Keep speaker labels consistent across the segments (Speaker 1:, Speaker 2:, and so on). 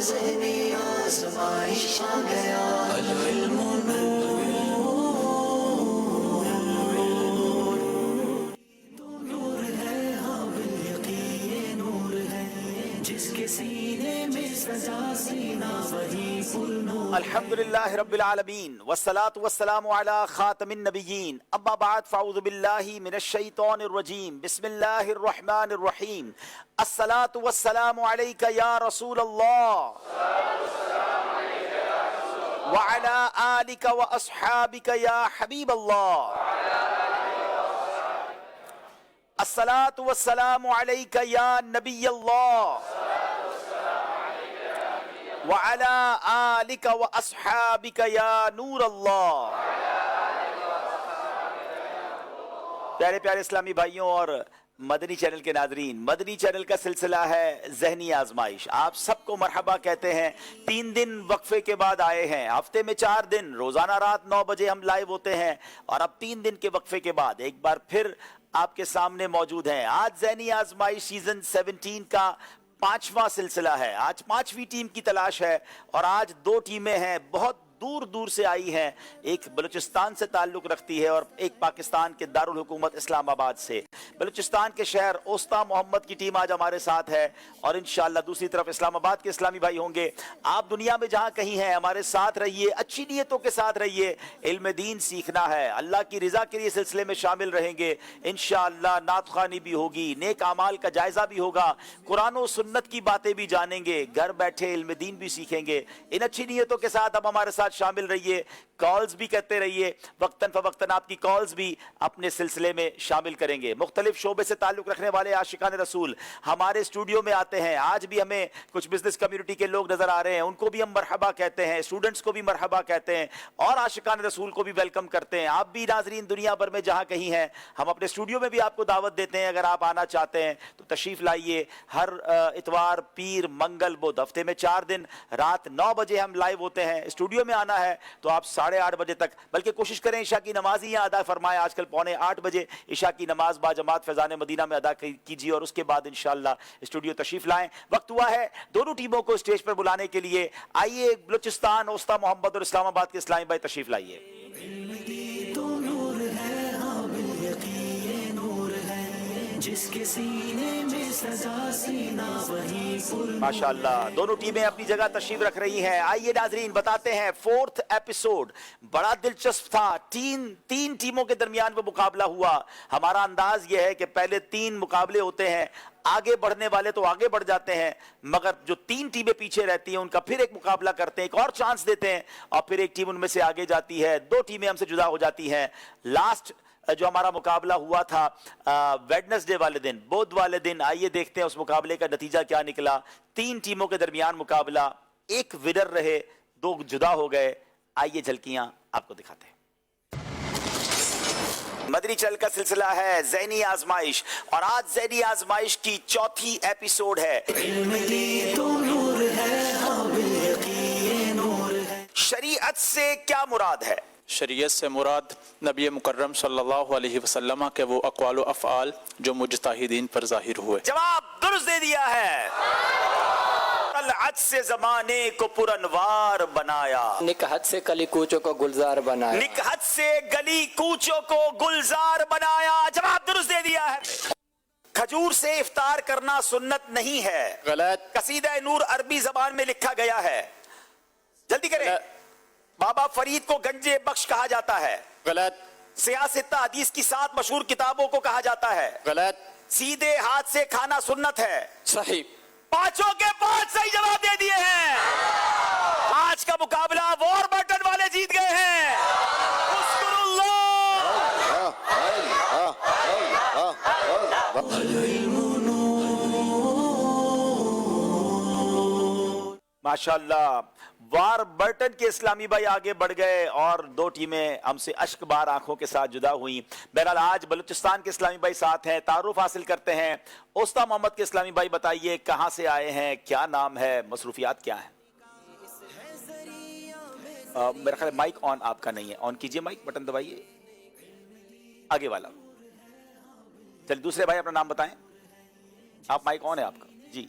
Speaker 1: ذہنی آزمائش آ گیا، العلم نور ہے، ہاں بالیقین نور ہے، جس کے سینے میں سجا سینہ وہی پر نور۔
Speaker 2: الحمد للہ رب العالمین والصلاة والسلام علی خاتم النبیین، اما بعد فاعوذ باللہ من الشیطان الرجیم، بسم اللہ الرحمن الرحیم، الصلاة والسلام علیک یا رسول اللہ وعلی آلک واصحابک یا حبیب اللہ، الصلاة والسلام علیک یا نبی اللہ وعلی آلک واصحابک یا نور اللہ۔ پیارے پیارے اسلامی بھائیوں اور مدنی چینل کے ناظرین، مدنی چینل کا سلسلہ ہے ذہنی آزمائش۔ آپ سب کو مرحبا کہتے ہیں۔ 3 دن وقفے کے بعد آئے ہیں، ہفتے میں 4 دن، روزانہ رات 9 بجے ہم لائیو ہوتے ہیں، اور اب 3 دن کے وقفے کے بعد ایک بار پھر آپ کے سامنے موجود ہیں۔ آج ذہنی آزمائش سیزن 17 کا 5واں سلسلہ ہے۔ آج 5ویں ٹیم کی تلاش ہے، اور آج 2 ٹیمیں ہیں، بہت دور دور سے آئی ہیں۔ ایک بلوچستان سے تعلق رکھتی ہے اور ایک پاکستان کے دارالحکومت اسلام آباد سے۔ بلوچستان کے شہر اوستا محمد کی ٹیم آج ہمارے ساتھ ہے، اور انشاءاللہ دوسری طرف اسلام آباد کے اسلامی بھائی ہوں گے۔ آپ دنیا میں جہاں کہیں ہیں ہمارے ساتھ رہیے، اچھی نیتوں کے ساتھ رہیے، علم دین سیکھنا ہے، اللہ کی رضا کے لیے سلسلے میں شامل رہیں گے انشاءاللہ۔ نعت خوانی بھی ہوگی، نیک اعمال کا جائزہ بھی ہوگا، قرآن و سنت کی باتیں بھی جانیں گے، گھر بیٹھے علم دین بھی سیکھیں گے۔ ان اچھی نیتوں کے ساتھ اب ہمارے ساتھ شامل رہیے، کالز بھی کرتے رہیے، وقتاً فوقتاً آپ کی کالز بھی اپنے سلسلے میں شامل کریں گے۔ مختلف شعبے سے تعلق رکھنے والے عاشقان رسول ہمارے اسٹوڈیو میں آتے ہیں۔ آج بھی ہمیں کچھ بزنس کمیونٹی کے لوگ نظر آ رہے ہیں، ان کو بھی ہم مرحبا کہتے ہیں، اسٹوڈنٹس کو بھی مرحبا کہتے ہیں، اور عاشقان رسول کو بھی ویلکم کرتے ہیں۔ آپ بھی ناظرین دنیا بھر میں جہاں کہیں ہیں، ہم اپنے اسٹوڈیو میں بھی آپ کو دعوت دیتے ہیں، اگر آپ آنا چاہتے ہیں تو تشریف لائیے۔ ہر اتوار، پیر، منگل، بدھ، ہفتے میں 4 دن رات 9 بجے ہم لائیو ہوتے ہیں۔ اسٹوڈیو میں آنا ہے تو آپ 8:30 بجے تک، بلکہ کوشش کریں عشاء کی نماز ہی ادا فرمائیں۔ آج کل 7:45 بجے عشاء کی نماز با جماعت فیضان مدینہ میں ادا کیجیے، اور اس کے بعد انشاءاللہ اسٹوڈیو تشریف لائیں۔ وقت ہوا ہے دونوں ٹیموں کو اسٹیج پر بلانے کے لیے۔ آئیے بلوچستان، اوستا محمد اور اسلام آباد کے اسلامی بھائی تشریف لائیے۔
Speaker 1: تو نور ہے، ہاں بالیقین نور ہے، جس کے سینے میں سجا سینہ وہی پر نور۔
Speaker 2: ماشاءاللہ دونوں ٹیمیں اپنی جگہ تشریف رکھ رہی ہیں۔ آئیے ناظرین بتاتے ہیں، 4تھ ایپیسوڈ بڑا دلچسپ تھا۔ تین ٹیموں کے درمیان وہ مقابلہ ہوا۔ ہمارا انداز یہ ہے کہ پہلے 3 مقابلے ہوتے ہیں، آگے بڑھنے والے تو آگے بڑھ جاتے ہیں، مگر جو 3 ٹیمیں پیچھے رہتی ہیں ان کا پھر ایک مقابلہ کرتے ہیں، ایک اور چانس دیتے ہیں، اور پھر ایک ٹیم ان میں سے آگے جاتی ہے، 2 ٹیمیں ہم سے جدا ہو جاتی ہیں۔ لاسٹ جو ہمارا مقابلہ ہوا تھا ویڈنسڈے والے دن، بدھ والے دن، آئیے دیکھتے ہیں اس مقابلے کا نتیجہ کیا نکلا۔ 3 ٹیموں کے درمیان مقابلہ، 1 ونر رہے، 2 جدا ہو گئے۔ آئیے جھلکیاں آپ کو دکھاتے ہیں۔ مدنی چینل کا سلسلہ ہے ذہنی آزمائش، اور آج ذہنی آزمائش کی 4تھی ایپیسوڈ ہے۔
Speaker 1: علم دی تو نور ہے، ہاں بالیقین نور ہے۔
Speaker 2: شریعت سے کیا مراد ہے؟
Speaker 3: شریعت سے مراد نبی مکرم صلی اللہ علیہ وسلم کے وہ اقوال و افعال جو مجتہدین پر ظاہر ہوئے۔
Speaker 2: جواب درست دے دیا ہے۔ طلعت سے زمانے کو پرانوار بنایا،
Speaker 4: نکہت سے کلی کوچوں کو گلزار بنایا،
Speaker 2: نکہت سے گلی کوچوں کو گلزار بنایا۔ جواب درست دے دیا ہے۔ کھجور سے افطار کرنا سنت نہیں ہے،
Speaker 3: غلط۔
Speaker 2: قصیدہ نور عربی زبان میں لکھا گیا ہے، جلدی کریں۔ بابا فرید کو گنجے بخش کہا جاتا ہے،
Speaker 3: غلط۔
Speaker 2: سیاست حدیث کی 7 مشہور کتابوں کو کہا جاتا ہے،
Speaker 3: غلط۔
Speaker 2: سیدھے ہاتھ سے کھانا سنت ہے۔
Speaker 3: صحیح۔
Speaker 2: 5 کے 5 صحیح جواب دے دیے ہیں۔ آج کا مقابلہ وار بٹن والے جیت گئے ہیں۔ اذکر اللہ۔ ماشاءاللہ وار برٹن کے اسلامی بھائی آگے بڑھ گئے، اور 2 ٹیمیں ہم سے اشک بار آنکھوں کے ساتھ جدا ہوئیں۔ بہرحال آج بلوچستان کے اسلامی بھائی ساتھ ہیں، تعارف حاصل کرتے ہیں۔ اوستا محمد کے اسلامی بھائی بتائیے کہاں سے آئے ہیں، کیا نام ہے، مصروفیات کیا ہیں؟ میرا خیال مائک آن آپ کا نہیں ہے، آن کیجئے مائک، بٹن دبائیے آگے والا۔ چلیے دوسرے بھائی اپنا نام بتائیں۔ آپ مائک آن ہے آپ کا؟ جی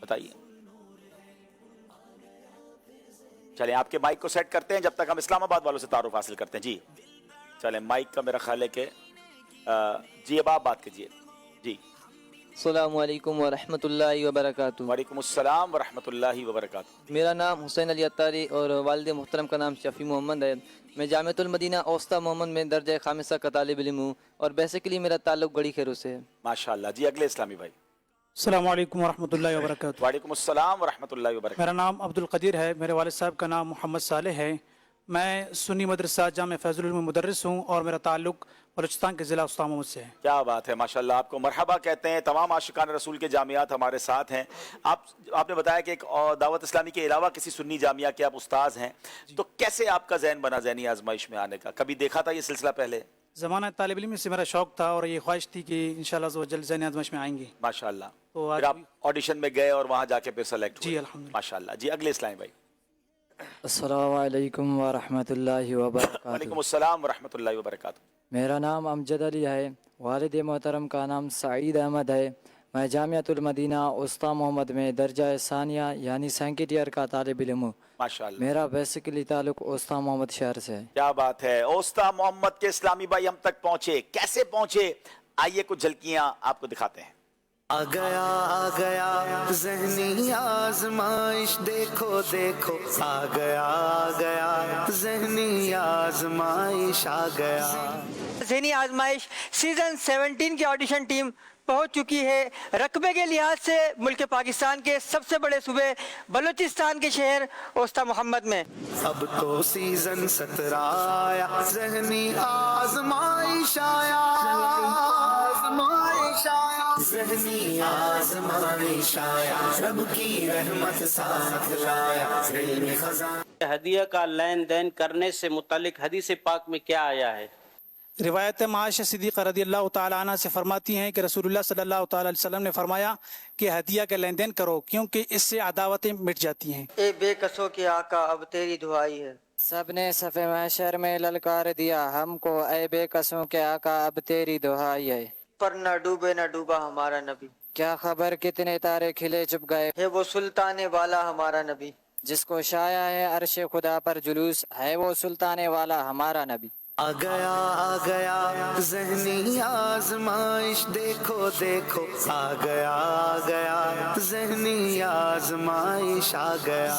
Speaker 2: بتائیے۔ चलें आपके माइक को सेट करते हैं जब तक हम इस्लामाबाद वालों से तारुफ हासिल करते हैं। जी चलें, माइक का मेरा ख्याल है कि जी अब आप बात कीजिए। जी
Speaker 5: अस्सलामु अलैकुम व रहमतुल्लाहि व बरकातुहू।
Speaker 2: वालेकुम अस्सलाम व रहमतुल्लाहि व बरकातुहू।
Speaker 5: मेरा नाम हुसैन अली अत्तारी और वालिद मोहतरम का नाम शफी मोहम्मद है। मैं जामिअतुल मदीना औस्ता मोहम्मद में दर्जा खामिसा का तालिब इल्म हूँ और बेसिकली मेरा ताल्लुक गड़ी खैरों से है।
Speaker 2: माशाअल्लाह। जी अगले इस्लामी भाई।
Speaker 6: अस्सलामु अलैकुम वरहमतुल्लाहि वबरकातुहू।
Speaker 2: वालेकुम अस्सलाम व रहमतुल्लाहि व बरकातुहू।
Speaker 6: मेरा नाम अब्दुल कदीर है। मेरे वालिद साहब का नाम मोहम्मद सालेह है। मैं सुन्नी मदरसा जामे फैजुल उलूम में मुदर्रिस हूँ और मेरा ताल्लुक बलूचिस्तान के ज़िला उस्ता मोहम्मद से है।
Speaker 2: क्या बात है, माशाल्लाह। आपको मरहबा कहते हैं। तमाम आशिकान रसूल के जामियात हमारे साथ हैं। आपने बताया कि एक दावत इस्लामी के अलावा किसी सुन्नी जामिया के आप उस्ताद हैं, तो कैसे आपका ज़हन बना ज़हनी आजमाइश में आने का? कभी देखा था ये सिलसिला पहले?
Speaker 6: ज़माना तालिब इल्म से मेरा शौक़ था और ये ख्वाहिश थी कि इंशाअल्लाह ज़वजल ज़हनी आजमाइश में आएंगे।
Speaker 2: माशाल्लाह।
Speaker 6: तो
Speaker 2: फिर आप ऑडिशन में गए और वहाँ जाके फिर सेलेक्ट हुए?
Speaker 6: जी अल्हम्दुलिल्लाह।
Speaker 2: माशाल्लाह। जी अगले इस्लामी भाई।
Speaker 4: अस्सलामु अलैकुम व रहमतुल्लाहि व बरकातुहू।
Speaker 2: वालेकुम अस्सलाम व रहमतुल्लाहि व बरकातुहू।
Speaker 4: मेरा नाम अमजद अली है। वालिद मोहतरम का नाम सईद अहमद है। मैं जामिअतुल मदीना उस्ता मोहम्मद में दर्जा सानिया यानी सेकंड ईयर का तालिब इल्म हूँ।
Speaker 2: माशाल्लाह।
Speaker 4: मेरा बेसिकली ताल्लुक उस्ता मोहम्मद शहर से है।
Speaker 2: क्या बात है। ओस्ता मोहम्मद के इस्लामी भाई हम तक पहुंचे, कैसे पहुंचे? आइए कुछ झलकियां आपको दिखाते हैं।
Speaker 1: आ गया ज़हनी आज़माइश, देखो देखो आ गया ज़हनी आज़माइश आ गया।
Speaker 7: ज़हनी आजमाइश सीज़न 17 की ऑडिशन टीम पहुंच चुकी है। रकबे के लिहाज से मुल्क पाकिस्तान के सबसे बड़े सूबे बलूचिस्तान के शहर ओस्ता मोहम्मद में
Speaker 1: अब तो सीज़न 17 आया, ज़हनी आज़माइश आया, ज़हनी आज़माइश आया, रब की रहमत साथ लाया, इल्म खज़ाना।
Speaker 8: हदिया का लेन देन करने से मुतालिक हदीस पाक में क्या आया है?
Speaker 6: रिवायत आयशा सिद्दीक़ा रज़ियल्लाहु ताला अन्हा से फरमाती हैं कि रसूलुल्लाह सल्लल्लाहु ताला अलैहि वसल्लम ने फरमाया कि हदिया का लेन देन करो क्योंकि इससे अदावतें मिट जाती हैं।
Speaker 7: ए बेकसों के आका अब तेरी दुआई है।
Speaker 4: सबने सफ़े महशर में ललकार दिया हमको, ऐ बेकसों के आका अब तेरी दुहाई है।
Speaker 7: पर न डूबे न डूबा हमारा नबी,
Speaker 4: क्या खबर कितने तारे खिले चुप गए।
Speaker 7: है वो सुल्तान वाला हमारा नबी,
Speaker 4: जिसको शाया है अर्श खुदा पर जुलूस, है वो सुल्तान वाला हमारा नबी।
Speaker 1: आ गया ज़हनी आज़माइश, देखो देखो आ गया ज़हनी आज़माइश आ गया।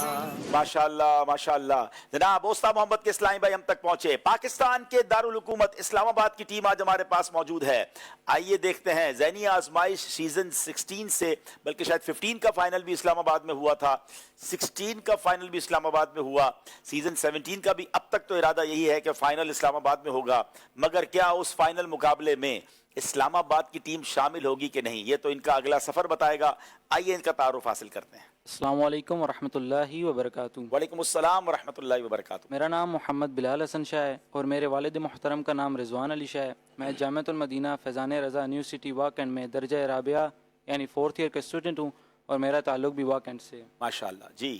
Speaker 2: माशाल्लाह माशाल्लाह। जनाब ओस्ता मोहम्मद के इस्लामी भाई हम तक पहुंचे। पाकिस्तान के दारुल हुकूमत इस्लामाबाद की टीम आज हमारे पास मौजूद है। आइए देखते हैं ज़हनी आजमाइश सीजन 16 से, बल्कि शायद 15 का फाइनल भी इस्लामाबाद में हुआ था, 16 का फाइनल भी इस्लामाबाद में हुआ, सीजन 17 का भी अब तक तो इरादा यही है कि फाइनल इस्लामाबाद में होगा, मगर क्या उस फाइनल मुकाबले में इस्लामाबाद की टीम शामिल होगी कि नहीं, ये तो इनका अगला सफर बताएगा। आइए इनका तारुफ हासिल करते हैं।
Speaker 9: अस्सलामु अलैकुम व रहमतुल्लाहि व बरकातुहू।
Speaker 2: वालेकुम अस्सलाम व रहमतुल्लाहि व बरकातुहू।
Speaker 9: मेरा नाम मोहम्मद बिलाल हसन शाह है और मेरे वालिद मोहतरम का नाम रिजवान अली शाह है। मैं जामिअतुल मदीना फैज़ान रज़ा यूनिवर्सिटी वाकंड में दर्जा राबिया यानी 4th ईयर का स्टूडेंट हूँ और मेरा ताल्लुक भी वाकंड से है।
Speaker 2: माशाल्लाह। जी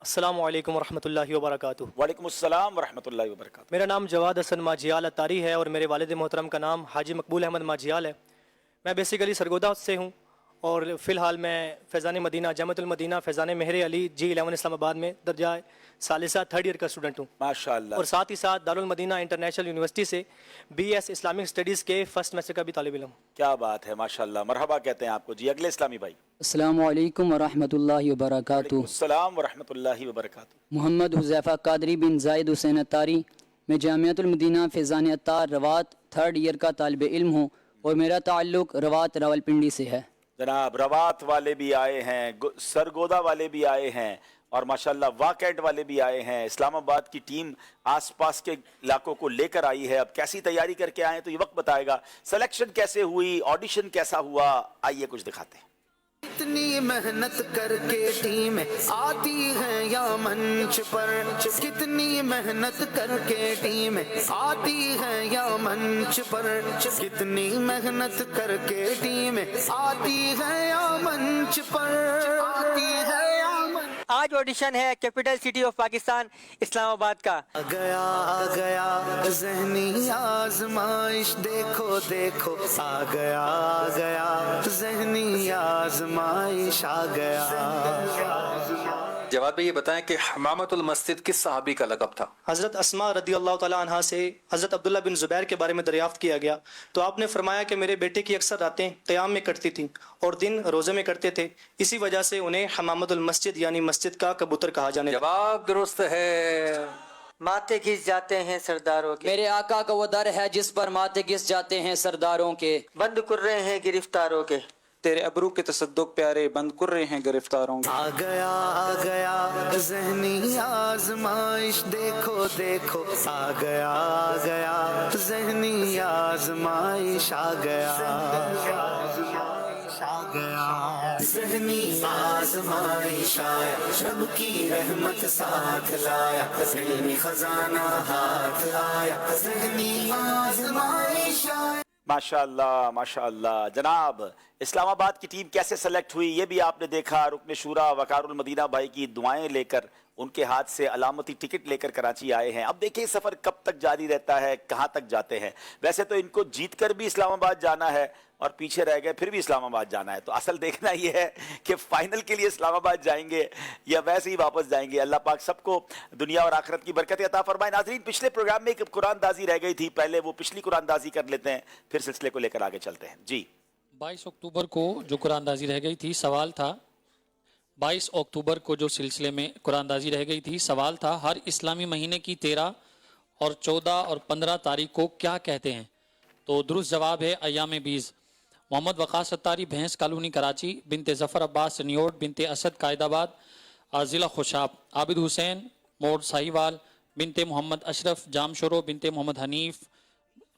Speaker 10: अस्सलामु अलैकुम वरहमतुल्लाहि वबरकातुहू।
Speaker 2: वालेकुम अस्सलाम व रहमतुल्लाहि व बरकातुहू।
Speaker 10: मेरा नाम जवाद हसन माजियाल अतारी है और मेरे वालिद मोहतरम का नाम हाजी मकबूल अहमद माजियाल है। मैं बेसिकली सरगोदा से हूँ और फ़िलहाल मैं फैज़ान मदीना जामिअतुल मदीना फैज़ान मेहर अली G11 इस्लामाबाद में दर्जा सालिसा 3rd ईयर का स्टूडेंट हूँ
Speaker 2: माशाल्लाह।
Speaker 10: और साथ ही साथ दारुल मदीना इंटरनेशनल यूनिवर्सिटी से BS इस्लामिक स्टडीज़ के फर्स्ट सेमेस्टर का भी तालिब इल्म।
Speaker 2: क्या बात है, माशाल्लाह। मरहबा कहते हैं आपको। जी अगले इस्लामी भाई।
Speaker 11: अस्सलामु अलैकुम व रहमतुल्लाहि व बरकातुहू।
Speaker 2: अस्सलाम व रहमतुल्लाहि व बरकातुहू।
Speaker 11: मोहम्मद हुज़ैफ़ा कादरी बिन ज़ायद हुसैन अत्तारी। मैं जामिअतुल मदीना फैज़ान अत्तार रवात 3rd ईयर का तालिब इल्म हूँ और मेरा ताल्लुक रवात रावलपिंडी से है।
Speaker 2: जनाब रवात वाले भी आए हैं, सरगोदा वाले भी आए हैं और माशाल्लाह वाकैट वाले भी आए हैं। इस्लामाबाद की टीम आसपास के इलाकों को लेकर आई है। अब कैसी तैयारी करके आए तो ये वक्त बताएगा। सिलेक्शन कैसे हुई, ऑडिशन कैसा हुआ, आइए कुछ दिखाते हैं।
Speaker 1: कितनी मेहनत करके टीम आती है या मंच पर, कितनी मेहनत करके टीम आती है या मंच पर, कितनी मेहनत करके टीम आती है या मंच पर, आती है या
Speaker 7: आज ऑडिशन है capital city of Pakistan Islamabad का।
Speaker 1: आ गया ज़हनी आज़माइश, देखो देखो आ गया ज़हनी आज़माइश आ गया।
Speaker 12: جواد بھائی یہ بتائیں کہ حمامۃ المسجد کس صحابی کا لقب تھا؟
Speaker 10: حضرت اسما رضی اللہ تعالیٰ عنہ سے حضرت عبداللہ بن زبیر کے بارے میں دریافت کیا گیا تو آپ نے فرمایا کہ میرے بیٹے کی اکثر راتیں قیام میں کٹتی تھیں اور دن روزے میں کٹتے تھے، اسی وجہ سے انہیں حمامۃ المسجد یعنی مسجد کا کبوتر کہا جانے لگا۔
Speaker 12: جواب درست ہے۔
Speaker 7: ماتے گھس جاتے ہیں سرداروں کے،
Speaker 11: میرے آقا کا وہ در ہے جس پر ماتھے گھس جاتے ہیں سرداروں کے،
Speaker 7: بند کر رہے ہیں گرفتاروں کے،
Speaker 9: تیرے ابرو کے تصدق پیارے بند کر رہے ہیں گرفتاروں کے۔
Speaker 1: آ گیا ذہنی آزمائش، دیکھو دیکھو آ گیا ذہنی آزمائش، آ گیا ذہنی آزمائش آیا، رب کی رحمت ساتھ لایا، علمی خزانہ ہاتھ آیا، ذہنی آزمائش آیا۔
Speaker 2: ماشاء اللہ جناب، اسلام آباد کی ٹیم کیسے سلیکٹ ہوئی یہ بھی آپ نے دیکھا۔ رکن شورا وقار المدینہ بھائی کی دعائیں لے کر، ان کے ہاتھ سے علامتی ٹکٹ لے کر کراچی آئے ہیں۔ اب دیکھیں سفر کب تک جاری رہتا ہے، کہاں تک جاتے ہیں۔ ویسے تو ان کو جیت کر بھی اسلام آباد جانا ہے اور پیچھے رہ گئے پھر بھی اسلام آباد جانا ہے، تو اصل دیکھنا یہ ہے کہ فائنل کے لیے اسلام آباد جائیں گے یا ویسے ہی واپس جائیں گے۔ اللہ پاک سب کو دنیا اور آخرت کی برکت عطا فرمائے۔ ناظرین، پچھلے پروگرام میں ایک قرآن دازی رہ گئی تھی، پہلے وہ پچھلی قرآن دازی کر لیتے ہیں، پھر سلسلے کو لے کر آگے چلتے ہیں۔ جی
Speaker 13: 22 اکتوبر کو جو قرآن دازی رہ گئی تھی، سوال تھا 22 اکتوبر کو جو سلسلے میں قرآن دازی رہ گئی تھی، سوال تھا ہر اسلامی مہینے کی 13 اور 14 اور 15 تاریخ کو کیا کہتے ہیں؟ تو درست جواب ہے ایام بیز۔ محمد وقاص ستاری، بھینس کالونی کراچی، بنت ظفر عباس سنیوٹ، بنت اسد قائد آباد ضلع خوشاب، عابد حسین موڑ ساہیوال، بنت محمد اشرف جام شورو، بنت محمد حنیف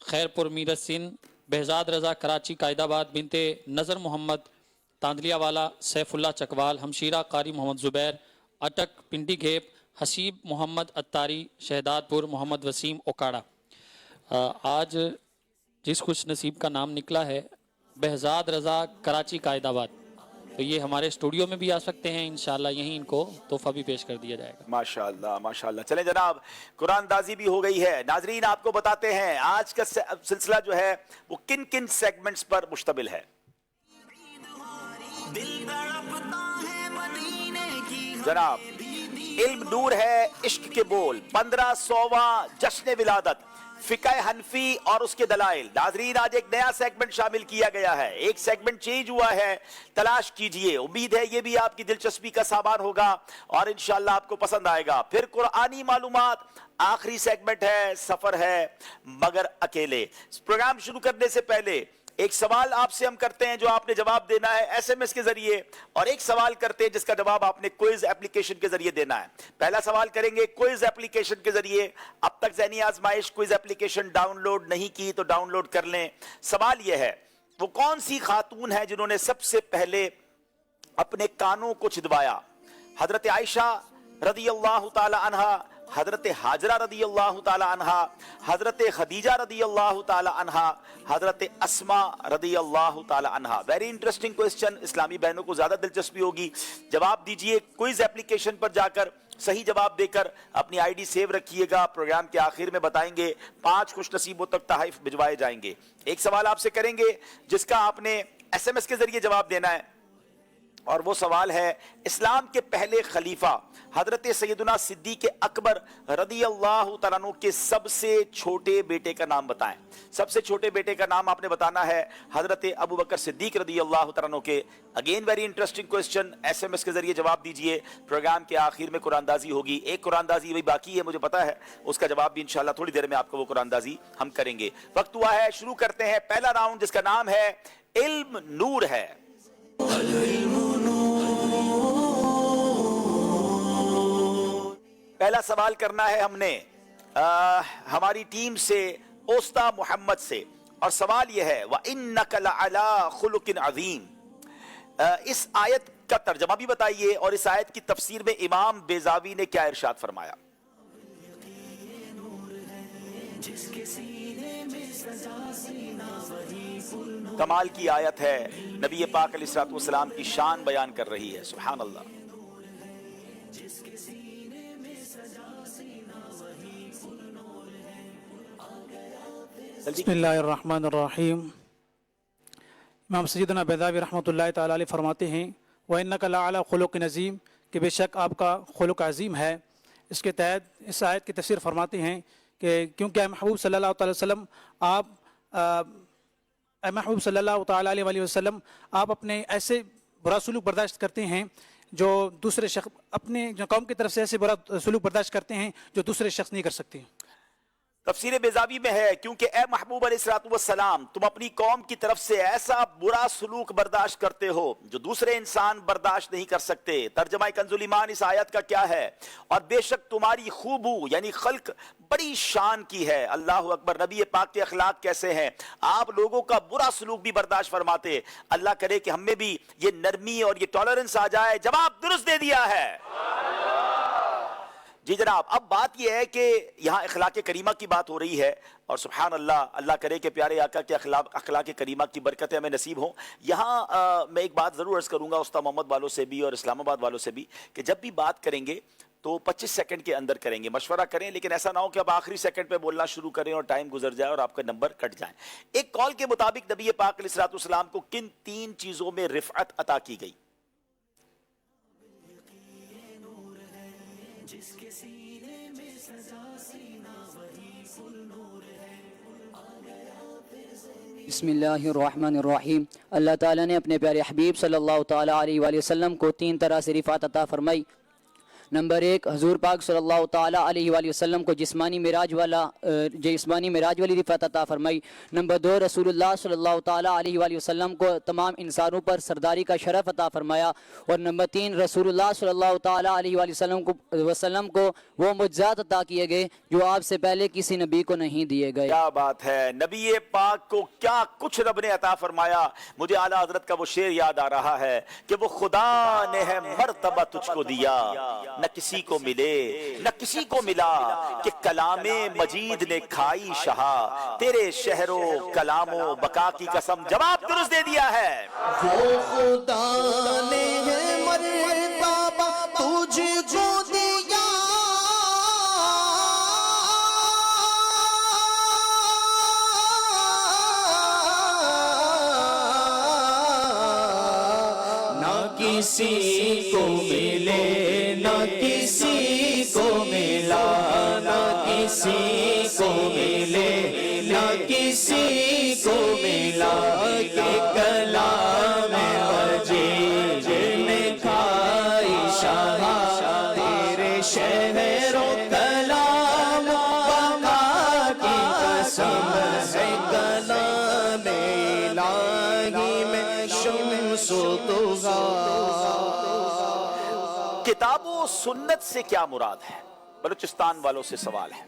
Speaker 13: خیرپور میرت سندھ، بہزاد رضا کراچی قائد آباد، بنت نظر محمد تاندلیا والا، سیف اللہ چکوال، ہمشیرہ قاری محمد زبیر اٹک پنڈی گھیپ، حسیب محمد اتاری شہداد پور، محمد وسیم اوکاڑا۔ آج جس خوش نصیب کا نام نکلا ہے بہزاد رضا کراچی قائد آباد، تو یہ ہمارے اسٹوڈیو میں بھی آ سکتے ہیں، انشاءاللہ یہیں ان کو تحفہ بھی پیش کر دیا جائے گا۔
Speaker 2: ماشاءاللہ۔ چلیں جناب، قرآن دازی بھی ہو گئی ہے۔ ناظرین، آپ کو بتاتے ہیں آج کا سلسلہ جو ہے وہ کن کن سیگمنٹس پر مشتمل ہے۔ جناب، علم نور ہے، عشق کے بول، 1500واں جشن ولادت، فقہ حنفی اور اس کے دلائل۔ ناظرین، آج ایک نیا سیگمنٹ شامل کیا گیا ہے، ایک سیگمنٹ چینج ہوا ہے، تلاش کیجئے۔ امید ہے یہ بھی آپ کی دلچسپی کا سامان ہوگا اور انشاءاللہ آپ کو پسند آئے گا۔ پھر قرآنی معلومات، آخری سیگمنٹ ہے سفر ہے مگر اکیلے۔ پروگرام شروع کرنے سے پہلے ایک سوال آپ سے ہم کرتے ہیں جو آپ نے جواب دینا ہے ایس ایم ایس کے ذریعے، اور ایک سوال کرتے ہیں جس کا جواب آپ نے کوئز اپلیکیشن کے ذریعے دینا ہے۔ پہلا سوال کریں گے کوئز اپلیکیشن کے ذریعے۔ اب تک ذہنی آزمائش کوئز اپلیکیشن ڈاؤن لوڈ نہیں کی تو ڈاؤن لوڈ کر لیں۔ سوال یہ ہے، وہ کون سی خاتون ہے جنہوں نے سب سے پہلے اپنے کانوں کو چھدوایا؟ حضرت عائشہ رضی اللہ تعالی عنہا، حضرت حاجرہ رضی اللہ تعالی عنہا، حضرت خدیجہ رضی اللہ تعالی عنہا، حضرت اسماء رضی اللہ تعالی عنہا۔ ویری انٹرسٹنگ کوئسچن، اسلامی بہنوں کو زیادہ دلچسپی ہوگی۔ جواب دیجئے کوئز اپلیکیشن پر جا کر، صحیح جواب دے کر اپنی آئی ڈی سیو رکھیے گا، پروگرام کے آخر میں بتائیں گے، 5 خوش نصیبوں تک تحائف بھجوائے جائیں گے۔ ایک سوال آپ سے کریں گے جس کا آپ نے ایس ایم ایس کے ذریعے جواب دینا ہے، اور وہ سوال ہے اسلام کے پہلے خلیفہ حضرت سیدنا صدیق اکبر رضی اللہ تعالیٰ عنہ کے سب سے چھوٹے بیٹے کا نام بتائیں۔ سب سے چھوٹے بیٹے کا نام آپ نے بتانا ہے حضرت ابو بکر صدیق رضی اللہ تعالیٰ عنہ کے۔ Again very interesting question, S M S کے ذریعے جواب دیجئے۔ پروگرام کے آخر میں قرآن دازی ہوگی، ایک قرآن دازی ابھی باقی ہے، مجھے پتا ہے، اس کا جواب بھی انشاءاللہ تھوڑی دیر میں آپ کو وہ قرآن دازی ہم کریں گے۔ وقت ہوا ہے، شروع کرتے ہیں پہلا راؤنڈ جس کا نام ہے علم نور ہے۔ پہلا سوال کرنا ہے ہم نے ہماری ٹیم سے، اوستا محمد سے، اور سوال یہ ہے وَإِنَّكَ لَعَلَىٰ خُلُقٍ عَظِيمٍ۔ اس آیت کا ترجمہ بھی بتائیے اور اس آیت کی تفسیر میں امام بیضاوی نے کیا ارشاد فرمایا؟ کمال کی آیت ہے، نبی پاک علیہ الصلوۃ والسلام کی شان بیان کر رہی ہے، سبحان اللہ۔
Speaker 6: بسم اللہ الرحمن الرحیم۔ امام سیدنا بیضاوی رحمۃ اللہ تعالی علیہ فرماتے ہیں وَإِنَّكَ لَعَلَىٰ خُلُقٍ عَظِيمٍ، کہ بے شک آپ کا خلق عظیم ہے. اس کے تحت اس آیت کی تفسیر فرماتے ہیں کہ کیونکہ اے محبوب صلی اللہ تعالی وسلم اے محبوب صلی اللہ تعالی علیہ وسلم آپ اپنے ایسے برا سلوک برداشت کرتے ہیں جو دوسرے شخص اپنے جو قوم کی طرف سے ایسے برا سلوک برداشت کرتے ہیں جو دوسرے شخص نہیں کر سکتے.
Speaker 2: تفسیر بیضاوی میں ہے کیونکہ اے محبوب علیہ السلام تم اپنی قوم کی طرف سے ایسا برا سلوک برداشت کرتے ہو جو دوسرے انسان برداشت نہیں کر سکتے. ترجمہ کنز الایمان اس آیت کا کیا ہے؟ اور بے شک تمہاری خوبو یعنی خلق بڑی شان کی ہے. اللہ اکبر. نبی پاک کے اخلاق کیسے ہیں؟ آپ لوگوں کا برا سلوک بھی برداشت فرماتے. اللہ کرے کہ ہم میں بھی یہ نرمی اور یہ ٹالرنس آ جائے. جواب درست دے دیا ہے. جی جناب، اب بات یہ ہے کہ یہاں اخلاق کریمہ کی بات ہو رہی ہے اور سبحان اللہ، اللہ کرے کہ پیارے آقا کے اخلاق کریمہ کی برکتیں ہمیں نصیب ہوں. یہاں میں ایک بات ضرور عرض کروں گا استاد محمد والوں سے بھی اور اسلام آباد والوں سے بھی کہ جب بھی بات کریں گے تو 25 سیکنڈ کے اندر کریں گے. مشورہ کریں لیکن ایسا نہ ہو کہ اب آخری سیکنڈ پہ بولنا شروع کریں اور ٹائم گزر جائے اور آپ کا نمبر کٹ جائے. ایک کال کے مطابق نبی پاک علیہ السلام کو کن 3 چیزوں میں رفعت عطا کی گئی؟
Speaker 11: بسم اللہ الرحمن الرحیم. اللہ تعالیٰ نے اپنے پیارے حبیب صلی اللہ تعالیٰ علیہ وآلہ وسلم کو 3 طرح سے رفعت عطا فرمائی. نمبر 1، حضور پاک صلی اللہ تعالیٰ علیہ وآلہ وسلم کو جسمانی معراج والی رفعت عطا فرمائی. نمبر 2، رسول اللہ صلی اللہ تعالیٰ علیہ وآلہ وسلم کو تمام انسانوں پر سرداری کا شرف عطا فرمایا. اور نمبر 3، رسول اللہ صلی اللہ تعالیٰ علیہ وآلہ وسلم کو وہ معجزات عطا کیے گئے جو آپ سے پہلے کسی نبی کو نہیں دیے گئے.
Speaker 2: کیا بات ہے! نبی پاک کو کیا کچھ رب نے عطا فرمایا. مجھے اعلیٰ حضرت کا وہ شعر یاد آ رہا ہے کہ وہ خدا نے ہے مرتبہ تجھ کو دیا، نہ کسی کو ملے نہ کسی کو ملا، کہ کلام مجید نے کھائی شہا، تیرے شہر و کلام و بقا کی قسم. جواب درست دے دیا ہے.
Speaker 1: وہ خدا نے ہے مرتبہ تجھ کو دیا، نہ کسی کو ملے نہ کسی کو ملا، نہ کسی کو ملے نہ کسی کو ملا، کہ کلام مجید نے کھائی شہا، تیرے شہر و کلام بقا کی قسم ہے، کلام الہی میں شمس و ضحا.
Speaker 2: کتاب و سنت سے کیا مراد ہے؟ بلوچستان والوں سے سوال ہے.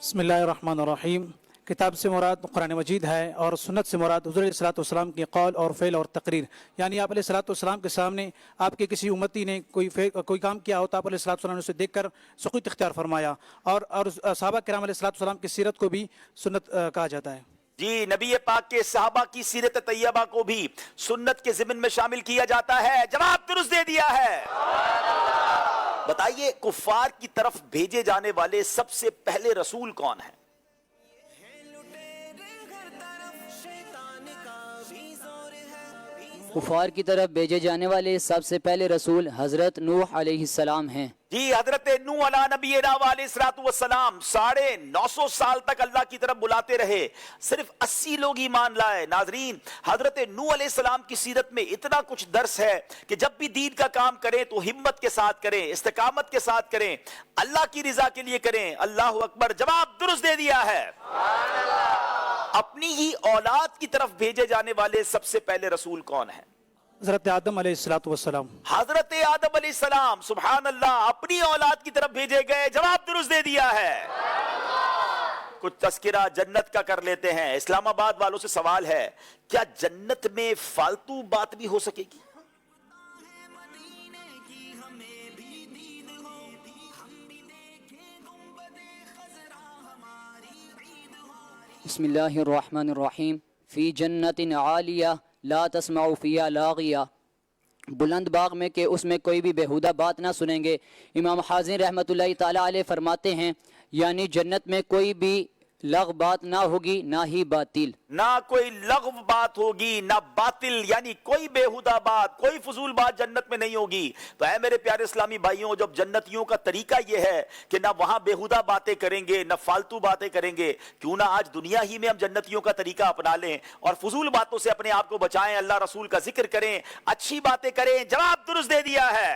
Speaker 6: بسم اللہ الرحمن الرحیم. کتاب سے مراد قرآن مجید ہے اور سنت سے مراد حضور علیہ السلام کی قول اور فعل اور تقریر. یعنی آپ علیہ السلام کے سامنے آپ کے کسی امتی نے کوئی کام کیا ہو تو آپ علیہ السلام نے اسے دیکھ کر سقوط اختیار فرمایا. اور صحابہ کرام علیہ السلام کی سیرت کو بھی سنت کہا جاتا ہے.
Speaker 2: جی، نبی پاک کے صحابہ کی سیرت طیبہ کو بھی سنت کے ضمن میں شامل کیا جاتا ہے. جواب درست دے دیا ہے. بتائیے، کفار کی طرف بھیجے جانے والے سب سے پہلے رسول کون ہیں؟
Speaker 11: کفار کی طرف بھیجے جانے والے سب سے پہلے رسول حضرت نوح علیہ السلام ہیں.
Speaker 2: جی، حضرت نوح علیہ نبی علیہ السلام 950 سال تک اللہ کی طرف بلاتے رہے، صرف 80 لوگ ایمان لائے. ناظرین، حضرت نوح علیہ السلام کی سیرت میں اتنا کچھ درس ہے کہ جب بھی دین کا کام کریں تو ہمت کے ساتھ کریں، استقامت کے ساتھ کریں، اللہ کی رضا کے لیے کریں. اللہ اکبر. جواب درست دے دیا ہے. اپنی ہی اولاد کی طرف بھیجے جانے والے سب سے پہلے رسول کون ہیں؟
Speaker 6: حضرت آدم علیہ السلام.
Speaker 2: حضرت آدم علیہ السلام. سبحان اللہ، اپنی اولاد کی طرف بھیجے گئے. جواب درست دے دیا ہے. کچھ تذکرہ جنت کا کر لیتے ہیں. اسلام آباد والوں سے سوال ہے، کیا جنت میں فالتو بات بھی ہو سکے گی؟
Speaker 11: بسم اللہ الرحمن الرحیم. فی جنت عالیہ لا تسمع فیہا لاغیہ. बुलंद बाग में कि उसमें कोई भी बेहुदा बात ना सुनेंगे। इमाम हाज़िन रहमतुल्लाहि ताला अलैह फरमाते हैं यानी जन्नत में कोई भी लग बात ना होगी ना ही बातिल,
Speaker 2: ना कोई लग़व बात होगी ना बातिल, यानी कोई बेहुदा बात, कोई फजूल बात जन्नत में नहीं होगी। तो है मेरे प्यारे इस्लामी भाइयों, जब जन्नतियों का तरीका यह है कि ना वहां बेहुदा बातें करेंगे ना फालतू बातें करेंगे, क्यों ना आज दुनिया ही में हम जन्नतियों का तरीका अपना लें और फजूल बातों से अपने आप को बचाएं, अल्लाह रसूल का जिक्र करें, अच्छी बातें करें। जवाब दुरुस्त दे दिया है।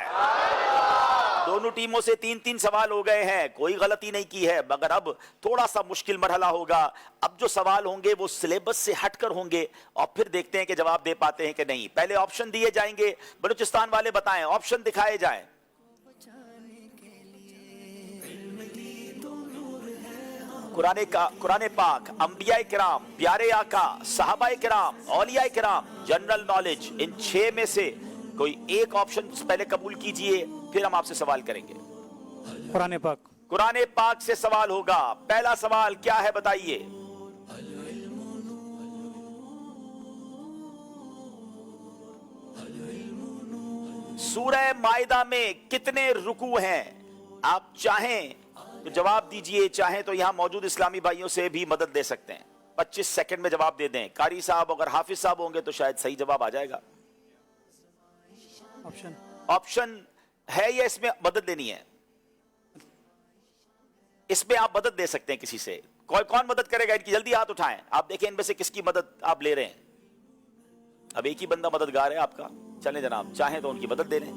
Speaker 2: दोनों टीमों से 3-3 सवाल हो गए हैं, कोई गलती नहीं की है, मगर अब थोड़ा सा मुश्किल मरहला होगा। अब जो सवाल होंगे वो सिलेबस से हटकर होंगे और फिर देखते हैं कि जवाब दे पाते हैं कि नहीं। पहले ऑप्शन दिए जाएंगे, बलूचिस्तान वाले बताएं, ऑप्शन दिखाए जाएं। कुरान पाक, अंबिया किराम, प्यारे आका, सहाबाए किराम, औलिया किराम, जनरल नॉलेज, इन 6 में से कोई एक ऑप्शन पहले कबूल कीजिए, फिर हम आपसे सवाल करेंगे।
Speaker 6: कुरान पाक।
Speaker 2: कुरान पाक से सवाल होगा। पहला सवाल क्या है बताइए? सूरह माइदा में कितने रुकू हैं? आप चाहें तो जवाब दीजिए, चाहें तो यहां मौजूद इस्लामी भाइयों से भी मदद ले सकते हैं। 25 सेकंड में जवाब दे दें। कारी साहब अगर हाफिज साहब होंगे तो शायद सही जवाब आ जाएगा। ऑप्शन है या इसमें मदद लेनी है? इसमें आप मदद दे सकते हैं किसी से। कौन मदद करेगा इनकी? जल्दी हाथ उठाएं। आप देखें इनमें से किसकी मदद आप ले रहे हैं। अब एक ही बंदा मददगार है आपका। चलें जनाब, चाहें तो उनकी मदद दे लें।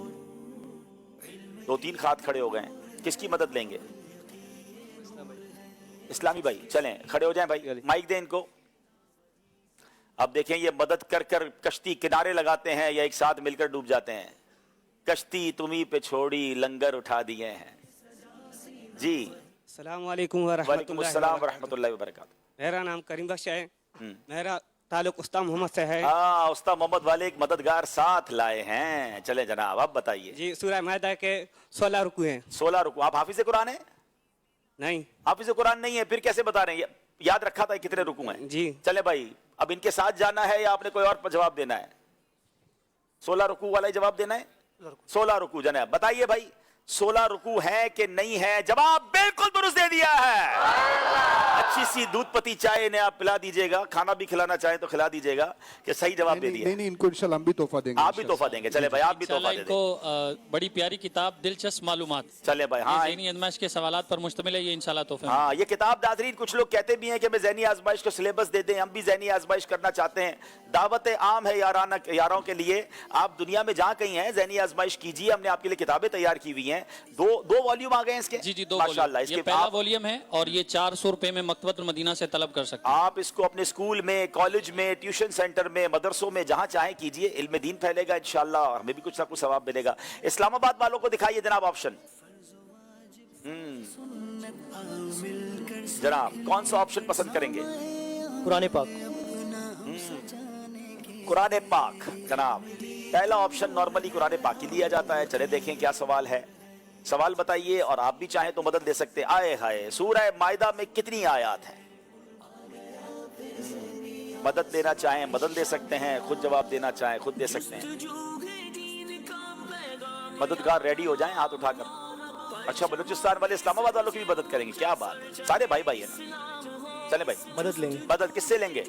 Speaker 2: 2-3 हाथ खड़े हो गए, किसकी मदद लेंगे? इस्लामी भाई चलें खड़े हो जाएं भाई, माइक दें इनको। अब देखें ये मदद कर कर कश्ती किनारे लगाते हैं या एक साथ मिलकर डूब जाते हैं। कश्ती तुम्ही पे छोड़ी, लंगर उठा दिए हैं जी।
Speaker 14: अस्सलाम वालेकुम
Speaker 2: वरहमतुल्लाहि वबरकातुहू।
Speaker 14: मेरा नाम करीम बख्श है। मेरा ताल्लुक उस्ताद मोहम्मद से है।
Speaker 2: हाँ, उस्ताद मोहम्मद वाले एक मददगार साथ लाए हैं। चले जनाब, अब बताइए
Speaker 14: जी। सूरह माइदा के 16 रुकू हैं।
Speaker 2: 16 रुकू। आप हाफिज कुरान है?
Speaker 14: नहीं,
Speaker 2: हाफिज कुरान नहीं है, फिर कैसे बता रहे हैं? याद रखा था कितने रुकू हैं
Speaker 14: जी।
Speaker 2: चले भाई, अब इनके साथ जाना है या आपने कोई और जवाब देना है? 16 रुकू वाला ही जवाब देना है। 16 रुकू जनाब, बताइए भाई 16 रुकू है कि नहीं है? जवाब बिल्कुल दुरुस्त दे दिया है। अच्छी सी दूध पत्ती चाय ने आप पिला दीजिएगा, खाना भी खिलाना चाहे तो खिला दीजिएगा कि सही जवाब दे दिया।
Speaker 15: नहीं, इनको इंशाल्लाह हम भी तोहफा देंगे।
Speaker 2: आप भी तोहफा देंगे। चले भाई, आप भी तोहफा दे
Speaker 13: देंगे। बड़ी प्यारी किताब दिलचस्प मालूमात।
Speaker 2: चले भाई, हाँ
Speaker 13: ज़हनी आज़माइश के सवालात पर मुश्तमिल है ये इंशाल्लाह तोहफे।
Speaker 2: हाँ, ये किताब नाज़रीन कुछ लोग कहते भी हैं कि मैं ज़हनी आज़माइश को सिलेबस दे दें। हम भी ज़हनी आज़माइश करना चाहते हैं। दावत आम है यारों के लिए। आप दुनिया में जहाँ कहीं हैं ज़हनी आज़माइश कीजिए। हमने आपके लिए किताबें तैयार की हुई हैं। दो वॉल्यूम आ गए इसके।
Speaker 13: जी जी, 2
Speaker 2: माशाल्लाह।
Speaker 13: ये पहला वॉल्यूम है और ये 400 रुपए में मकतबतुल मदीना से तलब कर सकते हैं।
Speaker 2: आप इसको अपने स्कूल में, कॉलेज में, ट्यूशन सेंटर में, मदरसों में जहां चाहें कीजिए। इल्म दीन फैलेगा इंशाल्लाह, हमें भी कुछ ना कुछ सवाब मिलेगा। इस्लामाबाद वालों को दिखाइए जनाब ऑप्शन। जनाब कौन सा ऑप्शन पसंद करेंगे?
Speaker 10: कुरान पाक।
Speaker 2: कुरान पाक जनाब, पहला ऑप्शन नॉर्मली कुरान पाक ही लिया जाता है। चले देखें क्या सवाल है। सवाल बताइए और आप भी चाहें तो मदद दे सकते हैं। आए हाय, सूरह माइदा में कितनी आयत है? मदद देना चाहें मदद दे सकते हैं, खुद जवाब देना चाहें खुद दे सकते हैं। मददगार रेडी हो जाएं हाथ उठाकर। अच्छा, बलूचिस्तान वाले इस्लामाबाद वालों की भी मदद करेंगे, क्या बात है। सारे भाई भाई है ना। चले भाई,
Speaker 10: मदद लेंगे।
Speaker 2: मदद किससे लेंगे?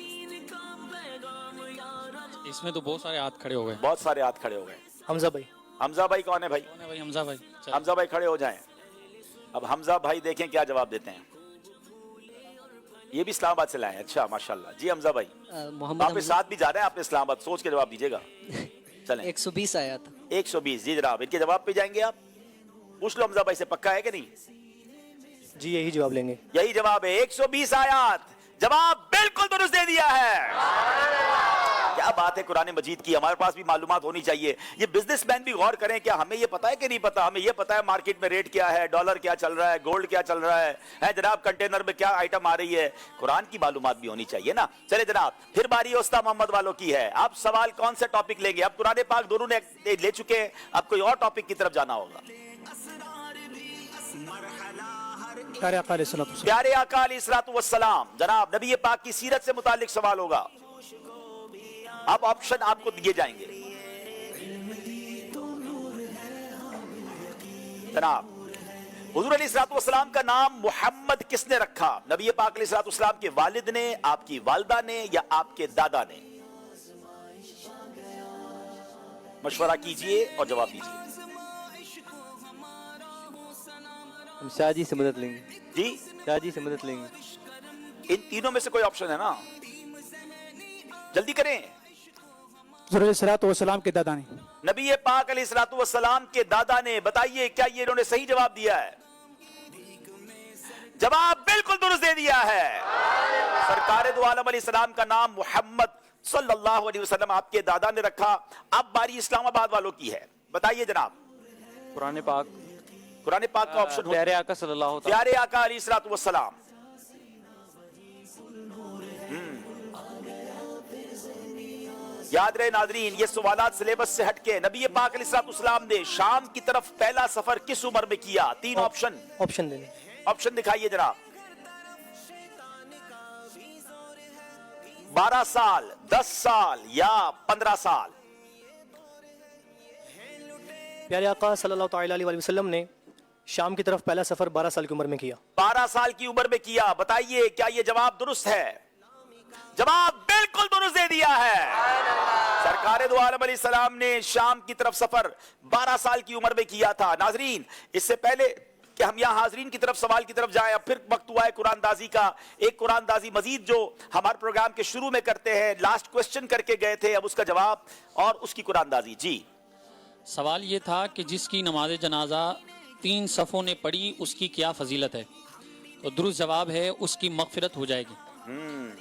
Speaker 13: इसमें तो बहुत सारे हाथ खड़े हो गए।
Speaker 2: बहुत सारे हाथ खड़े हो गए।
Speaker 10: हमजा भाई।
Speaker 2: हमजा भाई कौन है भाई?
Speaker 13: कौन है भाई? हमजा भाई।
Speaker 2: हमजा भाई खड़े हो जाएं। अब हमजा भाई देखें क्या जवाब देते हैं। ये भी इस्लामाबाद से लाए। अच्छा माशाल्लाह जी। हमजा भाई आपके साथ भी जा रहे हैं, आपने इस्लामाबाद, सोच के जवाब दीजिएगा। चलें।
Speaker 11: 120 आया था।
Speaker 2: 120 जी जनाब। इनके जवाब पे जाएंगे आप? पूछ लो हमजा भाई से, पक्का है कि नहीं?
Speaker 10: जी यही जवाब लेंगे।
Speaker 2: यही जवाब है, 120 आयत। जवाब बिल्कुल दुरुस्त दे दिया है। क्या बात है कुरान मजीद की। हमारे पास भी मालूमात होनी चाहिए। ये बिजनेसमैन भी गौर करें, क्या हमें ये पता है कि नहीं पता? हमें ये पता है मार्केट में रेट क्या है, डॉलर क्या चल रहा है, गोल्ड क्या चल रहा है जनाब, कंटेनर में क्या आइटम आ रही है। कुरान की मालूमात भी होनी चाहिए ना। चले जनाब, फिर बारी उस्ताद मोहम्मद वालों की है। आप सवाल कौन सा टॉपिक लेंगे? अब कुरान पाक दोनों ने ले चुके हैं, अब कोई और टॉपिक की तरफ जाना होगा। प्यारे आका अलैहिस्सलातु वस्सलाम, जनाब नबी पाक की सीरत से मुतालिक सवाल होगा। अब ऑप्शन आपको दिए जाएंगे। जनाब, हुजूर अलैहिस्सलाम का नाम मोहम्मद किसने रखा? नबी पाक अलैहिस्सलाम के वालिद ने, आपकी वालिदा ने, या आपके दादा ने? मशवरा कीजिए और जवाब दीजिए।
Speaker 5: हम शाह जी से मदद लेंगे।
Speaker 2: जी,
Speaker 5: शाह जी से मदद लेंगे।
Speaker 2: इन तीनों में से कोई ऑप्शन है ना? जल्दी करें।
Speaker 6: हुज़ूर के दादा ने।
Speaker 2: नबी पाक अलैहिस्सलाम के दादा ने। बताइए क्या ये इन्होंने सही जवाब दिया है? जवाब बिल्कुल दुरुस्त दे दिया है। सरकार दो आलम अलैहिस्सलाम का नाम मोहम्मद सल्लल्लाहु अलैहि वसल्लम आपके दादा ने रखा। अब बारी इस्लामाबाद वालों की है। बताइए जनाब।
Speaker 9: कुरान पाक।
Speaker 2: कुरान पाक का ऑप्शन
Speaker 9: प्यारे आका सल्लल्लाहु अलैहि
Speaker 2: प्यारे आका अलैहिस्सलाम। याद रहे नाजरीन, ये सवालात सिलेबस से हटके। नबी पाक अलैहिस्सलाम ने शाम की तरफ पहला सफर किस उम्र में किया? तीन ऑप्शन।
Speaker 10: ऑप्शन देने।
Speaker 2: ऑप्शन दिखाइए जनाब। 12 साल, 10 साल या 15 साल?
Speaker 10: प्यारे आका सल्लल्लाहु अलैहि वसल्लम ने शाम की तरफ पहला सफर 12 साल की उम्र में किया।
Speaker 2: 12 साल की उम्र में किया। बताइए क्या ये जवाब दुरुस्त है? जवाब बिल्कुल दुरुस्त दे दिया है। सरकार दो आलम अलैहिस्सलाम ने शाम की तरफ सफर 12 साल की उम्र में किया था। नाजरीन, इससे पहले कि हम यहाँ हाजरीन की तरफ सवाल की तरफ जाएं, अब फिर वक्त हुआ है कुरानदाजी का। एक कुरानदाजी मजीद जो हमारे प्रोग्राम के शुरू में करते हैं, लास्ट क्वेश्चन करके गए थे, अब उसका जवाब और उसकी कुरानदाजी। जी,
Speaker 13: सवाल ये था कि जिसकी नमाज जनाजा 3 सफ़ों ने पढ़ी उसकी क्या फजीलत है? तो दुरुस्त जवाब है उसकी मगफिरत हो जाएगी।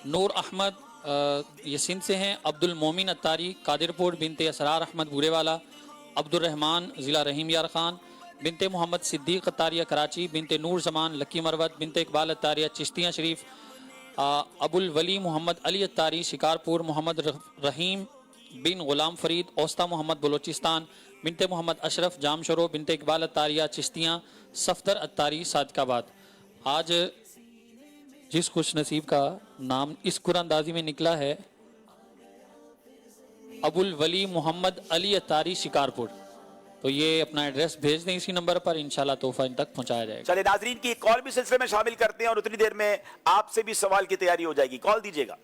Speaker 13: नूर अहमद ये सिंध से हैं। अब्दुल मोमिन अत्तारी कादिरपुर, बिनते असरार अहमद बूरेवाला, अब्दुल रहमान ज़िला रहीम यार खान, बिनते मोहम्मद सिद्दीक अत्तारिया कराची, बिनते नूर जमान लक्की मरवत, बिनते इकबाल अत्तारिया चिश्तिया शरीफ, अबुल वली मोहम्मद अली अत्तारी शिकारपुर, मोहम्मद रहीम बिन गुलाम फरीद औस्ता मोहम्मद बलोचिस्तान, बिनते मोहम्मद अशरफ जामशरो, बिनते इकबाल अत्तारिया चिश्तियाँ, सफदर अत्तारी सादिकाबाद। आज जिस खुश नसीब का नाम इस कुरानदाजी में निकला है, अबुल वली मोहम्मद अली अत्तारी शिकारपुर, तो ये अपना एड्रेस भेज दें इसी नंबर पर, इंशाल्लाह तोहफा इन तक पहुंचाया जाएगा।
Speaker 2: चलिए नाजरीन की कॉल भी सिलसिले में शामिल करते हैं और उतनी देर में आपसे भी सवाल की तैयारी हो जाएगी। कॉल दीजिएगा।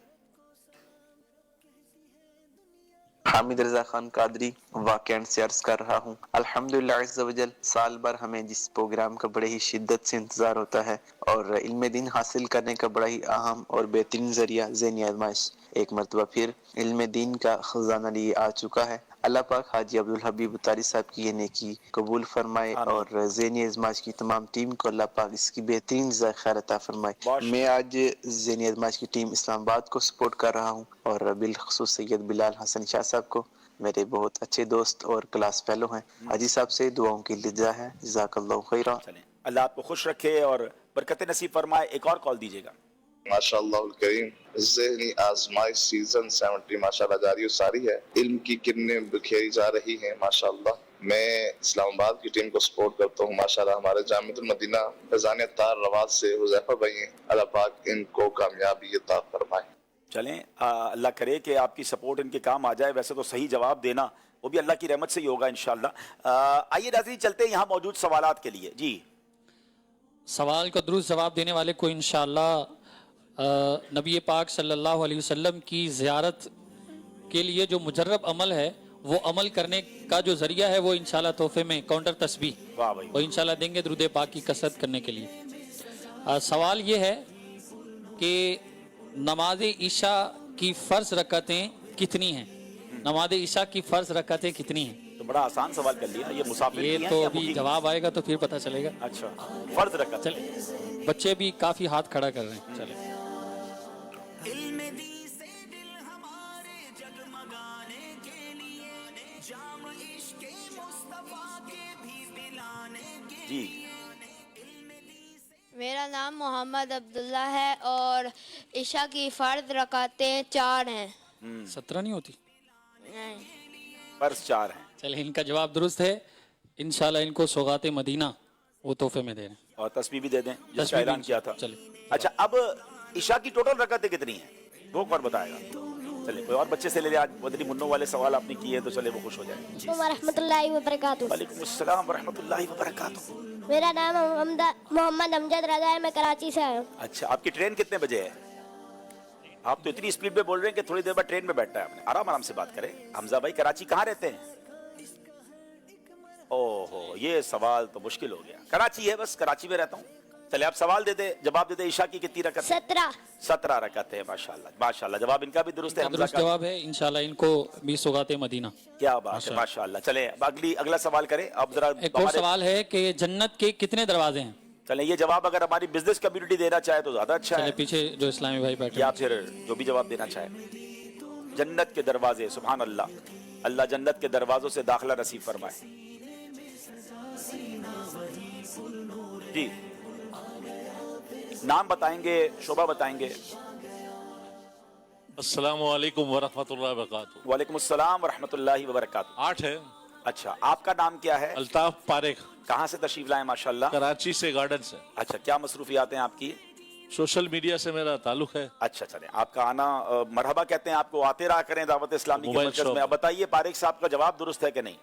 Speaker 15: हामिद रजा खान कादरी वाकई से अर्ज कर रहा हूँ, अल्हम्दुलिल्लाह अज़्ज़ व जल साल भर हमें जिस प्रोग्राम का बड़े ही शिद्दत से इंतजार होता है और इल्म दीन हासिल करने का बड़ा ही अहम और बेहतरीन जरिया ज़हनी आज़माइश, एक मरतबा फिर इल्म दीन का खजाना लिए आ चुका है। अल्लाह पाक हाजी अब्दुल हबीब तारी साहब की ये नेकी कबूल फरमाए और ज़हनी आज़माइश की तमाम टीम को अल्लाह पाक इसकी बेहतरीन खैर अता फरमाए। मैं आज ज़हनी आज़माइश की टीम इस्लामाबाद को सपोर्ट कर रहा हूँ और बिलखुसूस सैयद बिलाल हसन शाह साहब को, मेरे बहुत अच्छे दोस्त और क्लास फेलो हैं। हाजी साहब से दुआओं की लिजा है। जज़ाकल्लाहु खैरा।
Speaker 2: अल्लाह आपको खुश रखे और बरकत नसीब फरमाए। एक और कॉल दीजिएगा।
Speaker 16: माशाअल्लाह करीम, ज़हनी आज़माइश सीजन 70 माशाअल्लाह जारी और सारी है। इल्म की किरणें बिखेरी जा रही हैं माशाअल्लाह। मैं इस्लामाबाद की टीम को सपोर्ट करता हूँ माशाअल्लाह। हमारे जामिअतुल मदीना फैज़ान तार रवाज से हुज़ैफा भाई हैं, अल्लाह पाक इनको कामयाबी अता फरमाए।
Speaker 2: चलें, अल्लाह करे कि आपकी सपोर्ट इनके काम आ जाए। वैसे तो सही जवाब देना वो भी अल्लाह की रहमत से ही होगा इंशाअल्लाह। आइए नाज़रीन चलते हैं यहाँ मौजूद सवालात के लिए। जी,
Speaker 13: सवाल का दुरुस्त जवाब देने वाले को इंशाअल्लाह नबी पाक सल्लल्लाहु अलैहि वसल्लम की ज़ियारत के लिए जो मुजर्रब अमल है वो अमल करने का जो जरिया है वो इंशाल्लाह तोहफे में काउंटर तस्बीह वो इंशाल्लाह देंगे दुरूद पाक की कसरत करने के लिए। सवाल ये है कि नमाज ईशा की फ़र्ज रकातें कितनी हैं? नमाज ईशा की फ़र्ज रकातें कितनी हैं?
Speaker 2: तो बड़ा आसान सवाल कर लिया। ये मुसाफिर
Speaker 13: ये तो अभी जवाब आएगा तो फिर पता चलेगा।
Speaker 2: अच्छा, फर्ज रकात।
Speaker 13: चले, बच्चे भी काफ़ी हाथ खड़ा कर रहे हैं। चले,
Speaker 2: जी,
Speaker 17: मेरा नाम मोहम्मद अब्दुल्ला है और ईशा की फ़र्ज रकातें 4 हैं।
Speaker 13: 17 नहीं होती?
Speaker 17: नहीं,
Speaker 2: फर्ज 4 हैं।
Speaker 13: चले, इनका जवाब दुरुस्त है। इंशाल्लाह इनको सौगाते मदीना वो तोहफे में दे रहे हैं
Speaker 2: और तस्बीह भी दे दें जिसका ऐलान किया था। अच्छा, अब ईशा की टोटल रकातें कितनी हैं वो कौन बताएगा? चले कोई और बच्चे से ले ले, आज मदनी मुन्नों वाले सवाल आपने किए तो चले वो खुश हो जाए।
Speaker 18: रहमतुल्लाहि व बरकातुहू।
Speaker 2: वालेकुम अस्सलाम व रहमतुल्लाहि व बरकातुहू।
Speaker 18: मेरा नाम मोहम्मद अमजद रजा है, मैं कराची से आया हूँ।
Speaker 2: अच्छा, आपकी ट्रेन कितने बजे है? आप तो इतनी स्पीड में बोल रहे हैं कि थोड़ी देर बाद ट्रेन में बैठना है आपने। आराम आराम से बात करें। हमजा भाई कराची कहाँ रहते हैं? ओहो, ये सवाल तो मुश्किल हो गया। कराची है, बस कराची में रहता हूँ। चले आप सवाल दे दे, जवाब दे दे। ईशा की कितनी रकत? 17 रकत है। माशाल्लाह माशाल्लाह, जवाब इनका भी दुरुस्त है।
Speaker 13: दुरुस्त जवाब है इंशाल्लाह। इनको 20 औकात मदीना।
Speaker 2: क्या बात है, माशाल्लाह। चले अगला सवाल करें अब जरा।
Speaker 13: एक और सवाल है कि जन्नत के कितने दरवाजे हैं?
Speaker 2: चले ये जवाब अगर हमारी बिजनेस कम्युनिटी देना चाहे तो ज्यादा अच्छा है।
Speaker 13: पीछे जो इस्लामी भाई बैठे,
Speaker 2: या फिर जो भी जवाब देना चाहे। जन्नत के दरवाजे, सुभान अल्लाह, अल्लाह जन्नत के दरवाजों से दाखिला नसीब फरमाए। जी, नाम बताएंगे, शोभा बताएंगे।
Speaker 19: अस्सलाम वालेकुम वरहमतुल्लाहि वबरकातुहू।
Speaker 2: वालेकुम अस्सलाम वरहमतुल्लाहि वबरकातुहू।
Speaker 19: 8 है।
Speaker 2: अच्छा, आपका नाम क्या है?
Speaker 19: अल्ताफ पारेख।
Speaker 2: कहाँ से तशरीफ लाए? माशाल्लाह।
Speaker 19: कराची से, गार्डन से।
Speaker 2: अच्छा, क्या मसरूफियात हैं आपकी?
Speaker 19: सोशल मीडिया से मेरा ताल्लुक है।
Speaker 2: अच्छा, चले आपका आना मरहबा कहते हैं आपको। आते रहा करें दावत इस्लामी के मरकज में। अब बताइए पारेख साहब का जवाब दुरुस्त है कि नहीं?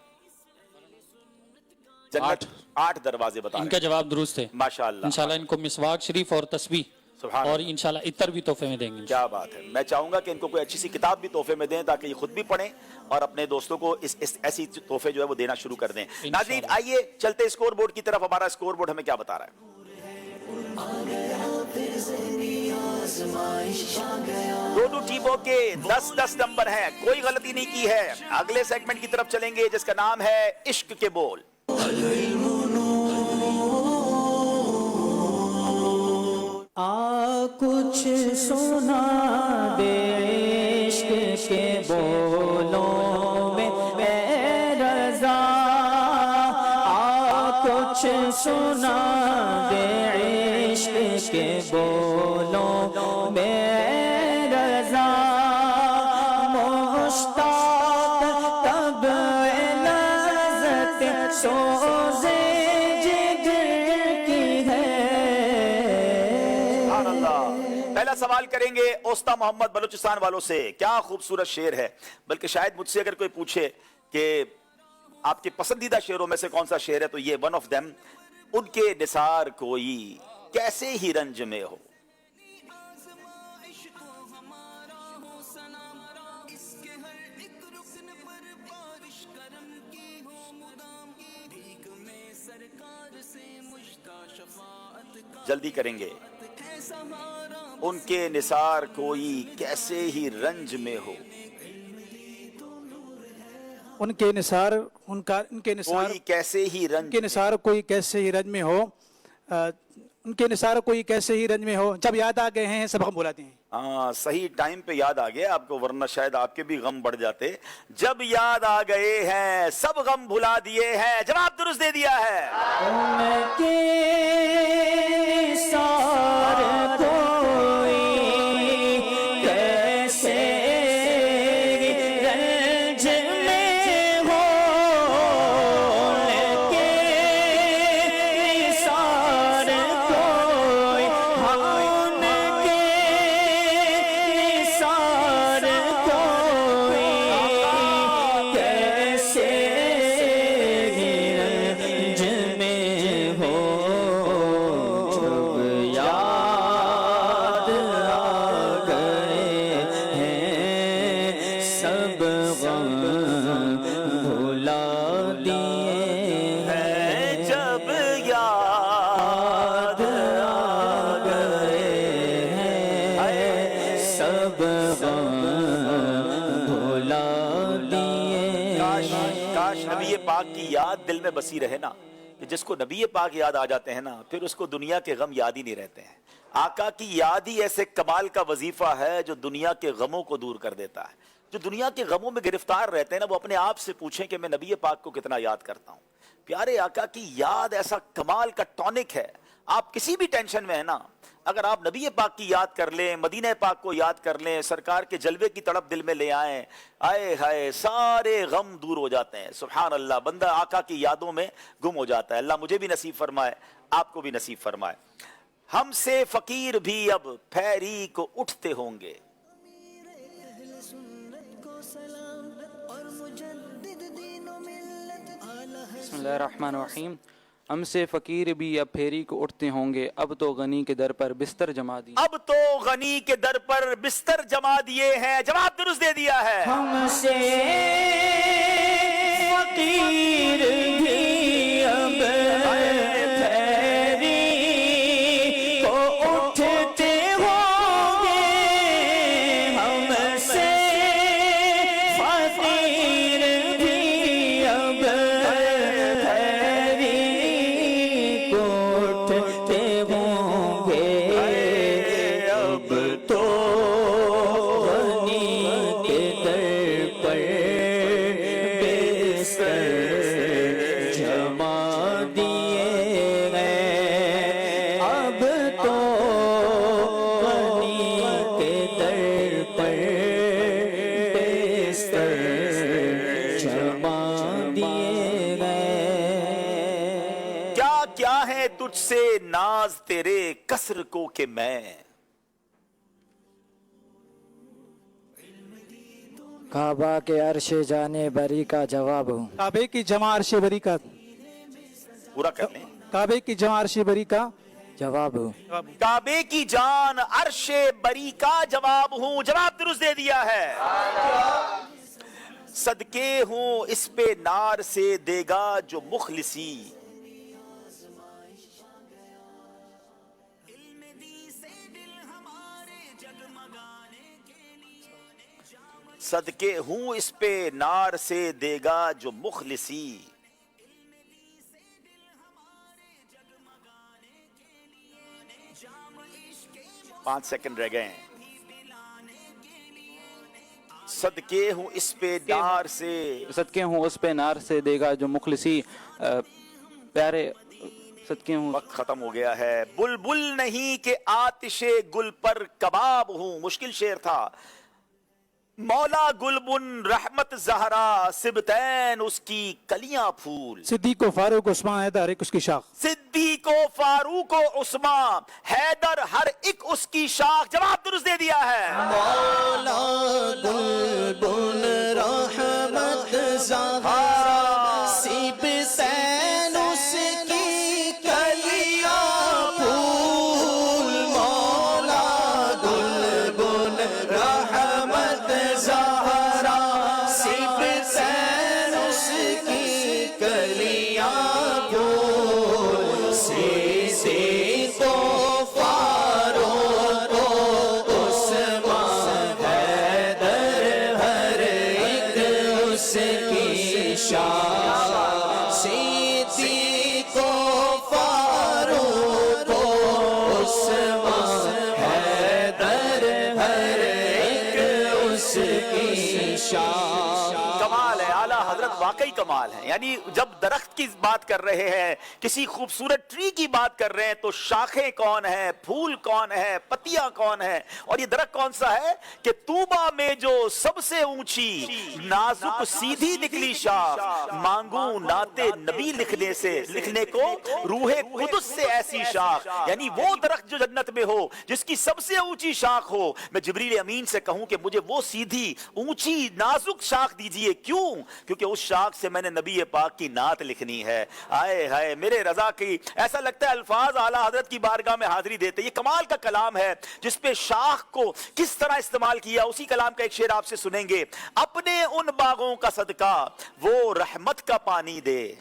Speaker 2: 8 दरवाजे बता।
Speaker 13: इनका जवाब दुरुस्त है
Speaker 2: माशाल्लाह।
Speaker 13: इंशाल्लाह इनको मिसवाक शरीफ और तस्बीह और इंशाल्लाह इतर भी तोहफे में देंगे।
Speaker 2: क्या बात है। मैं चाहूंगा कि इनको कोई अच्छी सी किताब भी तोहफे में दें ताकि ये खुद भी पढ़ें और अपने दोस्तों को इस ऐसी तोहफे जो है वो देना शुरू कर दें। नाज़रीन आइए चलते स्कोर बोर्ड की तरफ। हमारा स्कोर बोर्ड हमें क्या बता रहा है? 2 टीमों के 10-10 नंबर हैं, कोई गलती नहीं की है। अगले सेगमेंट की तरफ चलेंगे जिसका नाम है इश्क के बोल।
Speaker 20: कुछ सुना दे इश्क के बोलों में रज़ा, कुछ सुना दे इश्क के बोलों में रज़ा, मुश्ताक तब लज़्ज़त सोज़े जिगर की है।
Speaker 2: पहला सवाल करेंगे ओस्ता मोहम्मद बलूचिस्तान वालों से। क्या खूबसूरत शेर है। बल्कि शायद मुझसे अगर कोई पूछे कि आपके पसंदीदा शेरों में से कौन सा शेर है तो ये वन ऑफ देम। उनके निसार कोई कैसे ही रंज में हो। जल्दी करेंगे। उनके निसार कोई कैसे ही रंज में हो।
Speaker 6: उनके निसार
Speaker 2: कोई कैसे ही रंज,
Speaker 6: उनके निसार कोई कैसे ही रंज में हो। उनके निसार कोई कैसे ही रंज में हो। जब याद आ गए हैं सब हम भुलाते हैं।
Speaker 2: हाँ, सही टाइम पे याद आ गया आपको, वरना शायद आपके भी गम बढ़ जाते। जब याद आ गए हैं सब गम भुला दिए हैं। जवाब दुरुस्त दे दिया है।
Speaker 20: उनके निसार कोई कैसे रंज में हो। उनके निसार कोई, उनके निसार कोई कैसे रंज में हो। जब याद आ गए हैं सब गम भुला दिए हैं।
Speaker 2: जब याद
Speaker 20: आ गए हैं सब गम भुला दिए।
Speaker 2: काश नबी पाक की याद दिल में बसी रहे ना, कि जिसको नबी पाक याद आ जाते हैं ना फिर उसको दुनिया के गम याद ही नहीं रहते हैं। आका की याद ही ऐसे कमाल का वजीफा है जो दुनिया के गमों को दूर कर देता है। जो दुनिया के गमों में गिरफ्तार रहते हैं ना वो अपने आप से पूछें कि मैं नबी पाक को कितना याद करता हूँ। प्यारे आका की याद ऐसा कमाल का टॉनिक है। आप किसी भी टेंशन में है ना, अगर आप नबी पाक की याद कर लें, मदीने पाक को याद कर लें, सरकार के जलवे की तड़प दिल में ले आए, आए हाय सारे गम दूर हो जाते हैं। सुभान अल्लाह, बंदा आका की यादों में गुम हो जाता है। अल्लाह मुझे भी नसीब फरमाए, आपको भी नसीब फरमाए। हमसे फकीर भी अब फैरी को उठते होंगे।
Speaker 9: بسم اللہ الرحمن الرحیم. ہم سے فقیر بھی اب پھیری کو اٹھتے ہوں گے، اب تو غنی کے در پر بستر جما دی.
Speaker 2: اب تو غنی کے در پر بستر جما دیے ہیں. جواب درست دے دیا ہے.
Speaker 20: ہم سے فقیر بھی اب پھیری کو اٹھتے ہوں گے، ہم سے فقیر بھی اب پھیری کو اٹھتے ہوں گے، اب تو غنی کے در پر بستر جما دیے ہیں، اب تو غنی کے در پر بستر جما دیے گئے.
Speaker 2: کیا کیا ہے تجھ سے ناز تیرے کسر کو کہ میں.
Speaker 4: کعبہ کے عرش جانے بری کا جواب ہوں.
Speaker 6: کعبے کی جمع عرش بری کا
Speaker 2: پورا کر لیں.
Speaker 6: کعبے کی جمع عرش بری کا
Speaker 4: جواب ہوں.
Speaker 2: کعبے کی جان عرش بری کا جواب ہوں. جواب درست دے دیا ہے. صدقے ہوں اس پہ نار سے دے گا جو مخلصی. صدقے ہوں اس پہ نار سے دے گا جو مخلصی. 5 سیکنڈ رہ گئے ہیں. صدقے ہوں اس پہ نار سے
Speaker 9: صدقے ہوں اس پہ نار سے دے گا جو مخلصی. پیارے صدقے ہوں.
Speaker 2: وقت ختم ہو گیا ہے. بلبل نہیں کہ آتش گل پر کباب ہوں. مشکل شعر تھا. مولا گلبن رحمت زہرا سبتین اس کی کلیاں پھول.
Speaker 6: صدیق و فاروق عثمان حیدر ایک اس کی شاخ.
Speaker 2: صدیق و فاروق و عثمان حیدر ہر ایک اس کی شاخ. جواب درست دے دیا ہے.
Speaker 20: مولا گلبن رحمت زہرا سبتین اس کی کلیاں پھول. مولا گلبن رحمت زہرا سبتین اس کی کلیاں پھول. صدیق و فاروق و عثمان حیدر ہر ایک اس کی شان. صدیق و فاروق و عثمان حیدر ہر ایک اس کی شان.
Speaker 2: کمال ہے. اعلیٰ حضرت واقعی کمال ہے. یعنی جب درخت کی بات کر رہے ہیں، کسی خوبصورت ٹری کی بات کر رہے ہیں، تو شاخیں کون ہیں، پھول کون ہے، پتیاں کون ہیں، اور یہ درخت کون سا ہے کہ طوبہ میں جو سب سے اونچی نازک سیدھی نکلی شاخ، مانگوں نعت نبی لکھنے کو روح قدس سے ایسی شاخ. یعنی وہ درخت جو جنت میں ہو جس کی سب سے اونچی شاخ ہو. میں جبریل امین سے کہوں کہ مجھے وہ سیدھی اونچی نازک شاخ دیجئے. کیوں؟ کیونکہ اس شاخ سے میں نے نبی پاک کی نعت لکھنی ہے. آئے ہائے میرے رضا کی، ایسا لگتا ہے الفاظ اعلیٰ حضرت کی بارگاہ میں حاضری دیتے. یہ کمال کا کلام ہے جس پہ شاخ کو کس طرح استعمال کیا. اسی کلام کا ایک شعر آپ سے سنیں گے. اپنے ان باغوں کا صدقہ وہ رحمت کا پانی دے.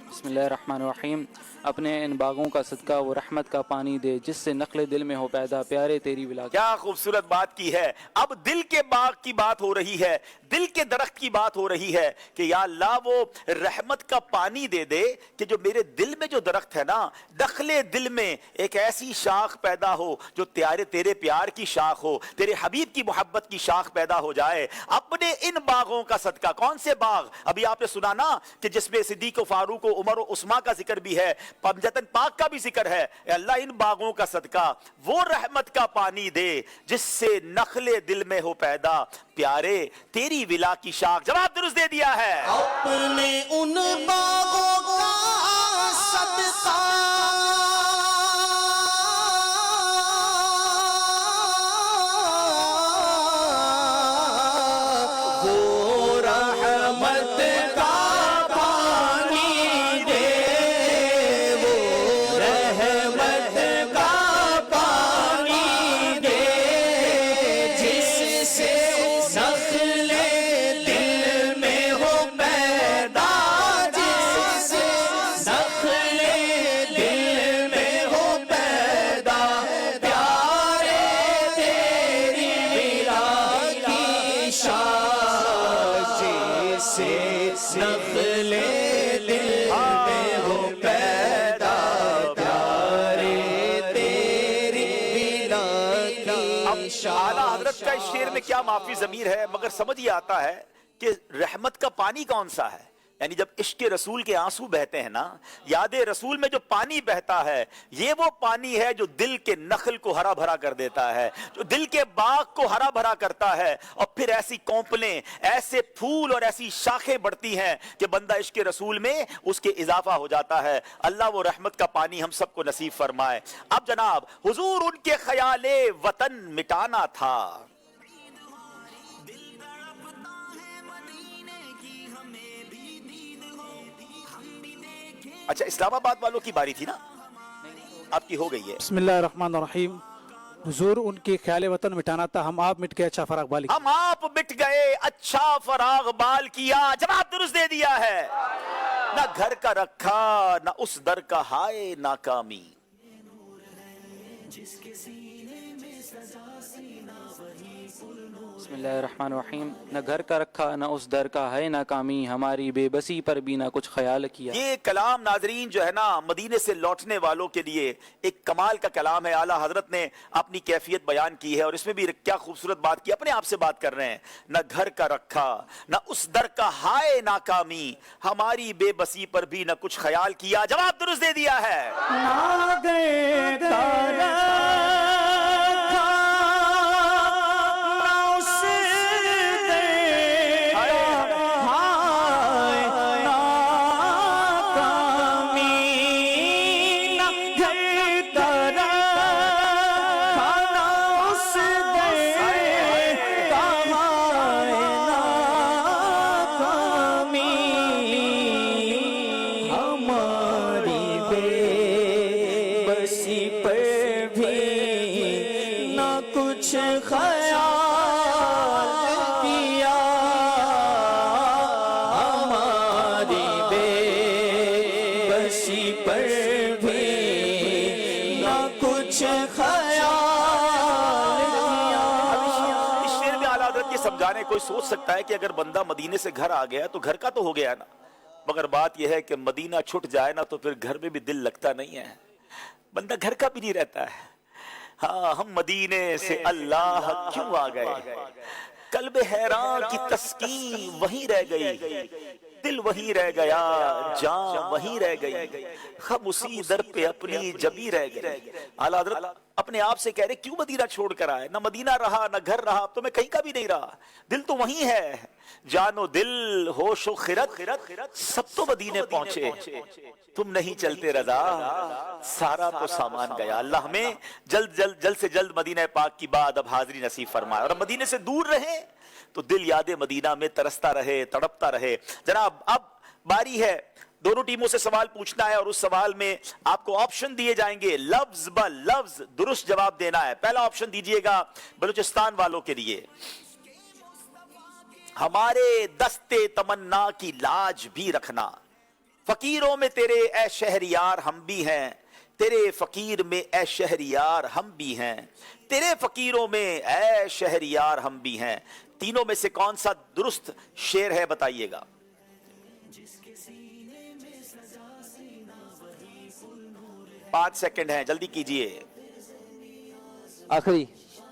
Speaker 9: بسم اللہ الرحمن الرحیم. اپنے ان باغوں کا صدقہ وہ رحمت کا پانی دے جس سے نقل دل میں ہو پیدا پیارے تیری ولا.
Speaker 2: کیا خوبصورت بات کی ہے. اب دل کے باغ کی بات ہو رہی ہے، دل کے درخت کی بات ہو رہی ہے کہ یا اللہ وہ رحمت کا پانی دے دے کہ جو میرے دل میں جو درخت ہے نا، دخل دل میں ایک ایسی شاخ پیدا ہو جو تیرے پیار کی شاخ ہو، تیرے حبیب کی محبت کی شاخ پیدا ہو جائے. اپنے ان باغوں کا صدقہ. کون سے باغ؟ ابھی آپ نے سنا نا کہ جس میں صدیق و فاروق و عمر و عثمان کا ذکر بھی ہے، پنجتن پاک کا بھی ذکر ہے. اے اللہ ان باغوں کا صدقہ وہ رحمت کا پانی دے جس سے نخل دل میں ہو پیدا پیارے تیری ولا کی شاخ. جواب درست دے دیا ہے.
Speaker 20: اپنے ان باغوں کا صدقہ नखले दिल में हो पैदा प्यारे तेरी बिना की
Speaker 2: आला हजरत का इस शेर में क्या माफी ज़मीर है, मगर समझ ये आता है कि रहमत का पानी कौन सा है। यानी जब इश्क रसूल के आंसू बहते हैं ना, याद रसूल में जो पानी बहता है, ये वो पानी है जो दिल के नखल को हरा भरा कर देता है, जो दिल के बाग को हरा भरा करता है, और फिर ऐसी कौंपलें, ऐसे फूल और ऐसी शाखें बढ़ती हैं कि बंदा इश्क रसूल में उसके इजाफा हो जाता है। अल्लाह वो रहमत का पानी हम सबको नसीब फरमाए। अब जनाब हुजूर उनके ख्याले वतन मिटाना था। अच्छा, इस्लामाबाद वालों की बारी थी ना, आपकी हो गई है।
Speaker 6: बिस्मिल्लाहिर्रहमानिर्रहीम। हुजूर उनकी ख्याल वतन मिटाना था, हम आप मिट के अच्छा फराग बाल किया।
Speaker 2: हम आप मिट गए अच्छा फराग बाल किया। जवाब दुरुस्त दे दिया है। ना घर का रखा ना उस दर का हाय नाकामी।
Speaker 9: बिस्मिल्लाहिर्रहमानिर्रहीम। न घर का रखा न उस दर का है नाकामी, हमारी बेबसी पर भी ना कुछ ख्याल किया।
Speaker 2: ये कलाम नाजरीन जो है ना, मदीने से लौटने वालों के लिए एक कमाल का कलाम है। आला हजरत ने अपनी कैफियत बयान की है और इसमें भी क्या खूबसूरत बात की, अपने आप से बात कर रहे हैं। न घर का रखा न उस दर का हाय नाकामी, हमारी बेबसी पर भी न कुछ ख्याल किया। जवाब दुरुस्त दे दिया है।
Speaker 20: ना गए तारा
Speaker 2: समझाने कोई सोच सकता है कि अगर बंदा मदीने से घर आ गया तो घर का तो हो गया ना, मगर बात यह है कि मदीना छूट जाए ना तो फिर घर में भी दिल लगता नहीं है, बंदा घर का भी नहीं रहता है। हाँ, हम मदीने से अल्लाह क्यों आ गए, कल्ब हैरान की तस्कीन वहीं रह गई, दिल वहीं रह गया, जान वहीं रह गई, हम उसी दर पे अपनी जबी रह गए। आला हज़रत अपने आप से कह रहे क्यों मदीना छोड़ कर आए, ना मदीना रहा ना घर रहा, अब तो मैं कहीं का भी नहीं रहा, दिल तो वहीं है, जानो दिल होशो खिरत सब तो मदीने पहुंचे, तुम नहीं चलते रजा सारा तो सामान गया। अल्लाह हमें जल्द से जल्द मदीना पाक की बात अब हाजिरी नसीब फरमाए, और मदीने से दूर रहे तो दिल याद मदीना में तरसता रहे, तड़पता रहे। जनाब अब बारी है दोनों टीमों से सवाल पूछना है, और उस सवाल में आपको ऑप्शन दिए जाएंगे, लफ्ज ब लफ्ज दुरुस्त जवाब देना है। पहला ऑप्शन दीजिएगा बलूचिस्तान वालों के लिए, हमारे दस्ते तमन्ना की लाज भी रखना, फकीरों में तेरे ए शहरियार हम भी हैं, तेरे फकीर में ए शहरियार हम भी हैं, तेरे फकीरों में ए शहरियार हम भी हैं। तीनों में से कौन सा दुरुस्त शेर है बताइएगा। 5 सेकंड हैं, जल्दी कीजिए।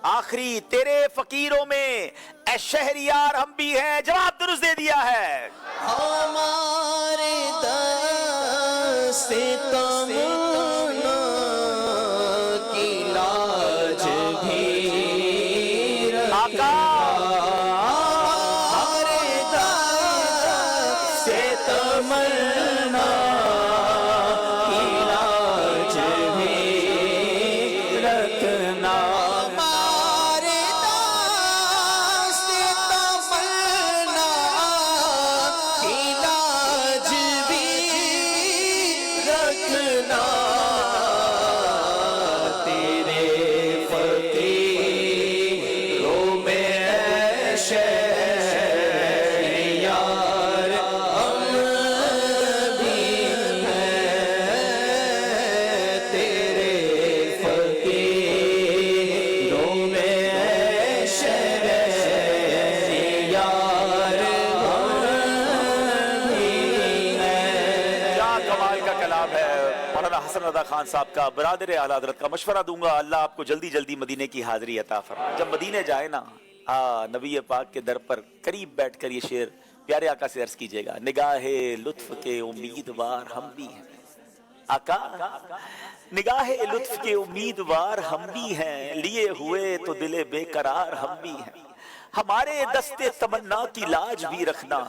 Speaker 2: आखिरी तेरे फकीरों में ए शहरियार हम भी हैं, जवाब दुरुस्त दे दिया है।
Speaker 20: हमारे दस्ते तमन्ना की लाज भी रखना, हमारे दस्ते तमन्ना की लाज भी रखना, हमारे दस्ते तमन्ना की लाज भी रखना,
Speaker 2: حسن رضا خان صاحب کا، برادر اعلیٰ حضرت کا مشورہ دوں گا، اللہ آپ کو جلدی جلدی مدینے کی حاضری عطا فرمائے۔ جب مدینے جائے نا نبی پاک کے در پر قریب بیٹھ کر یہ شعر پیارے آقا سے عرض کیجئے گا، نگاہ لطف کے امیدوار ہم بھی ہیں آقا، نگاہ لطف کے امیدوار ہم بھی ہیں، لیے ہوئے تو دل بے قرار ہم بھی ہیں، ہمارے دستے تمنا کی لاج بھی رکھنا،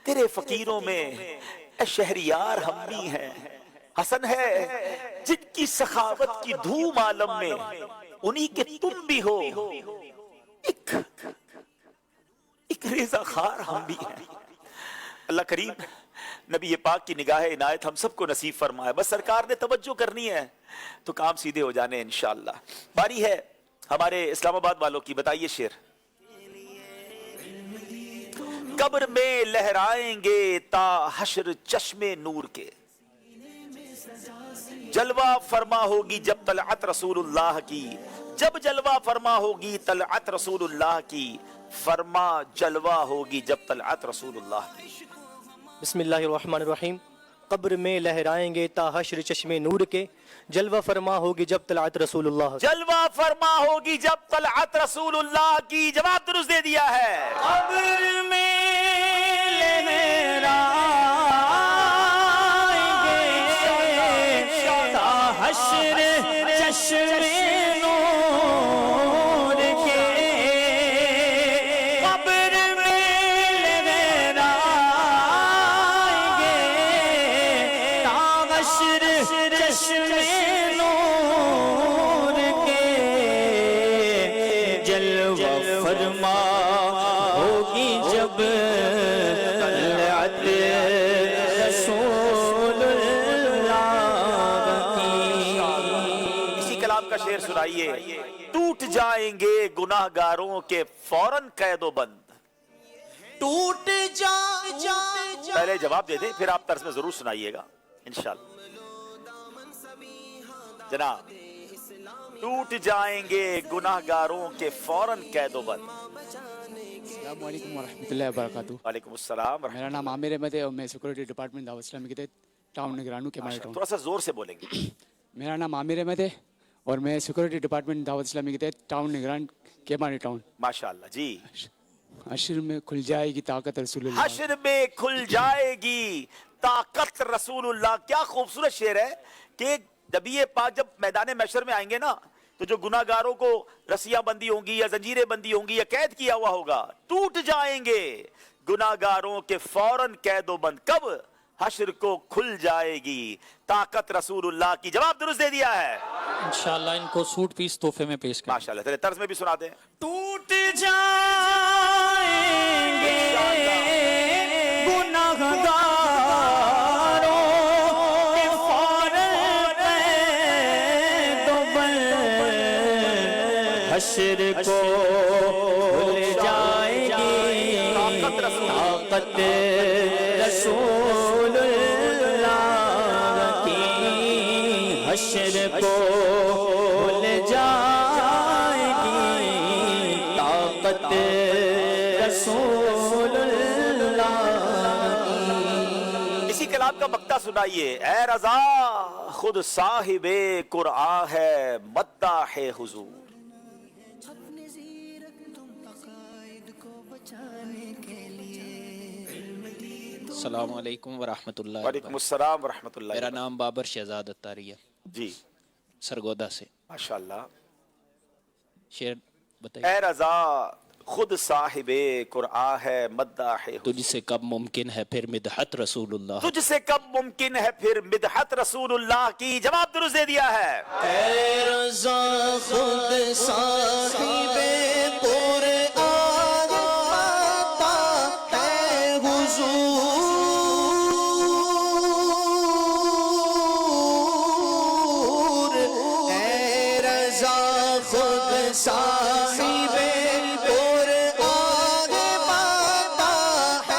Speaker 2: تیرے فقیروں میں اے شہریار ہم بھی ہیں۔ حسن ہے جن کی سخاوت کی دھوم عالم میں، انہی کے تم بھی ہو، ایک ریزہ خار ہم بھی ہیں۔ اللہ کریم نبی پاک کی نگاہ عنایت ہم سب کو نصیب فرمائے۔ بس سرکار نے توجہ کرنی ہے تو کام سیدھے ہو جانے انشاءاللہ۔ باری ہے ہمارے اسلام آباد والوں کی، بتائیے شعر۔ قبر میں لہرائیں گے تا حشر چشم نور کے، جلوہ فرما ہوگی جب طلعت رسول اللہ کی، جب جلوہ فرما ہوگی طلعت رسول اللہ کی، فرما جلوہ ہوگی جب طلعت رسول اللہ کی۔
Speaker 10: بسم اللہ الرحمن الرحیم۔ قبر میں لہرائیں گے تا حشر چشم نور کے، جلوہ فرما ہوگی جب طلعت رسول اللہ کی،
Speaker 2: جلوہ فرما ہوگی جب طلعت رسول اللہ کی۔ جواب درست دے دیا ہے۔
Speaker 20: قبر میں لہرائیں گے تا حشر چشم نور کے، قبر میں لہرائیں گے تا حشر چشم نور کے، جلوہ فرما ہوگی جب طلعت رسول اللہ کی۔
Speaker 2: اسی کلام کا شعر سنائیے۔ ٹوٹ جائیں گے گناہ گاروں کے فوراً قید و بند،
Speaker 20: ٹوٹ
Speaker 2: پہلے جواب دے دیں پھر آپ طرز میں ضرور سنائیے گا انشاءاللہ۔ جناب، ٹوٹ جائیں گے گناہ گاروں کے فوراً قید و بند۔
Speaker 21: السلام علیکم ورحمۃ اللہ وبرکاتہ۔
Speaker 2: وعلیکم السلام۔
Speaker 21: میرا نام عامر احمد ہے اور میں سیکورٹی ڈپارٹمنٹ دعوت اسلامی کے تحت ٹاؤن نگرانو کے ماڈل ٹاؤن۔
Speaker 2: تھوڑا سا زور سے بولیں گے۔
Speaker 21: میرا نام عامر احمد ہے اور میں سیکورٹی ڈپارٹمنٹ دعوت اسلامی کے تحت ٹاؤن نگران کے ماڈل ٹاؤن۔
Speaker 2: ماشاءاللہ جی۔
Speaker 21: حشر میں کھل جائے گی طاقت رسول اللہ،
Speaker 2: حشر میں کھل جائے گی طاقت رسول اللہ۔ کیا خوبصورت شعر ہے کہ نبی پاک جب میدان محشر میں آئیں گے نا تو جو گناہ گاروں کو رسیاں بندی ہوں گی یا زنجیریں بندی ہوں گی یا قید کیا ہوا ہوگا، ٹوٹ جائیں گے گناہ گاروں کے فوراً قید و بند۔ کب؟ حشر کو کھل جائے گی طاقت رسول اللہ کی۔ جواب درست دے دیا ہے۔
Speaker 13: انشاءاللہ ان کو سوٹ پیس تحفے میں پیش کریں۔
Speaker 2: ماشاءاللہ، تیرے طرز میں بھی سنا دیں۔
Speaker 20: ٹوٹ جائیں گے گناہ گاروں کے فوراً قید و بند، حشر کو کھل جائے گی طاقت رسول اللہ کی، حشر کو کھل جائے گی طاقت رسول اللہ کی۔
Speaker 2: اسی کلام کا مقطع سنائیے۔ اے رضا خود صاحب قرآن ہے مداح حضور۔
Speaker 22: السلام علیکم ورحمۃ اللہ۔
Speaker 2: وعلیکم السلام ورحمۃ اللہ۔
Speaker 22: میرا نام بابر شہزاد اتاری ہے
Speaker 2: جی،
Speaker 22: سرگودا سے۔
Speaker 2: ماشاءاللہ۔
Speaker 22: شعر بتائیے۔
Speaker 2: اے رضا خود صاحب قرآن ہے مداح حضور،
Speaker 22: تجھ سے کب ممکن ہے پھر مدحت رسول اللہ،
Speaker 2: تجھ سے کب ممکن ہے پھر مدحت رسول اللہ کی۔ جواب درست دے دیا ہے۔
Speaker 20: اے رضا خود صاحب قرآن مداح حضور، اے رضا خود صاحب قرآن مداح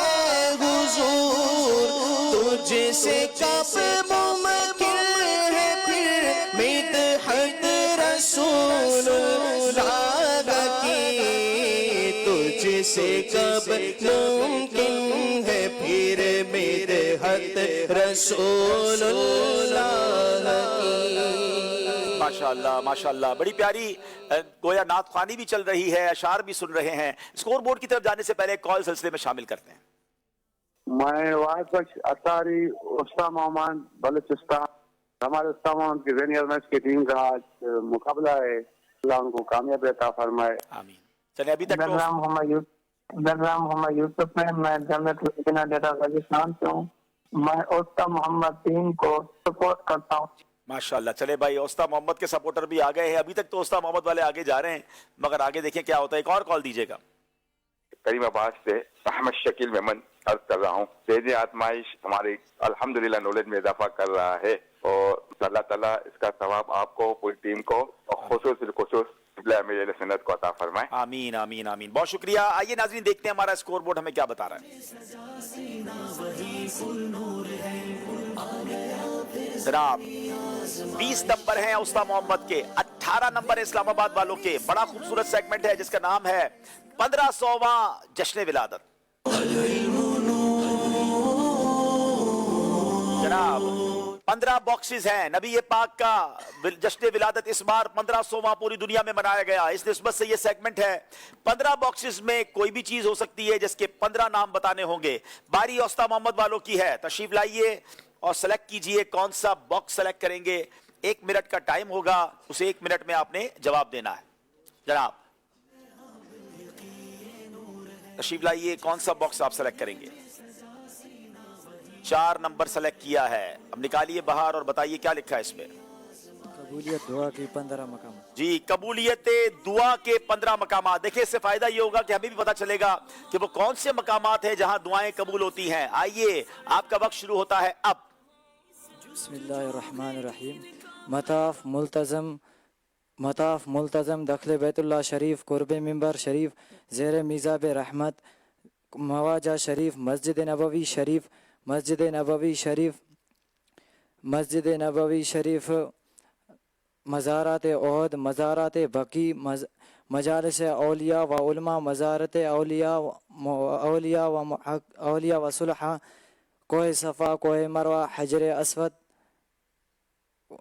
Speaker 20: حضور، تجھ سے کب ممکن ہے پھر مدحت رسول اللہ کی، تجھ سے کب ممکن ہے پھر مدحت رسول اللہ کی.
Speaker 2: ماشاءاللہ ماشاءاللہ، بڑی پیاری گویا نعت خوانی بھی چل رہی ہے، اشعار بھی سن رہے ہیں. اسکور بورڈ کی طرف جانے سے پہلے ایک کال سلسلے میں شامل کرتے ہیں.
Speaker 3: میں واحد بخش اطاری استا محمد بلوچستان. ہمارے استا محمد کی زینئر میچ کی ٹیم کا آج مقابلہ ہے، اللہ ان کو کامیابی عطا فرمائے.
Speaker 2: آمین. چلے ابھی تک
Speaker 3: میرا نام محمد یوسف ہے، میں جامعۃ المدینہ ڈیٹا راجستھان سے ہوں. میں استا محمد ٹیم کو سپورٹ کرتا ہوں.
Speaker 2: ماشاءاللہ. چلے بھائی، اوستا محمد کے سپورٹر بھی آ گئے ہیں. ابھی تک تو اوستا محمد والے آگے جا رہے ہیں، مگر آگے دیکھیں کیا ہوتا ہے. ایک اور کال دیجیے گا.
Speaker 8: کریم آباد سے احمد شکیل میمن عرض کر رہا ہوں. تیز آزمائش ہماری الحمدللہ نالج میں اضافہ کر رہا ہے، اور اللہ تعالیٰ اس کا ثواب آپ کو، پوری ٹیم کو، اور خصوص اہل سنت کو عطا فرمائے.
Speaker 2: آمین آمین آمین. بہت شکریہ. آئیے ناظرین دیکھتے ہیں ہمارا اسکور بورڈ ہمیں کیا بتا رہا ہے. جناب 20 نمبر ہیں اوستا محمد کے، 18 نمبر اسلام آباد والوں کے. بڑا خوبصورت سیگمنٹ ہے جس کا نام ہے 1500واں جشن ولادت. جناب 15 باکسز ہیں. نبی پاک کا جشن ولادت اس بار 1500واں پوری دنیا میں منایا گیا. اس نسبت سے یہ سیگمنٹ ہے. 15 باکسز میں کوئی بھی چیز ہو سکتی ہے جس کے 15 نام بتانے ہوں گے. باری اوستا محمد والوں کی ہے. تشریف لائیے اور سلیکٹ کیجئے کون سا باکس سلیکٹ کریں گے. 1 منٹ کا ٹائم ہوگا، اسے 1 منٹ میں آپ نے جواب دینا ہے. جناب تشریف لائیے، کون سا باکس آپ سلیکٹ کریں گے. 4 نمبر سلیکٹ کیا ہے. اب نکالیے باہر اور بتائیے کیا لکھا ہے اس پہ.
Speaker 4: قبولیت دعا کی 15 مقامات.
Speaker 2: جی، قبولیت دعا کے 15 مقامات. دیکھیں اس سے فائدہ یہ ہوگا کہ ہمیں بھی پتا چلے گا کہ وہ کون سے مقامات ہیں جہاں دعائیں قبول ہوتی ہیں. آئیے آپ کا وقت شروع ہوتا ہے اب.
Speaker 4: بسم اللہ الرحمن الرحیم. مطاف ملتزم دخل بیت اللہ شریف، قرب منبر شریف، زیر میزاب رحمت، مواجہ شریف، مسجد نبوی شریف، مسجد نبوی شریف، مسجد نبوی شریف، مزارات احد، مزارات بقی، مجالس اولیاء و علماء، مزارت اولیاء و صلحاء، کوہ صفا، کوہ مروہ، حجر اسود،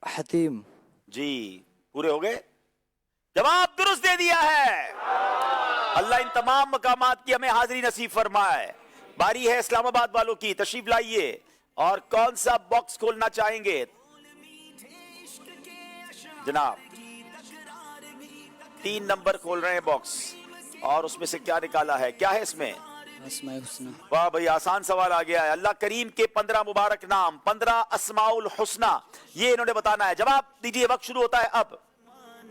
Speaker 4: حتیم.
Speaker 2: جی پورے ہو گئے. جواب درست دے دیا ہے. اللہ ان تمام مقامات کی ہمیں حاضری نصیب فرمائے. باری ہے اسلام آباد والوں کی. تشریف لائیے اور کون سا باکس کھولنا چاہیں گے. جناب 3 نمبر کھول رہے ہیں باکس، اور اس میں سے کیا نکالا ہے. کیا ہے اس میں؟
Speaker 11: اسماء الحسنہ.
Speaker 2: واہ بھئی، آسان سوال آ گیا ہے. اللہ کریم کے 15 مبارک نام، 15 اسماء الحسنہ، یہ انہوں نے بتانا ہے. جواب دیجئے، وقت شروع ہوتا ہے اب.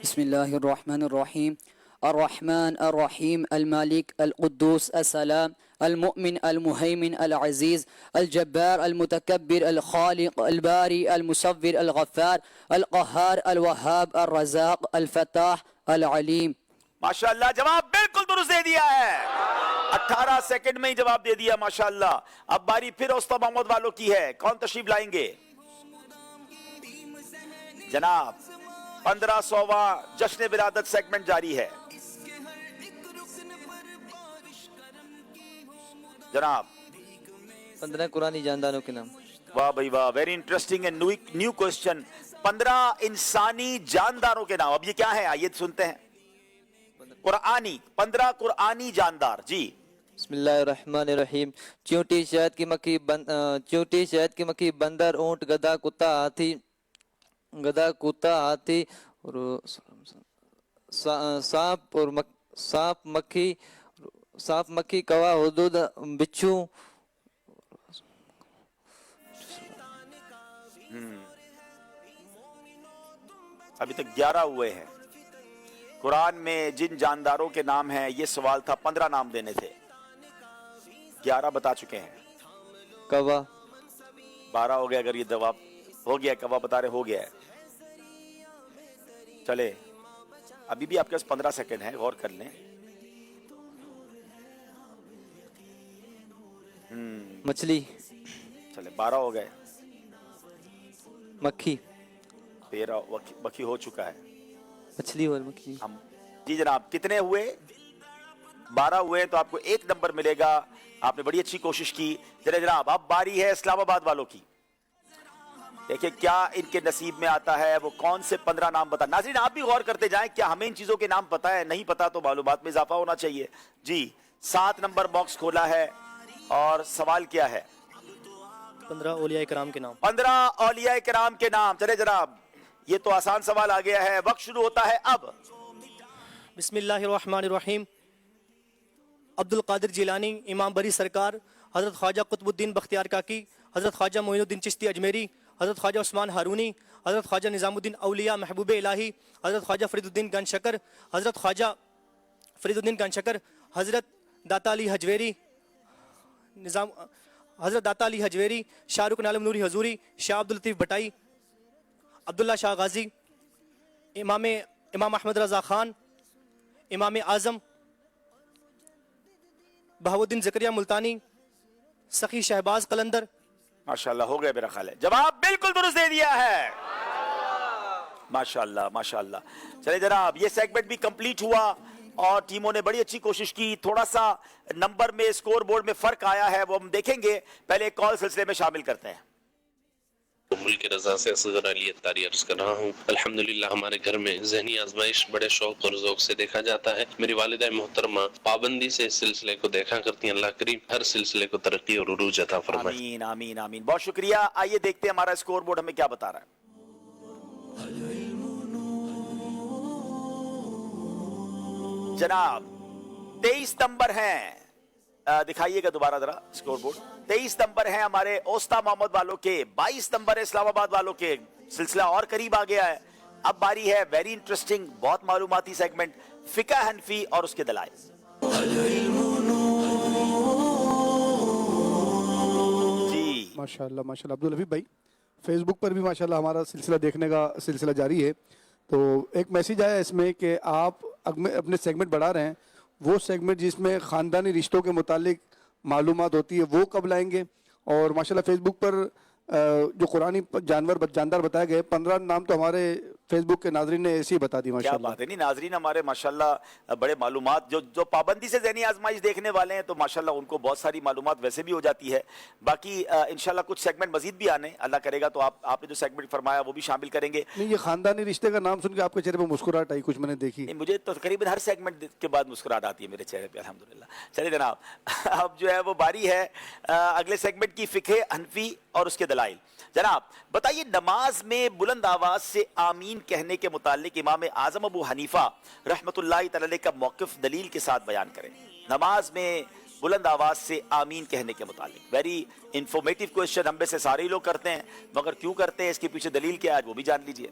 Speaker 11: بسم اللہ الرحمن الرحیم. الرحمن الرحیم، المالک، القدوس، السلام، المؤمن، المہیمن، العزیز، الجبار، المتکبر، الخالق، الباری، المصور، الغفار، القہار، الوہاب، الرزاق، الفتاح، العلیم.
Speaker 2: ماشاءاللہ، جواب بالکل درست دے دیا ہے. 18 سیکنڈ میں ہی جواب دے دیا. ماشاءاللہ. اب باری پھر اوستا محمد والوں کی ہے. کون تشریف لائیں گے؟ جناب 1500واں جشن ولادت سیگمنٹ جاری ہے. جناب
Speaker 5: 15 قرآنی جانداروں کے نام.
Speaker 2: واہ بھائی واہ، very interesting and new question. 15 انسانی جانداروں کے نام. اب یہ کیا ہے، آئیے سنتے ہیں. قرآنی 15 قرآنی جاندار. جی
Speaker 5: بسم اللہ الرحمن الرحیم. چیونٹی، شہد کی مکھی، چیونٹی، شہد کی مکھی، بندر، اونٹ، گدھا، کتا، ہاتھی، اور سانپ، مکھی، کوا، حدود، بچھو.
Speaker 2: ابھی تک 11 ہوئے ہیں. قرآن میں جن جانداروں کے نام ہیں، یہ سوال تھا 15 نام دینے تھے. 11 بتا چکے ہیں.
Speaker 5: کوا
Speaker 2: 12 ہو گیا. اگر یہ جواب ہو گیا، کوا بتا رہے ہو گیا ہے. چلے ابھی بھی آپ کے پاس 15 سیکنڈ ہے، غور کر لیں.
Speaker 5: مچھلی.
Speaker 2: چلے 12 ہو گئے.
Speaker 5: مکھی.
Speaker 2: 13 مکھی ہو چکا ہے.
Speaker 5: مچھلی اور مکھی.
Speaker 2: جی جناب کتنے ہوئے؟ 12 हुए तो आपको 1 नंबर मिलेगा। आपने बड़ी अच्छी कोशिश की। चलिए जनाब, अब बारी है इस्लामाबाद वालों की। देखिए क्या इनके नसीब में आता है, वो कौन से 15 नाम बता। नाज़रीन आप भी गौर करते जाएं, क्या हमें इन चीजों के नाम पता है? नहीं पता तो मालूमात में इजाफा होना चाहिए जी। 7 नंबर बॉक्स खोला है और सवाल क्या है?
Speaker 10: 15 औलिया इकराम के नाम।
Speaker 2: 15 औलिया इकराम के नाम। चले जनाब, ये तो आसान सवाल आ गया है। वक्त शुरू होता है अब।
Speaker 10: बिस्मिल्लाहिर्रहमानिर्रहीम। अब्दुल कादिर जिलानी, इमाम बरी सरकार, हज़रत ख्वाजा कुतुबुद्दीन बख्तियार काकी, हज़रत ख्वाजा मोइनुद्दीन चिश्ती अजमेरी, हज़रत ख्वाजा उस्मान हारूनी, हज़रत ख्वाजा निज़ामुद्दीन औलिया महबूब इलाही, हज़रत ख्वाजा फरीदुद्दीन गनशकर, हज़रत ख्वाजा फरीदुद्दीन गनशकर, हज़रत दाता अली हजवेरी, हज़रत दाता अली हजवेरी, शाहरुख आलम नूरी हजूरी, शाह अब्दुल लतीफ़ भटाई, अब्दुल्ला शाह गाजी, इमाम अहमद रज़ा खान, इमाम आज़म बहाउद्दीन ज़करिया मुल्तानी, सखी शहबाज कलंदर।
Speaker 2: माशाल्लाह, हो गया मेरा ख्याल है। जवाब बिल्कुल दुरुस्त दे दिया है। माशाल्लाह माशाल्लाह। चले जनाब, ये सेगमेंट भी कंप्लीट हुआ और टीमों ने बड़ी अच्छी कोशिश की। थोड़ा सा नंबर में, स्कोर बोर्ड में फर्क आया है, वो हम देखेंगे। पहले एक कॉल सिलसिले में शामिल करते हैं।
Speaker 7: मुल्क रजा से असगर अली अत्तारी अर्ज कर रहा हूँ। अल्हम्दुलिल्लाह हमारे घर में ज़हनी आजमाइश बड़े शौक और ज़ौक से देखा जाता है। मेरी वालिदा मोहतरमा पाबंदी से इस सिलसिले को देखा करती हैं। अल्लाह करीम हर सिलसिले को तरक्की और उरूज अता फरमाए।
Speaker 2: आमीन आमीन आमीन। बहुत शुक्रिया। आइए देखते हैं हमारा स्कोर बोर्ड हमें क्या बता रहा है। जनाब 23 नंबर हैं। दिखाइएगा दोबारा जरा स्कोर बोर्ड। 23 नंबर है हमारे ओस्ता मोहम्मद वालों के, 22 नंबर है इस्लामाबाद वालों के। सिलसिला और करीब आ गया है। अब बारी है वेरी इंटरेस्टिंग, बहुत मालूमाती सेगमेंट, फिका हनफी और उसके दलाइल। जी
Speaker 12: माशाल्लाह माशाल्लाह। अब्दुल हफीज भाई, फेसबुक पर भी माशाल्लाह हमारा सिलसिला देखने का सिलसिला जारी है। तो एक मैसेज आया इसमें कि आप अपने सेगमेंट बढ़ा रहे हैं, वो सेगमेंट जिसमें ख़ानदानी रिश्तों के मुतालिक मालूमात होती है वो कब लाएंगे? और माशाल्लाह फेसबुक पर जो कुरानी जानदार बताए गए 15 नाम तो हमारे फेसबुक के नाजरीन ने ऐसे ही बता दी।
Speaker 2: क्या
Speaker 12: माशाल्लाह
Speaker 2: बात है। नहीं नाजरीन हमारे माशाल्लाह बड़े मालूमात, जो पाबंदी से ज़हनी आजमाइश देखने वाले हैं तो माशाल्लाह उनको बहुत सारी मालूमात वैसे भी हो जाती है। बाकी इंशाल्लाह कुछ सेगमेंट मजीद भी आने, अल्लाह करेगा तो आपने जो सेगमेंट फरमाया वो भी शामिल करेंगे।
Speaker 12: नहीं, ये खानदानी रिश्ते का नाम सुन के आपके चेहरे पर मुस्कुराहट आई, कुछ मैंने देखी।
Speaker 2: मुझे तो तकरीबन हर सेगमेंट के बाद मुस्कुराहट आती है मेरे चेहरे पे, अल्हम्दुलिल्लाह। चलिए जनाब, अब जो है वो बारी है अगले सेगमेंट की, फिक़े हनफी और उसके दलाइल। जनाब बताइए, नमाज में बुलंद आवाज से आमीन कहने के मुतालिक इमाम आजम अबू हनीफा रहमतुल्लाहि तआला का मौक़िफ़ दलील के साथ बयान करें। नमाज में बुलंद आवाज से आमीन कहने के मुतालिक वेरी इंफॉर्मेटिव क्वेश्चन, हम में से सारे ही लोग करते हैं, मगर क्यों करते हैं, इसके पीछे दलील क्या है, वो भी जान लीजिए।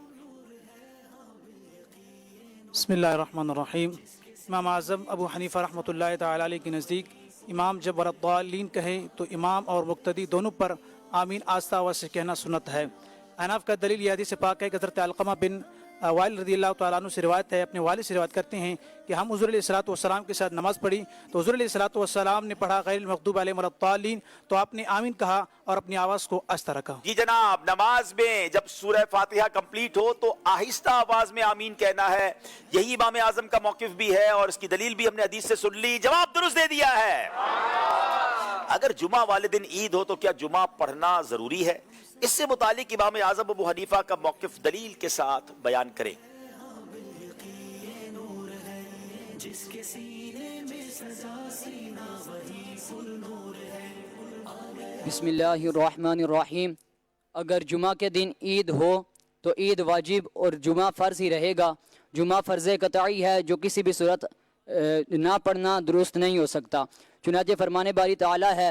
Speaker 6: बिस्मिल्लाहिर्रहमानिर्रहीम। इमाम आज़म अबू हनीफ़ा रहमतुल्लाहि तआला अलैह के नज़दीक इमाम जब वरद्दालीन कहें तो इमाम और मुक्तदी दोनों पर आमीन आस्ता आवाज़ से कहना सुन्नत है। अहनाफ का दलील यह हदीस पाक है कि हज़रत अलक़मा बिन वाइल रज़ियल्लाहु तआला अन्हु से रिवायत है, अपने वालिद से रिवायत करते हैं कि हम हुज़ूर अलैहिस्सलातु वस्सलाम के साथ नमाज़ पढ़ी तो हुज़ूर अलैहिस्सलातु वस्सलाम ने पढ़ा गैरिल मग़दूबि अलैहिम वलद्दालीन, तो आपने आमीन कहा और अपनी आवाज़ को आस्ता रखा।
Speaker 2: जी जनाब, नमाज में जब सूरह फातिहा कंप्लीट हो तो आहिस्ता आवाज में आमीन कहना है। यही इमाम आजम का मौक़िफ़ भी है और इसकी दलील भी हमने हदीस से सुन ली। जवाब दुरुस्त दे दिया है। अगर जुमा वाले दिन ईद हो तो क्या जुमा पढ़ना जरूरी है? इससे मुतालिक इमाम आजम अबू हनीफा का मौक़िफ़ दलील के साथ बयान करें।
Speaker 23: जिसके सीने में सजा सीना वही सुनूर है।
Speaker 11: बिस्मिल्लाहिर्रहमानिर्रहीम। अगर जुमा के दिन ईद हो तो ईद वाजिब और जुमा फ़र्ज़ ही रहेगा। जुमा फ़र्ज़ क़तई है जो किसी भी सूरत ना पढ़ना दुरुस्त नहीं हो सकता। चुनांचे फरमाने बारी ताला है,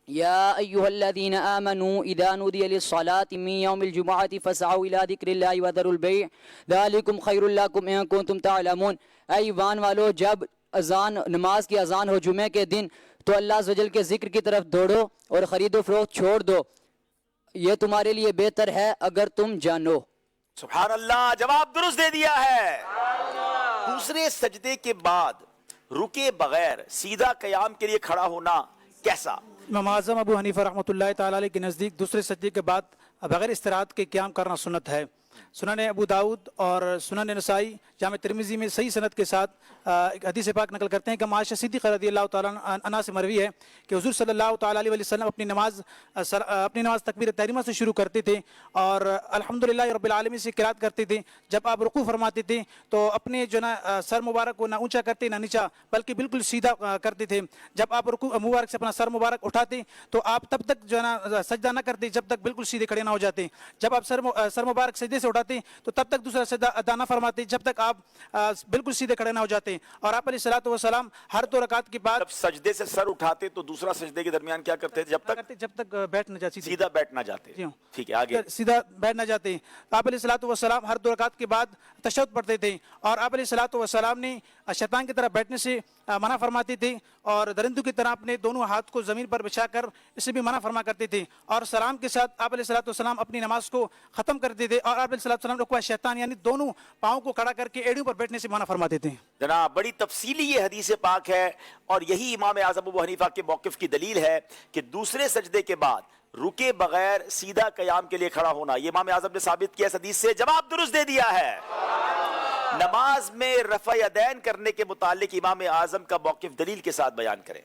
Speaker 11: या अय्युहल्लज़ीना आमनू इज़ा नूदिया लिस्सलाति मिन यौमिल जुमुअति फसअू इला ज़िक्रिल्लाहि व ज़रुल बैअ ज़ालिकुम खैरुल लकुम इन कुंतुम तअलमून। ऐ ईमान वालो, जब अज़ान नमाज की अज़ान हो जुमे के दिन तो अल्लाह अज़्ज़ व जल के ज़िक्र की तरफ दौड़ो और ख़रीदो फ़रोख्त छोड़ दो, ये तुम्हारे लिए बेहतर है अगर तुम जानो।
Speaker 2: सुभान अल्लाह, जवाब दुरुस्त दे दिया है। दूसरे सजदे के बाद रुके बगैर सीधा क़याम के लिए खड़ा होना कैसा?
Speaker 6: इमाम आज़म अबू हनीफ़ा रहमतुल्लाहि तआला अलैह के नज़दीक दूसरे सजदे के बाद बगैर इस्तिराहत के क़याम करना सुन्नत है। सुनन अबू दाऊद और सुनन नसाई जामे तिर्मिज़ी में सही सनद के साथ एक हदीस पाक नकल करते हैं कि आयशा सिद्दीक़ा रज़ियल्लाहु ताला अन्हा से मरवी है कि हुज़ूर सल्लल्लाहु ताला अलैहि वसल्लम अपनी नमाज तकबीर तहरीमा से शुरू करते थे और अल्हम्दुलिल्लाह रब्बिल आलमीन से क़िराअत करते थे। जब आप रुकू फरमाते थे तो अपने जो ना सर मुबारक को ना ऊंचा करते ना नीचा बल्कि बिल्कुल सीधा करते थे। जब आप रुकू मुबारक से अपना सर मुबारक उठाते तो आप तब तक जो है ना सजदा न करते जब तक बिल्कुल सीधे खड़े ना हो जाते। जब आप सर मुबारक सजदे से उठाते तो तब तक दूसरा सजदा अदा न फरमाते जब तक आप बिल्कुल सीधे खड़े ना हो जाते। और आप अलैहिस्सलातु वस्सलाम हर 2 रकात के बाद
Speaker 2: जब सजदे से सर उठाते तो दूसरा सजदे के दरमियान क्या करते थे?
Speaker 6: जब तक बैठ न जाते,
Speaker 2: सीधा बैठ ना जाते। ठीक है, आगे
Speaker 6: सीधा बैठ न जाते। आप अलैहिस्सलातु वस्सलाम हर 2 रकात के बाद तशहुद पढ़ते थे और आप अलैहिस्सलातु वस्सलाम ने शैतान की तरफ बैठने से मना फरमाते थे और दरिंदों की तरह अपने दोनों हाथ को जमीन पर बिछाकर इसे भी मना फरमा करते थे। और सलाम के साथ आप अलैहिस्सलातु वस्सलाम अपनी नमाज को खत्म करते थे और आप अलैहिस्सलातु वस्सलाम रुकवा शैतान यानी दोनों पाँव को खड़ा करके एड़ियों पर बैठने से मना फरमाते थे।
Speaker 2: जनाब बड़ी तफसीली ये हदीस पाक है और यही इमाम आज़म अबू हनीफा के मौक़िफ़ की दलील है कि दूसरे सजदे के बाद रुके बगैर सीधा क़याम के लिए खड़ा होना, ये इमाम आज़म ने साबित किया इस हदीस से। जवाब दुरुस्त दे दिया है। नमाज में रफ़ा यदैन करने के मुतालिक इमाम आज़म का मौक़िफ़ दलील के साथ बयान करें।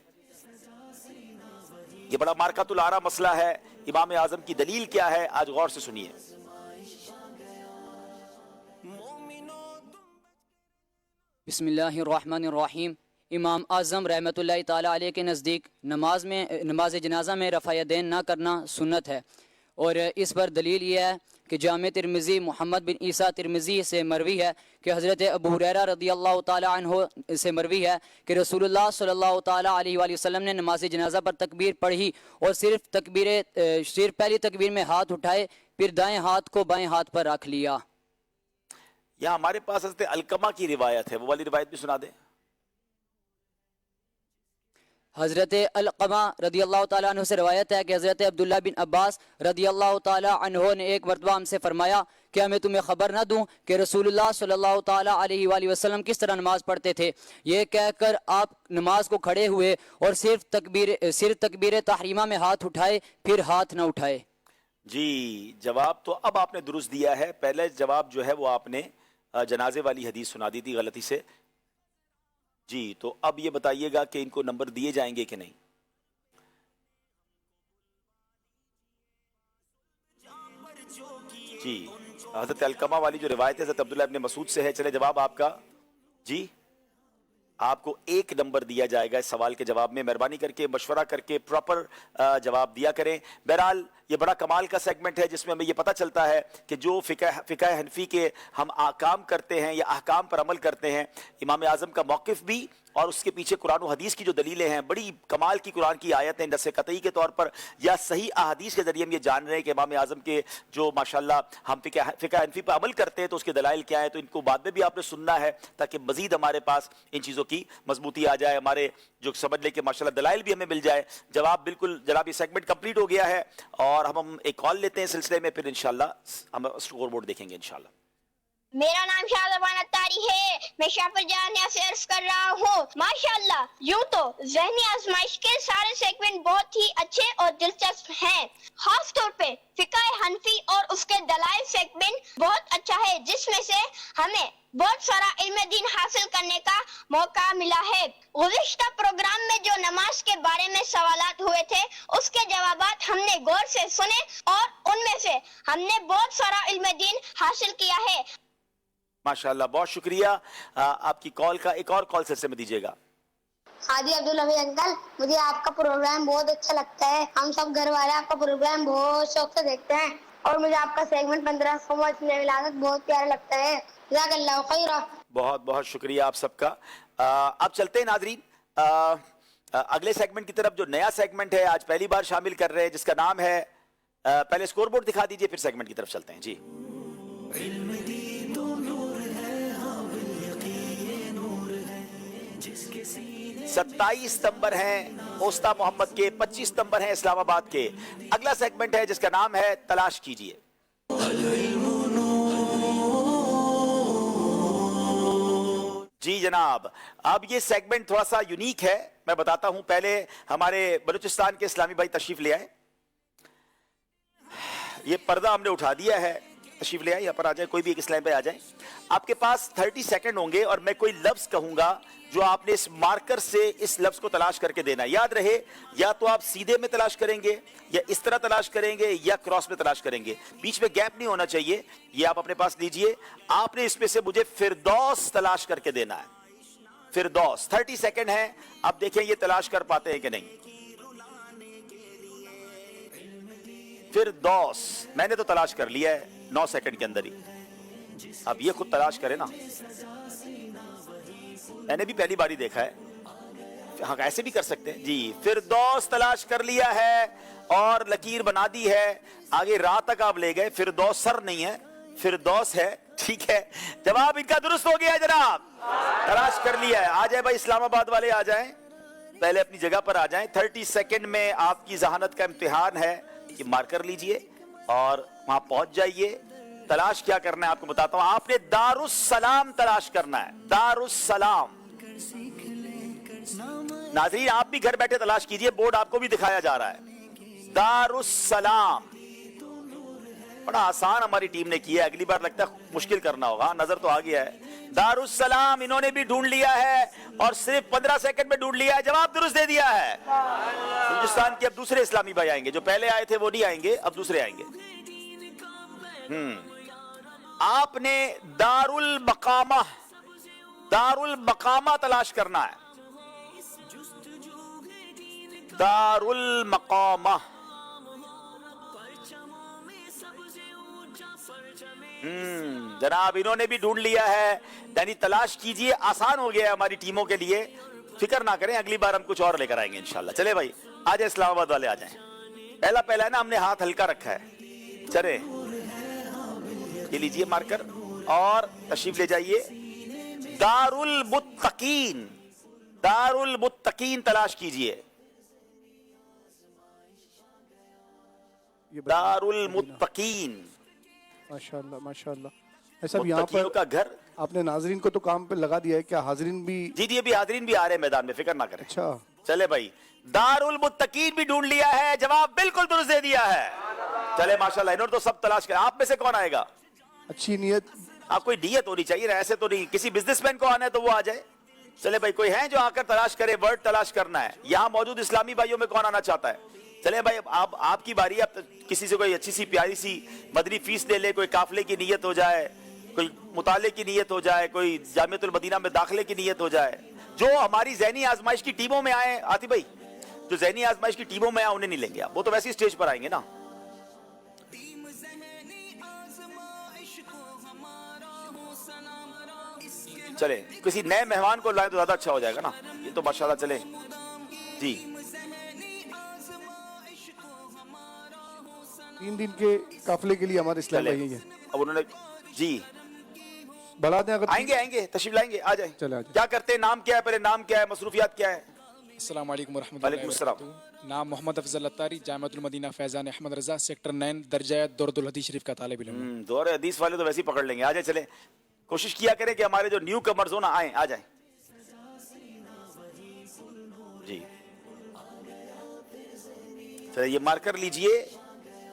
Speaker 2: ये बड़ा मारकातुल आरा मसला है। इमाम आज़म की दलील क्या है, आज गौर से सुनिए।
Speaker 11: बिस्मिल्लाहिर्रहमानिर्रहीम। इमाम आज़म रहमतुल्लाहि ताला अलैह के नज़दीक नमाज जनाजा में रफ़ा यदैन ना करना सुन्नत है और इस पर दलील ये है कि जामे तिरमिज़ी मोहम्मद बिन ईसा तिरमिज़ी से मरवी है कि हज़रत अबू हुरैरा रज़ियल्लाहु ताला अन्हु से मरवी है कि रसूलुल्लाह सल्लल्लाहु ताला अलैहि वसल्लम ने नमाज जनाजा पर तकबीर पढ़ी और सिर्फ पहली तकबीर में हाथ उठाए फिर दाएँ हाथ को बाएँ हाथ पर रख लिया।
Speaker 2: यहाँ हमारे पास हज़रत अलकमा की रिवायत है, वो वाली रिवायत भी सुना दें।
Speaker 11: हज़रत अलकमा रदियल्लाहु ताला अन्हु से रवायत है कि हज़रत अब्दुल्ला बिन अब्बास रदियल्लाहु ताला अन्हु ने एक मरतबा हमसे फरमाया क्या मैं तुम्हें खबर ना दूं कि रसूलुल्लाह सल्लल्लाहु ताला अलैहि वसल्लम किस तरह नमाज पढ़ते थे। ये कहकर आप नमाज को खड़े हुए और सिर्फ तकबीर तहरीमा में हाथ उठाए फिर हाथ न उठाए।
Speaker 2: जी जवाब तो अब आपने दुरुस्त दिया है। पहले जवाब जो है वो आपने जनाजे वाली हदीस सुना दी थी गलती से। जी तो अब ये बताइएगा कि इनको नंबर दिए जाएंगे कि नहीं। जी हज़रत अलकमा वाली जो रिवायत है हज़रत अब्दुल्ला इब्न मसूद से है। चले जवाब आपका। जी आपको 1 नंबर दिया जाएगा इस सवाल के जवाब में। मेहरबानी करके मशवरा करके प्रॉपर जवाब दिया करें। बहरहाल ये बड़ा कमाल का सेगमेंट है जिसमें हमें ये पता चलता है कि जो फ़िक़्ह हनफ़ी के हम आकाम करते हैं या अहकाम पर अमल करते हैं, इमाम आज़म का मौक़िफ़ भी और उसके पीछे कुरान और हदीस की जो दलीलें हैं, बड़ी कमाल की कुरान की आयत है नस कतई के तौर पर या सही अहादीस के ज़रिए हम ये जान रहे हैं कि इमाम आज़म के जो माशाल्लाह हम फ़िक़्ह हनफ़ी पर अमल करते हैं तो उसके दलाइल क्या है। तो इनको बाद में भी आपने सुनना है ताकि मज़ीद हमारे पास इन चीज़ों की मजबूती आ जाए, हमारे जो समझ ले कि माशाल्लाह दलाइल भी हमें मिल जाए। जवाब बिल्कुल जनाब ये सेगमेंट कंप्लीट हो गया है और हम एक कॉल लेते हैं सिलसिले में, फिर इंशाल्लाह हम स्कोर बोर्ड देखेंगे इंशाल्लाह।
Speaker 18: मेरा नाम शाहजबान अत्तारी है, मैं शाहपुर जानिया से अर्ज कर रहा हूँ। माशाल्लाह यूं तो ज़हनी आजमाइश के सारे सेगमेंट बहुत ही अच्छे और दिलचस्प हैं। खास तौर पे फ़िक़्ह हनफ़ी और उसके दलाइल सेगमेंट बहुत अच्छा है जिसमें से हमें बहुत सारा इल्म दीन हासिल करने का मौका मिला है। गुज़िश्ता प्रोग्राम में जो नमाज के बारे में सवालात हुए थे उसके जवाबात हमने गौर से सुने और उनमें से हमने बहुत सारा इल्म दीन हासिल किया है।
Speaker 2: माशाल्लाह बहुत शुक्रिया। आपकी कॉल का एक और कॉल सिलसिले में दीजिएगा।
Speaker 18: हादी अब्दुल हमीद अंकल, मुझे आपका प्रोग्राम बहुत अच्छा लगता है। हम सब घर वाले आपका प्रोग्राम बहुत शौक से देखते हैं और मुझे आपका सेगमेंट 1500 मिलादत बहुत प्यारा लगता है। जज़ाकल्लाहु खैरा। बहुत
Speaker 2: बहुत शुक्रिया आप सबका। अब चलते हैं नाज़रीन अगले सेगमेंट की तरफ, जो नया सेगमेंट है आज पहली बार शामिल कर रहे हैं जिसका नाम है पहले स्कोर बोर्ड दिखा दीजिए फिर सेगमेंट की तरफ चलते हैं। जी 27 नंबर हैं ओस्ता मोहम्मद के, 25 नंबर हैं इस्लामाबाद के। अगला सेगमेंट है जिसका नाम है तलाश कीजिए। जी जनाब, अब ये सेगमेंट थोड़ा सा यूनिक है, मैं बताता हूं। पहले हमारे बलूचिस्तान के इस्लामी भाई तशरीफ ले आए। ये पर्दा हमने उठा दिया है तशरीफ ले आए, यहाँ पर आ जाए, कोई भी एक इस लाइन पे आ जाए। आपके पास 30 सेकंड होंगे और मैं कोई लफ्ज कहूंगा जो आपने इस मार्कर से इस लफ्ज को तलाश करके देना है। याद रहे, या तो आप सीधे में तलाश करेंगे, या इस तरह तलाश करेंगे, या क्रॉस में तलाश करेंगे, बीच में गैप नहीं होना चाहिए। ये आप अपने पास लीजिए। आपने इसमें से मुझे फिरदौस तलाश करके देना है। फिरदौस, 30 सेकंड है। अब देखें ये तलाश कर पाते हैं कि नहीं। फिरदौस मैंने तो तलाश कर लिया है 9 सेकंड के अंदर ही। अब ये खुद तलाश करें ना, मैंने भी पहली बार ही देखा है। हाँ, ऐसे भी कर सकते हैं जी। फिरदौस तलाश कर लिया है और लकीर बना दी है, आगे रात तक आप ले गए। फिरदौस सर नहीं है, फिरदौस है, ठीक है। जवाब इनका दुरुस्त हो गया जनाब, तलाश कर लिया है। आ जाए भाई, इस्लामाबाद वाले आ जाएं, पहले अपनी जगह पर आ जाएं। 30 सेकंड में आपकी जहानत का इम्तिहान है कि मार्कर लीजिए और वहां पहुंच जाइए। तलाश क्या करना है आपको बताता हूं। आपने दारुस सलाम तलाश करना है, दारुस सलाम। नाज़रीन आप भी घर बैठे तलाश कीजिए, बोर्ड आपको भी दिखाया जा रहा है। दारुस सलाम बड़ा आसान हमारी टीम ने किया है, अगली बार लगता है मुश्किल करना होगा। नजर तो आ गया है। दारुस सलाम इन्होंने भी ढूंढ लिया है और सिर्फ 15 सेकंड में ढूंढ लिया है, जवाब दुरुस्त दे दिया है। हिंदुस्तान के अब दूसरे इस्लामी भाई आएंगे, जो पहले आए थे वो नहीं आएंगे, अब दूसरे आएंगे। आपने दारुल मकामा तलाश करना है। दारुल मकामा, जनाब इन्होंने भी ढूंढ लिया है। यानी तलाश कीजिए, आसान हो गया है हमारी टीमों के लिए। फिक्र ना करें, अगली बार हम कुछ और लेकर आएंगे इंशाल्लाह। चले भाई, आ जाए इस्लामाबाद वाले आ जाएं। पहला है ना, हमने हाथ हल्का रखा है। चले, ये लीजिए मार्कर और तशरीफ ले जाइए। दारुल मुत्तकीन, दारुल मुत्तकीन तलाश कीजिए। दारुल मुत्तकीन,
Speaker 12: माशाअल्लाह माशाअल्लाह। ऐसा भी यहाँ पर
Speaker 2: का घर
Speaker 12: आपने नाजरीन को तो काम पे लगा दिया है, क्या हाजरीन भी?
Speaker 2: जी अभी हाजरीन भी आ रहे हैं मैदान में, फिक्र ना करें।
Speaker 12: अच्छा
Speaker 2: चले भाई, दारुल मुत्तकीन भी ढूंढ लिया है, जवाब बिल्कुल दुरुस्त दे दिया है। चले माशाल्लाह, इन्होंने तो सब तलाश किया। आप में से कौन आएगा?
Speaker 12: अच्छी नियत,
Speaker 2: आप कोई नियत होनी चाहिए ना, ऐसे तो नहीं। किसी बिजनेसमैन को आना है तो वो आ जाए। चले भाई, कोई है जो आकर तलाश करे, वर्ड तलाश करना है। यहाँ मौजूद इस्लामी भाइयों में कौन आना चाहता है? चले भाई, आप आपकी बारी। आप किसी से कोई अच्छी सी प्यारी सी मदनी फीस ले ले, कोई काफले की नियत हो जाए, कोई मुताले की नियत हो जाए, कोई जामियतुल मदीना में दाखिले की नियत हो जाए। जो हमारी ज़हनी आजमाइश की टीमों में आए, आती भाई, जो ज़हनी आजमाइश की टीमों में आए उन्हें नहीं लेंगे आप, वो तो वैसे ही स्टेज पर आएंगे ना। चले, किसी नए मेहमान को लाए तो ज्यादा अच्छा हो जाएगा ना। ये तो माशाल्लाह। चले जी,
Speaker 12: 3 दिन के काफले के लिए हमारे इस्लाम भाई हैं।
Speaker 2: अब उन्होंने जी
Speaker 12: बढ़ा दें, अगर
Speaker 2: आएंगे तशरीफ लाएंगे, आ जाए।
Speaker 12: चले
Speaker 2: क्या करते हैं, नाम क्या है, पहले नाम क्या है, मसरूफियात क्या है?
Speaker 1: अस्सलाम वालेकुम वरहमतुल्लाहि वबरकातुहू। नाम मोहम्मद अफजल अत्तारी, जामिअतुल मदीना फैजान अहमद रजा, सेक्टर 9, दर्जा दौरतुल हदीस शरीफ का तालिब इल्म।
Speaker 2: दौर हदीस वाले तो वैसे ही पकड़ लेंगे। आ जाए। चले, कोशिश किया करें कि हमारे जो न्यू कमर्स हो ना आए, आ जाए जी। चले, ये मार्कर लीजिए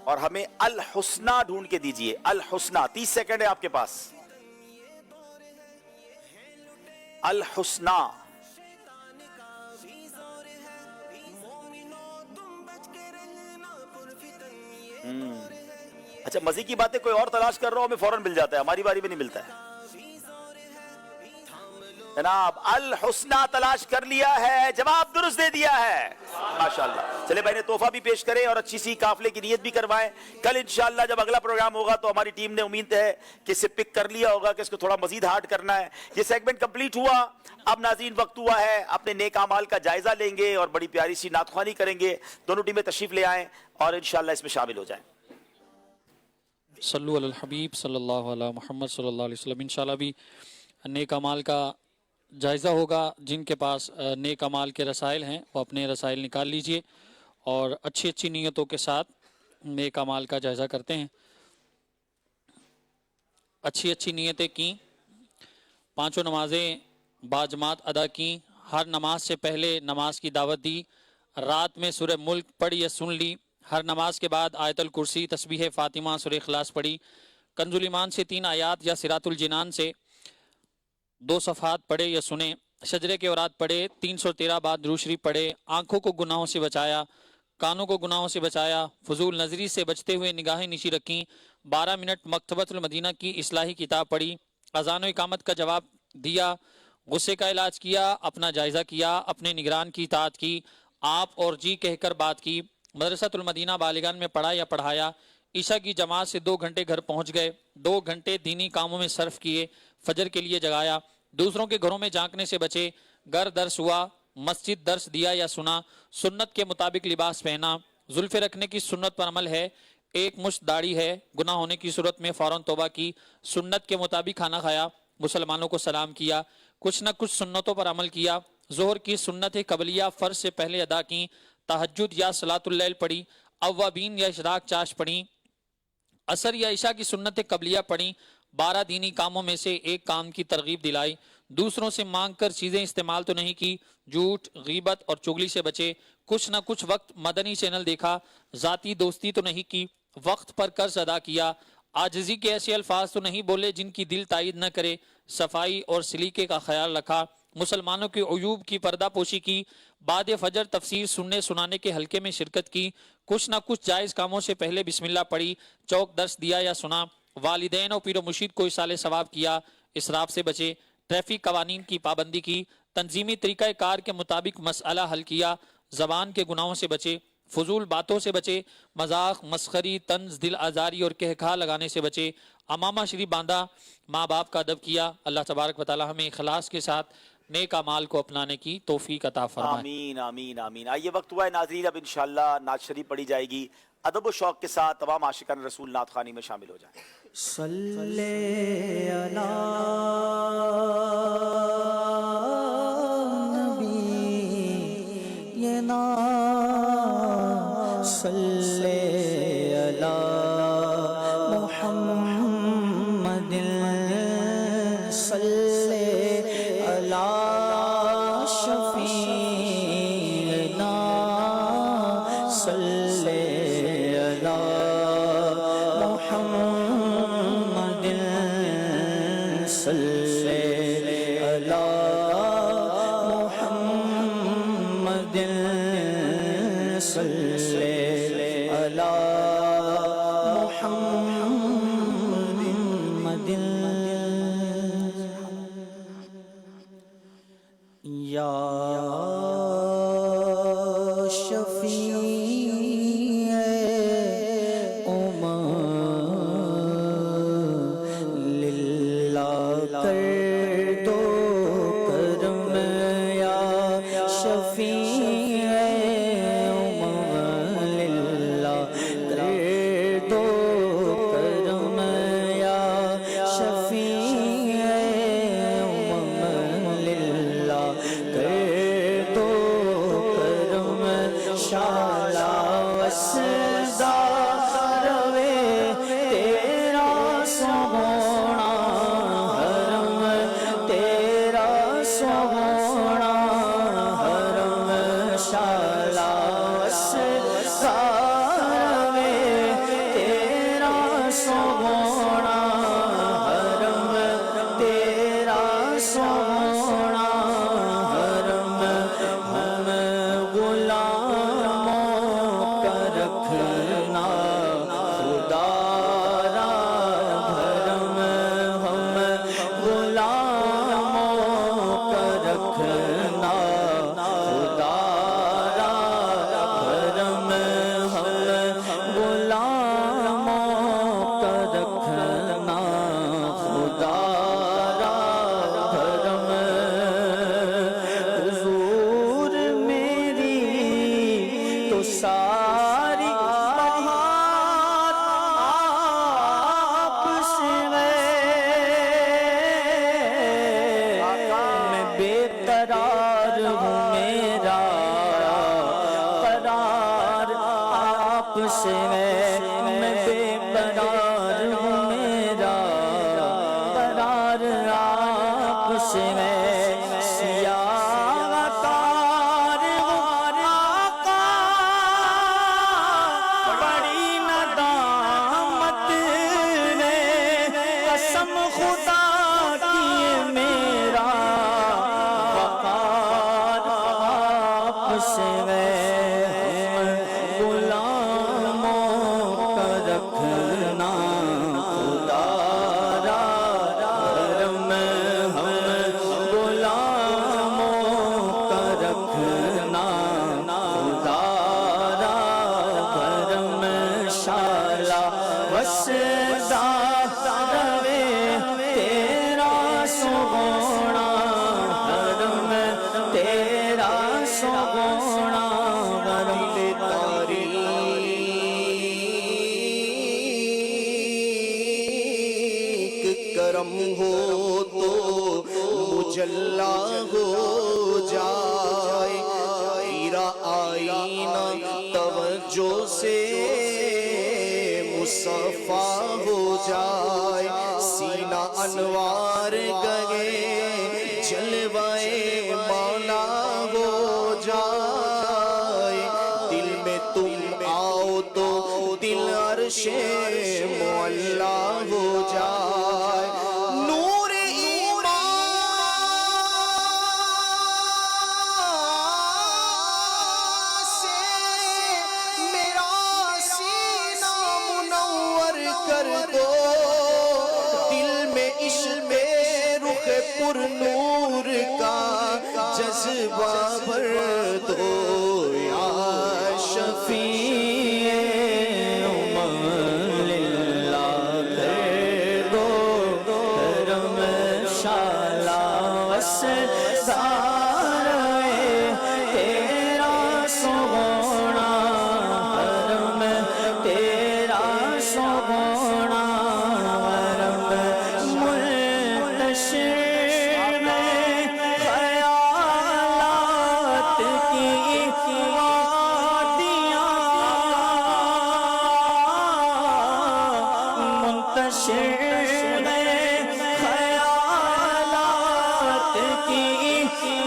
Speaker 2: और हमें अल हुस्ना ढूंढ के दीजिए। अल हुस्ना, 30 सेकंड है आपके पास। अल हुस्ना, अच्छा मजे की बात है, कोई और तलाश कर रहा हो हमें फौरन मिल जाता है, हमारी बारी में नहीं मिलता है जनाब। अल हुस्ना तलाश कर लिया है, जवाब दुरुस्त दे दिया है माशाल्लाह। चले भाई ने तोहफा भी पेश करे और अच्छी सी काफले की नियत भी करवाएं। कल इंशाल्लाह जब अगला प्रोग्राम होगा तो हमारी टीम ने उम्मीद है कि इसे पिक कर लिया होगा कि इसको थोड़ा मजीद हार्ड करना है। ये सेगमेंट कंप्लीट हुआ। अब नाज़रीन वक्त हुआ है अपने नेक अमाल का जायजा लेंगे और बड़ी प्यारी सी नातख्वानी करेंगे। दोनों टीमें तशरीफ ले आएं और इंशाल्लाह इसमें शामिल हो जाएं।
Speaker 13: सल्लु अलल हबीब सल्लल्लाहु अलैहि मुहम्मद सल्लल्लाहु अलैहि वसल्लम। इंशाल्लाह भी नेक अमाल का जायज़ा होगा। जिनके पास नेक अमाल के रसाइल हैं वो अपने रसाइल निकाल लीजिए और अच्छी अच्छी नीयतों के साथ नेक अमाल का जायज़ा करते हैं। अच्छी अच्छी नीयतें की, 5 नमाजें बाजमात अदा की, हर नमाज से पहले नमाज की दावत दी, रात में सूरह मुल्क पढ़ी या सुन ली, हर नमाज के बाद आयतुल कुर्सी, तस्बीह फ़ातिमा, सूरह इखलास पढ़ी, कंजुल ईमान से 3 आयात या सिरातुल जिनान से 2 सफ़हात पढ़े या सुने, शजरे के औरात पढ़े, 313 बार दुरूद शरीफ पढ़े, आँखों को गुनाहों से बचाया, कानों को गुनाहों से बचाया, फजूल नजरी से बचते हुए निगाहें नीची रखीं, 12 मिनट मकतबतुल मदीना की इस्लाही किताब पढ़ी, अज़ान व इकामत का जवाब दिया, गुस्से का इलाज किया, अपना जायज़ा किया, अपने निगरान की इताअत की, आप और जी कहकर बात की, मदरसातुल मदीना बालिगान में पढ़ा या पढ़ाया, ईशा की जमात से 2 घंटे घर पहुंच गए, 2 घंटे दीनी कामों में सर्फ किए, फजर के लिए जगाया, दूसरों के घरों में झांकने से बचे, घर दर्स हुआ, मस्जिद दर्स दिया या सुना, सुन्नत के मुताबिक लिबास पहना, जुल्फे रखने की सुन्नत पर अमल है, एक मुश्त दाढ़ी है, गुनाह होने की सूरत में फौरन तौबा की, सुन्नत के मुताबिक खाना खाया, मुसलमानों को सलाम किया, कुछ न कुछ सुन्नतों पर अमल किया, जोहर की सुन्नत कबलिया फर्ज से पहले अदा की, तहज्जुद या सलातुल लैल पढ़ी, अव्वाबीन या इशराक चाश पढ़ी, असर या ईशा की सुन्नत कबलिया पढ़ी, 12 दीनी कामों में से एक काम की तरगीब दिलाई, दूसरों से मांग कर चीज़ें इस्तेमाल तो नहीं की, झूठ, गीबत और चुगली से बचे, कुछ न कुछ वक्त मदनी चैनल देखा, जाती दोस्ती तो नहीं की, वक्त पर कर्ज अदा किया, आजिज़ी के ऐसे अल्फाज तो नहीं बोले जिनकी दिल तायद न करे, सफाई और सलीके का ख्याल रखा, मुसलमानों के अयूब की पर्दा पोशी की, बाद फजर तफसीर सुनने सुनाने के हल्के में शिरकत की, कुछ न कुछ जायज़ कामों से पहले बिस्मिल्लाह पढ़ी, चौक दर्स दिया या सुना, वालिदैन और पीर मुर्शिद को इसाले सवाब किया, इसराफ से बचे, ट्रैफिक कवानीन की पाबंदी की, तंजीमी तरीक़ा कार के मुताबिक मसला हल किया, ज़बान के गुनाहों से बचे, फजूल बातों से बचे, मजाक, मस्खरी, तंज, दिल आज़ारी और कहखा लगाने से बचे, अमामा शरीफ बांधा, माँ बाप का अदब किया। अल्लाह तबारक व तआला हमें इखलास के साथ नेक अमाल को अपनाने की तौफीक अता फरमाए।
Speaker 2: आमीन आमीन आमीन। आइए वक्त हुआ है नाज़रीन, अब इंशाअल्लाह नात शरीफ पढ़ी जाएगी। अदब व शौक के साथ तमाम आशिकान रसूल नात खानी में शामिल हो जाएं।
Speaker 23: सल्ले अला नबीना सल्ले अला मुहम्मदिन सल्ले अला शफीना सल्ले अला मुहम्मदिन सल्ले अला मुहम्मदिन सल्ले अला मुहम्मदिन या
Speaker 20: کرم ہو تو مجلا ہو جائے، تیرا آئینہ توجہ سے مصفا ہو جائے، سینہ انوار گئے جلوائے مولا ہو جائے، دل میں تم آؤ تو دل عرش معلا ہو جائے، نور ایمان سے میرا سینہ منور کر دو، دل میں عشق رخ پر نور کا جذبہ بھر دو، یا شفیع امم للہ کر دو کرم شالا وسدار تیرا سونا حرم، تیرا سونا حرم، منتشر میں خیالات کی وادیاں، منتشر میں خیالات کی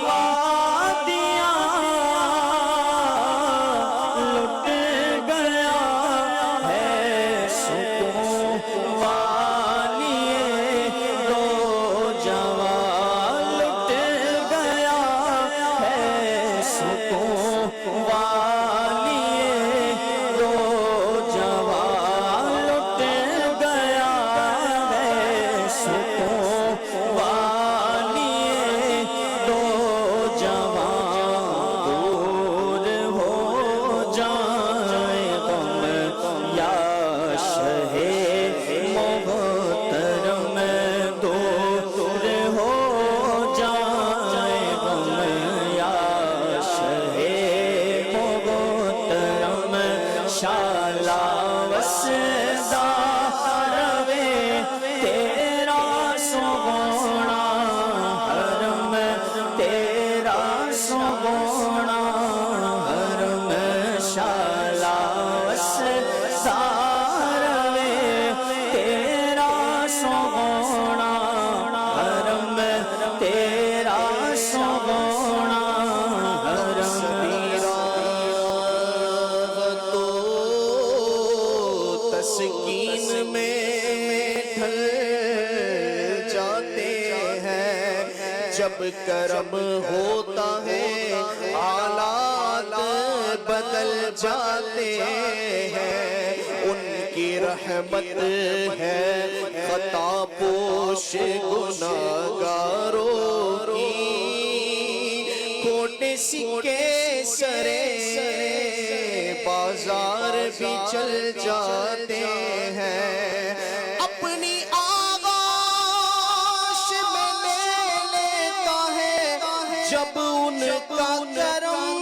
Speaker 20: وادیاں، لٹ گیا ہے سکون والی دو جوان، لٹ گیا ہے سکون والی دو جوان، لٹ گیا ہے سکون والی دو جوان، دور ہو جائے غم یا شہ محترم، دور ہو جائے غم یا شہ محترم، شالا وسدا روے تیرا سونا حرم، تیرا سونا حرم، شالا وسدا روے تیرا سونا حرم، تیرا سونا حرم، تو تسکین میں ڈھل جاتے ہیں، جب کرم ہوتا ہے حالات بدل جاتے ہیں، ان کی رحمت ہے خطا پوش گناہگاروں کی، کھوٹے سکے سرے بازار بھی چل جاتے ہیں، اپنی آغاش میں لے لیتا ہے جب ان کا کرم،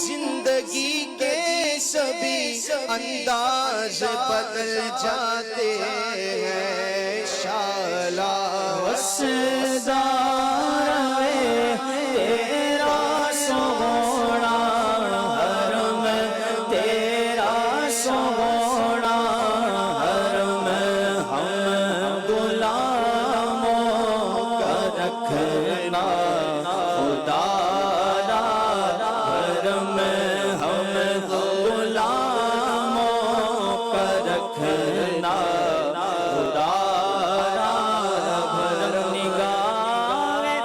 Speaker 20: زندگی کے سبھی انداز بدل جاتے ہیں، شالا وسدا روے تیرا سونا حرم، تیرا سونا حرم، ہم غلاموں کا رکھنا خدا را حرم، ہم غلاموں کا رکھنا خدا را حرم، نگاہ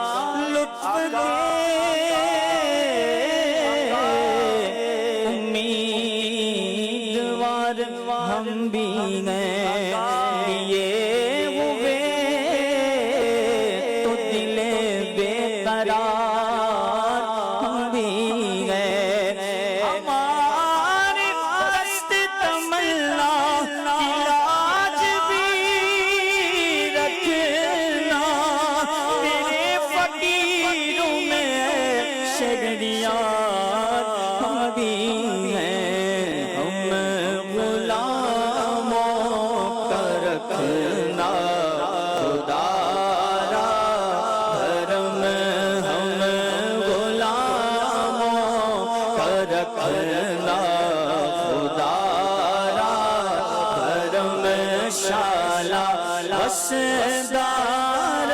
Speaker 23: غم بھی ہیں یہ ہوئے تو دل بے قرار ہم بھی ہیں ہمارے قصد تمنا علاج بھی رکھنا تیرے فقیروں میں شہریار ہم بھی ہیں ہم غلاموں کا رکھنا خدا را حرم ہم غلاموں کا رکھنا خدا را حرم شالا وسدار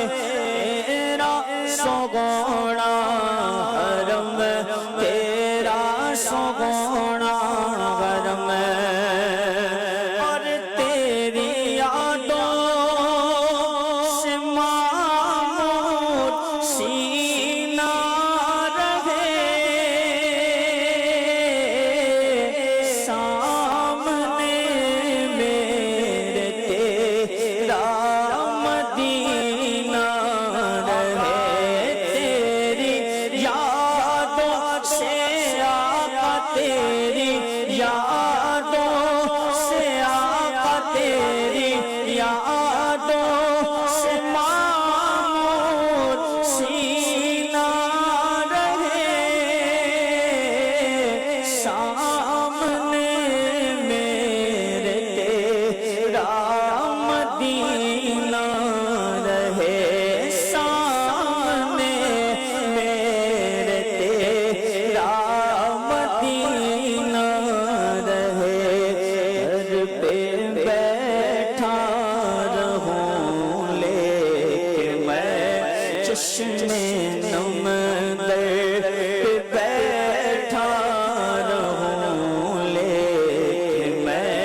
Speaker 23: تیرا سوگونا حرم تیرا سوگونا حرم اور تیری یادوں سے معمور سینہ رہے سامنے میرے تیرا مدینہ رہے تیری یادوں سے آقا تیری یادوں سے آقا تیری یادوں سے معمور سینہ رہے سامنے میرے تیرا مدینہ رہے سامنے میرے تیرا مدینہ رہے گھر پہ بیٹھا رہوں لیکن میں چشم نم در پہ بیٹھا رہوں لیکن میں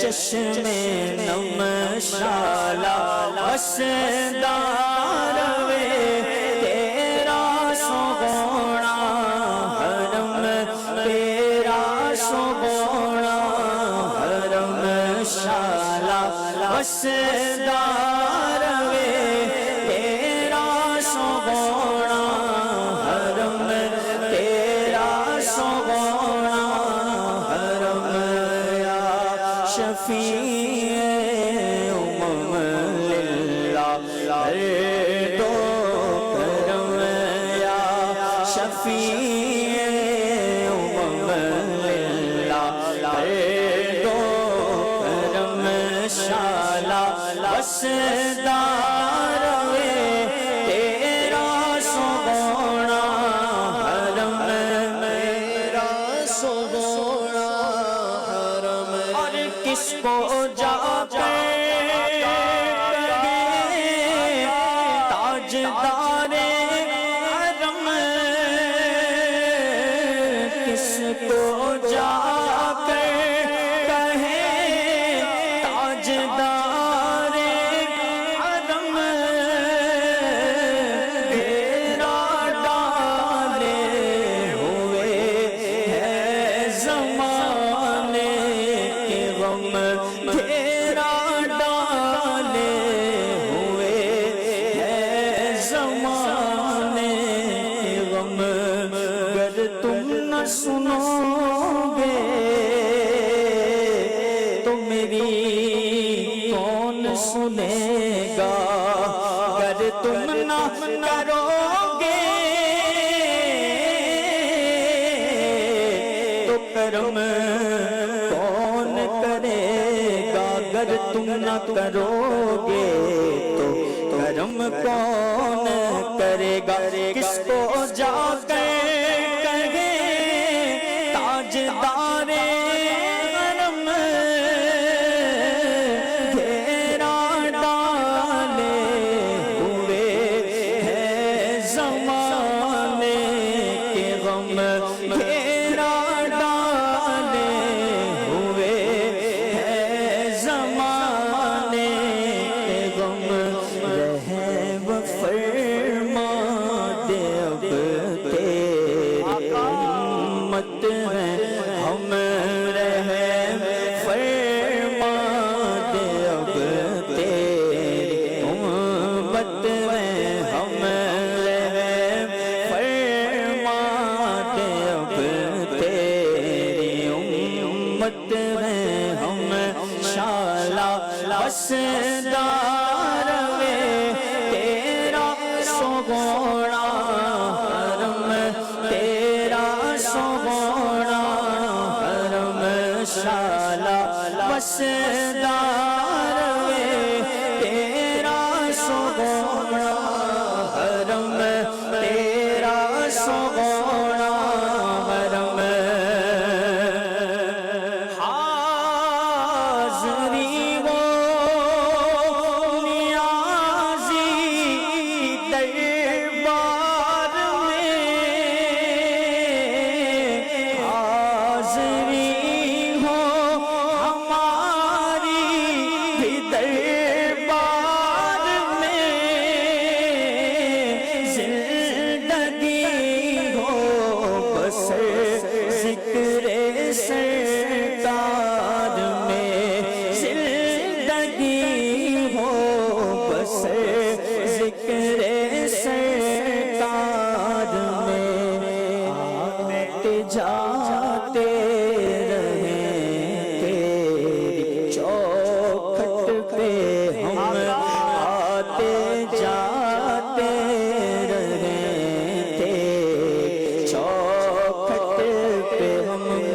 Speaker 23: چشم نم شالا وسدار تیرا سوگونا حرم تیرا سوگونا حرم شالا وسدار تیرا سوگونا حرم تیرا سوگونا حرم یا شفیع امم للہ ہر دو کرم یا شفیع امم للہ ہر دو کرم شالا وسدار تیرا سوگونا حرم میرا سوگونا حرم اور کس کو جا کر تاجدار حرم کس کو جا کر کہے تاجدار حرم گھیرا ڈالے ہوئے ہے زمانے کے غم گھیرا ڈالے ہوئے ہے زمانے کے غم گر تم نہ سنو گے تو میری کون سنے گا گر تم نہ کرو گے تو کرم کون کرے گا گر تم نہ کرو گے تو کرم کون کرے گا کس کو جا کر کہے تاجدار حرم گھیرا ڈالے ہوئے ہے زمانے کے غم گھیرا ڈالے ہوئے ہے زمانے کے غم رحم فرما دے اب تیری امت ہیں ہم رحم فرما وسدار میں تیرا سوگونا حرم تیرا سوگونا حرم شالا وسدار میں تیرا سوگونا حرم تیرا سوگونا حرم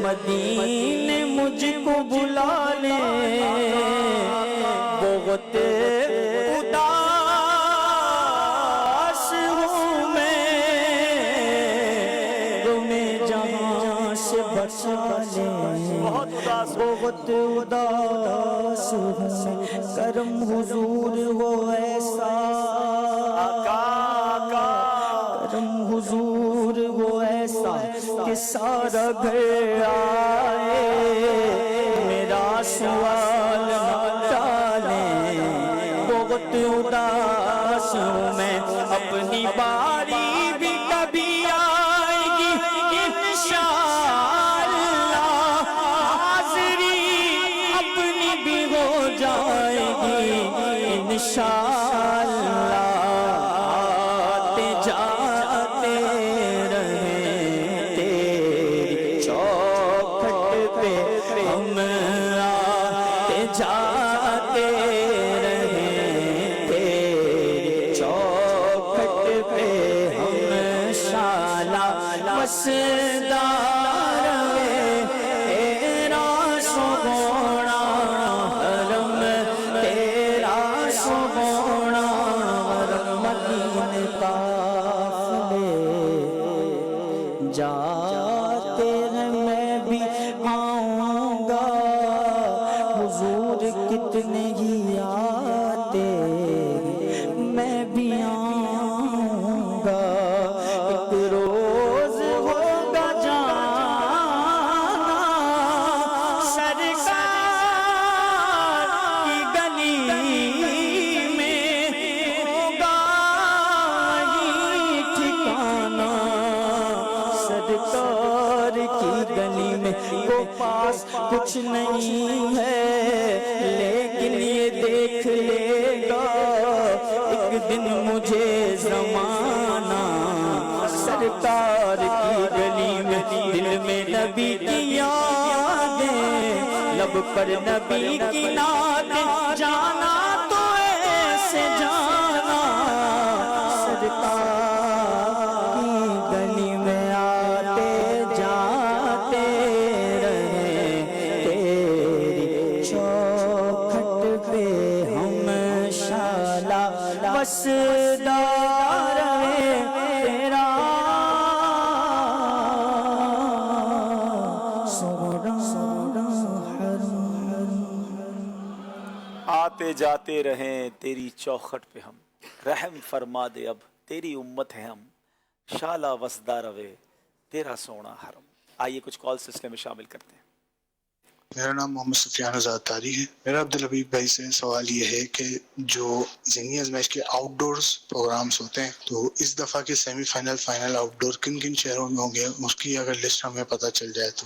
Speaker 23: مدینے مجھ کو بلا لے بہت اداس ہوں میں تمہیں جہاں سے بچا لے بہت اداس ہوں کرم حضور وہ ایسا کرم حضور وہ ایسا کہ سارا گھر آئے میرا سوال نہ ٹالیں بہت اداس ہوں میں اپنی باری بھی کبھی آئے گی انشاءاللہ حاضری اپنی بھی ہو جائے گی انشاءاللہ جاتے رہے تیری چوکھٹ پہ ہم شالا وسدار میں تیرا سوگونا حرم تیرا سوگونا حرم مدینے قافلے جاتے ہیں میں بھی آؤں گا حضور کتنے ہی آتے میں بھی آؤں گا ایک روز ہوگا جانا سرکار کی گلی میں ہوگا وہی ٹھکانا سرکار کی گلی میں وہ پاس کچھ نہیں ہے لیکن یہ دیکھ لے گا ایک دن مجھے زمانہ سرکار کی گلی میں دل میں نبی کی یادیں لب پر نبی کی نعتیں جانا تو ایسے جانا سرکار کی گلی میں آتے جاتے رہے تیری چوکھٹ پہ ہم شالا وسدار میں تیرا
Speaker 2: آتے جاتے رہیں تیری چوکھٹ پہ ہم رحم فرما دے اب تیری امت ہے ہم شالا وسدار روے تیرا سونا حرم. آئیے کچھ کال سلسلے میں شامل کرتے ہیں.
Speaker 14: میرا نام محمد سفیان رضا تاری ہے. میرا عبدالحبیب بھائی سے سوال یہ ہے کہ جو ذہنی آزمائش کے آؤٹ ڈورز پروگرامز ہوتے ہیں تو اس دفعہ کے سیمی فائنل فائنل آؤٹ ڈور کن کن شہروں میں ہوں گے اس کی اگر لسٹ ہمیں پتہ چل جائے تو.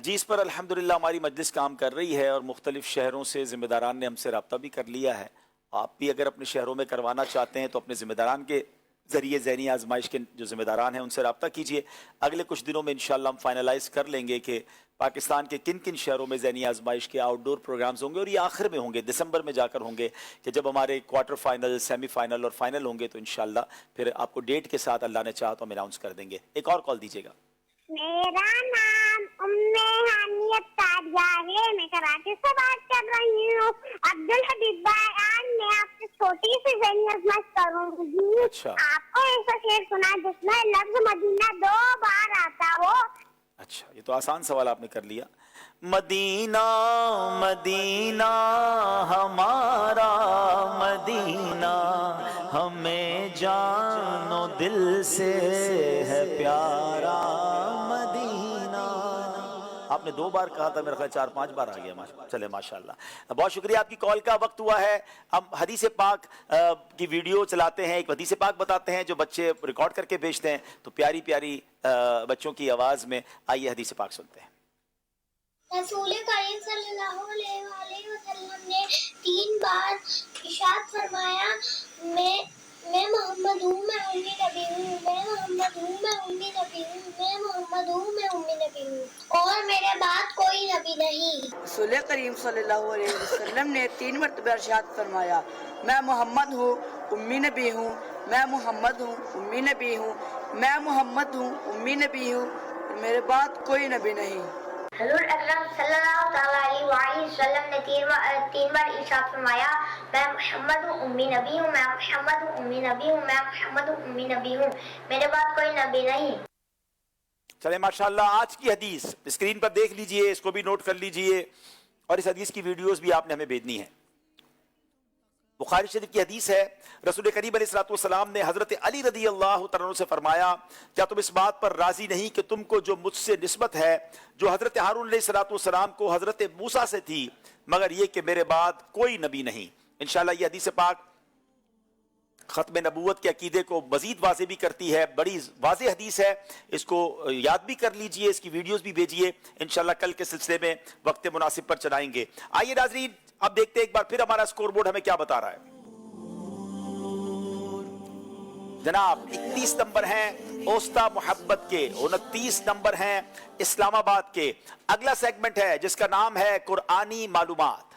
Speaker 2: جی اس پر الحمدللہ ہماری مجلس کام کر رہی ہے اور مختلف شہروں سے ذمہ داران نے ہم سے رابطہ بھی کر لیا ہے. آپ بھی اگر اپنے شہروں میں کروانا چاہتے ہیں تو اپنے ذمہ داران کے ज़रिए ज़हनी आजमाइश के जो ज़िम्मेदारान हैं उनसे रब्ता कीजिए। अगले कुछ दिनों में इंशाअल्लाह हम फाइनलाइज कर लेंगे कि पाकिस्तान के किन किन शहरों में ज़हनी आजमाइश के आउटडोर प्रोग्राम्स होंगे, और ये आखिर में होंगे, दिसंबर में जाकर होंगे, कि जब हमारे क्वार्टर फाइनल, सेमीफाइनल और फाइनल होंगे तो इंशाअल्लाह फिर आपको डेट के साथ अल्लाह ने चाहा तो हम अनाउंस कर देंगे। एक और कॉल दीजिएगा।
Speaker 18: मेरा नाम उम्मे हानियत तारिया है, मैं कराची से बात कर रही हूँ। अब्दुल हबीब भाई, आज मैं आपसे छोटी सी ज़हनी आज़माइश करूँगी।
Speaker 2: अच्छा।
Speaker 18: आपको ऐसा शेर सुना जिसमें लफ्ज़ मदीना 2 बार आता हो?
Speaker 2: अच्छा, ये तो आसान सवाल आपने कर लिया। मदीना मदीना हमारा मदीना, हमें जानो दिल से है प्यारा मदीना। आपने 2 बार कहा था, मेरा ख्याल 4-5 बार आ गया। चले माशाल्लाह, बहुत शुक्रिया। आपकी कॉल का वक्त हुआ है। हम हदीस पाक की वीडियो चलाते हैं, एक हदीस पाक बताते हैं जो बच्चे रिकॉर्ड करके भेजते हैं, तो प्यारी प्यारी बच्चों की आवाज में आइए हदीस पाक सुनते हैं।
Speaker 18: रसूल करीम सल्लल्लाहु अलैहि वसल्लम ने 3 बार इरशाद फरमाया, मैं मोहम्मद हूँ, मैं उम्मी नबी हूँ, मैं मोहम्मद हूँ, मैं उम्मी नबी हूँ, मैं मोहम्मद हूँ, मैं उम्मी नबी हूँ, और मेरे बाद कोई नबी नहीं।
Speaker 15: रसूल करीम सल्लल्लाहु अलैहि वसल्लम ने 3 मरतबा इरशाद फरमाया, मैं मोहम्मद हूँ, उम्मी नबी हूँ, मैं मोहम्मद हूँ, उम्मी नबी हूँ, मैं मोहम्मद हूँ, उम्मी नबी हूँ, मेरे बाद कोई नबी नहीं।
Speaker 18: हज़ूर अकरम सल्लल्लाहु अलैहि वसल्लम ने 3 बार इरशाद फरमाया, मैं मोहम्मद हूँ, उम्मी नबी हूँ, मैं मोहम्मद हूँ, उम्मी नबी हूँ, मैं मोहम्मद हूँ, उम्मी नबी हूँ, मेरे बाद कोई नबी नहीं।
Speaker 2: चले माशाल्लाह, आज की हदीस स्क्रीन पर देख लीजिए, इसको भी नोट कर लीजिए, और इस हदीस की वीडियोस भी आपने हमें भेजनी है। बुखारी शरीफ की हदीस है, रसूल करीम अलैहिस्सलाम ने हजरत अली रदी अल्लाह तआला अन्हु से फरमाया, क्या तुम इस बात पर राजी नहीं कि तुमको जो मुझसे निस्बत है, जो हजरत हारून अलैहिस्सलाम को हजरत मूसा से थी, मगर ये कि मेरे बाद कोई नबी नहीं। इंशाअल्लाह ये हदीस पाक खत्म नबूवत के अकीदे को मजीद वाज़े भी करती है, बड़ी वाज़े हदीस है, इसको याद भी कर लीजिए, इसकी वीडियोस भी भेजिए। इंशाअल्लाह कल के सिलसिले में वक्त मुनासिब पर चलाएंगे। आइए नाज़रीन, अब देखते हैं एक बार फिर हमारा स्कोर बोर्ड हमें क्या बता रहा है। जनाब 31 नंबर हैं ओस्ता मोहब्बत के, 29 नंबर हैं इस्लामाबाद के। अगला सेगमेंट है जिसका नाम है कुरानी मालूमात।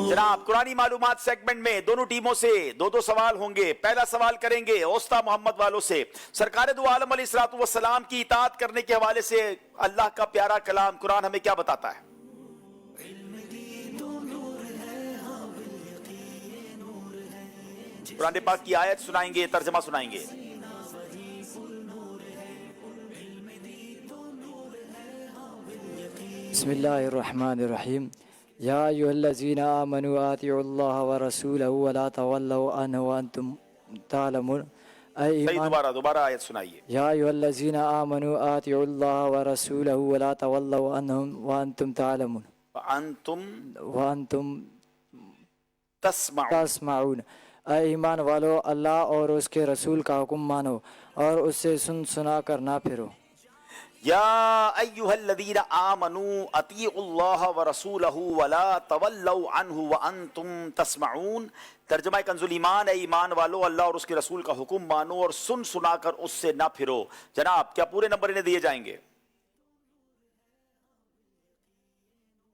Speaker 2: जनाब कुरानी मालूमात सेगमेंट में दोनों टीमों से 2-2 सवाल होंगे। पहला सवाल करेंगे ओस्ता मोहम्मद वालों से। सरकार दो आलम अलैहिस्सलातु वस्सलाम की इताअत करने के हवाले से अल्लाह का प्यारा कलाम कुरान हमें क्या बताता है? कुरान पाक की आयत सुनाएंगे, तर्जमा सुनाएंगे।
Speaker 4: बिस्मिल्लाहिर्रहमानिर्रहीम। या अय्युहल्लज़ीना आमनू आतिउल्लाह व रसूलहु व ला तवल्लू अन्हु व अंतुम तालमून।
Speaker 2: दोबारा आयत सुनाइए।
Speaker 4: या अय्युहल्लज़ीना आमनू आतिउल्लाह व रसूलहु व ला तवल्लू अन्हु व अंतुम तालमून व अंतुम तस्माऊन। ऐ ईमान वालो, अल्लाह और उसके रसूल का हुक्म मानो और उससे सुन सुना कर ना फिरो।
Speaker 2: या अय्युहल्लज़ीना आमनू अतीउल्लाह व रसूलहु व ला तवल्लू अन्हु व अंतुम तस्माऊन। तर्जुमा कंजुल ईमान, है ईमान वालो, अल्लाह और उसके रसूल का हुक्म मानो और सुन सुनाकर उससे ना फिरो। जनाब क्या पूरे नंबर इन्हें दिए जाएंगे?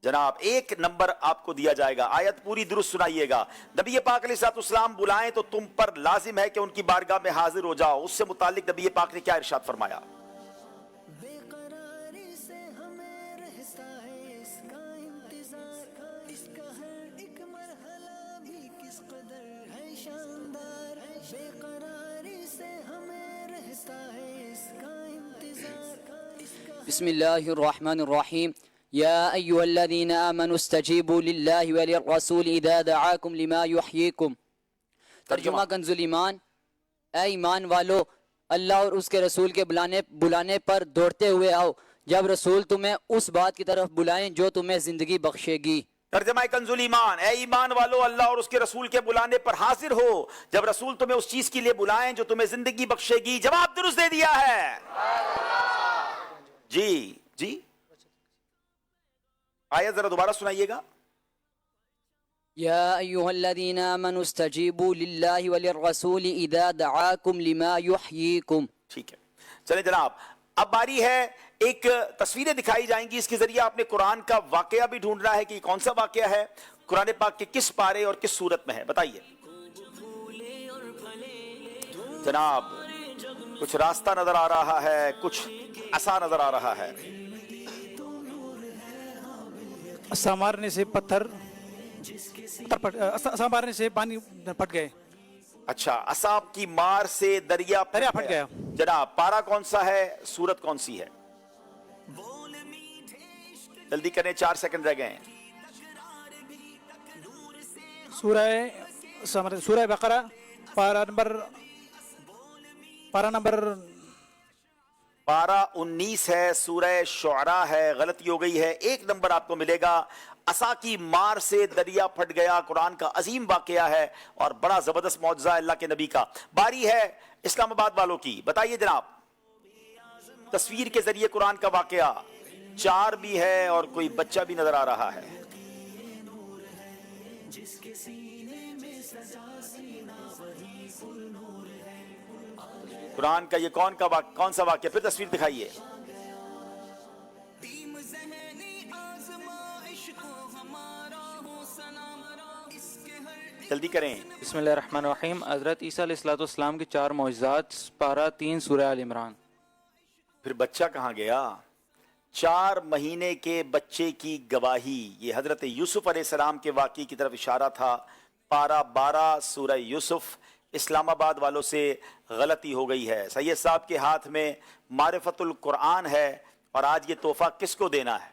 Speaker 2: जनाब 1 नंबर आपको दिया जाएगा। आयत पूरी दुरुस्त सुनाइएगा। नबी पाक अलैहिस्सलाम बुलाएं तो तुम पर लाजिम है कि उनकी बारगाह में हाजिर हो जाओ। उससे मुतालिक नबी पाक ने क्या इरशाद फरमाया?
Speaker 11: बिस्मिल्लाहिर्रहमानिर्रहीम। या अय्युहल्लज़ीना आमनू इस्तजीबू लिल्लाहि व लिर्रसूल इज़ा दआकुम लिमा युहयीकुम। तर्जुमा कंजुल ईमान, ऐ ईमान वालो, अल्लाह और उसके रसूल के बुलाने पर दौड़ते हुए आओ जब रसूल तुम्हें उस बात की तरफ बुलाएं जो तुम्हें जिंदगी बख्शेगी।
Speaker 2: तर्जुमा कंजुल ईमान, ऐ ईमान वालो, अल्लाह और उसके रसूल के बुलाने पर हाजिर हो जब रसूल तुम्हें उस चीज के लिए बुलाएं जो तुम्हें जिंदगी बख्शेगी। जवाब दुरुस्त दे दिया है। जी जी, आयत जरा दोबारा सुनाइएगा।
Speaker 11: يا أيها الذين آمنوا استجيبوا لله وللرسول إذا دعاكم لما يحييكم.
Speaker 2: ठीक है, चले जनाब, अब बारी है, एक तस्वीरें दिखाई जाएंगी, इसके जरिए आपने कुरान का वाकया भी ढूंढना है कि कौन सा वाकया है, कुरान पाक के किस पारे और किस सूरत में है, बताइए जनाब. कुछ रास्ता नजर आ रहा है, कुछ असा नजर आ रहा है.
Speaker 6: असा मारने से पत्थर असा मारने से पानी फट गए.
Speaker 2: अच्छा, असाब की मार से दरिया फट
Speaker 6: गया.
Speaker 2: जनाब, पारा कौन सा है, सूरत कौन सी है, जल्दी करें, 4 सेकंड रह गए हैं.
Speaker 6: सूरह बकरा
Speaker 2: पारा 19 है, सूरह शुअरा है, गलती हो गई है, 1 नंबर आपको मिलेगा. असा की मार से दरिया फट गया, कुरान का अजीम वाकया है और बड़ा जबरदस्त मौजज़ा अल्लाह के नबी का. बारी है इस्लामाबाद वालों की, बताइए जनाब, तस्वीर के जरिए कुरान का वाकया. 4 भी है और कोई बच्चा भी नजर आ रहा है. कुरान का ये कौन सा वाकया, फिर तस्वीर दिखाइए. जल्दी करें.
Speaker 9: बिस्मिल्लाहिर्रहमानिर्रहीम. हज़रत ईसा अलैहिस्सलाम के 4 मौजज़ात, पारा 3 सूरह आल इमरान.
Speaker 2: फिर बच्चा कहाँ गया? 4 महीने के बच्चे की गवाही, ये हजरत यूसुफ अलैहिस्सलाम के वाक़ई की तरफ इशारा था. पारा 12 सूरह यूसुफ. इस्लामाबाद वालों से गलती हो गई है. सैयद साहब के हाथ में मारिफतुल कुरान है और आज ये तोहफा किसको देना है,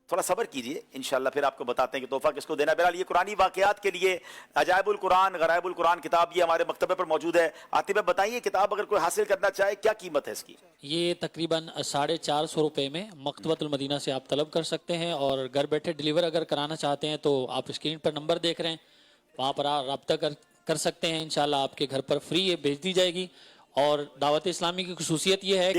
Speaker 2: थोड़ा सब्र कीजिए, इंशाल्लाह फिर आपको बताते हैं कि तोहफा किसको देना है. बहरहाल ये कुरानी वाकयात के लिए अजायबुल कुरान गराइबुल कुरान किताब ये हमारे मकतबे पर मौजूद है. आतिफ भाई बताइए, किताब अगर कोई हासिल करना चाहे क्या कीमत है इसकी?
Speaker 13: ये तकरीबन 450 रुपये में मकतबतुल मदीना से आप तलब कर सकते हैं और घर बैठे डिलीवर अगर कराना चाहते हैं तो आप स्क्रीन पर नंबर देख रहे हैं, वहाँ पर रब्ता कर सकते हैं. इंशाल्लाह आपके घर पर फ्री ये भेज दी जाएगी. और दावत इस्लामी की खुसूसियत ये है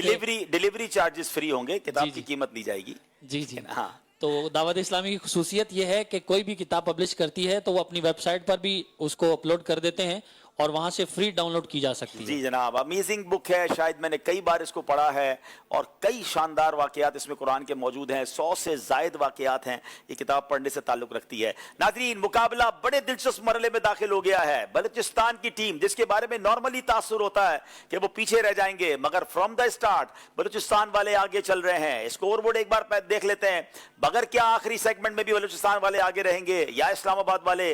Speaker 2: डिलीवरी चार्जेस फ्री होंगे, किताब की कीमत दी जाएगी.
Speaker 13: जी.
Speaker 2: हाँ,
Speaker 13: तो दावत इस्लामी की खुसूसियत ये है कि कोई भी किताब पब्लिश करती है तो वो अपनी वेबसाइट पर भी उसको अपलोड कर देते हैं और वहां से फ्री डाउनलोड की जा सकती है.
Speaker 2: जी जनाब, अमेजिंग बुक है, शायद मैंने कई बार इसको पढ़ा है और कई शानदार वाकयात इसमें कुरान के मौजूद हैं. 100 से जायद वाकयात हैं, ये किताब पढ़ने से ताल्लुक रखती है. नाजरीन, मुकाबला बड़े दिलचस्प मरहले में दाखिल हो गया है. बलूचिस्तान की टीम, जिसके बारे में नॉर्मली तासुर होता है कि वो पीछे रह जाएंगे, मगर फ्रॉम द स्टार्ट बलूचिस्तान वाले आगे चल रहे हैं. स्कोर बोर्ड एक बार देख लेते हैं, मगर क्या आखिरी सेगमेंट में भी बलूचिस्तान वाले आगे रहेंगे या इस्लामाबाद वाले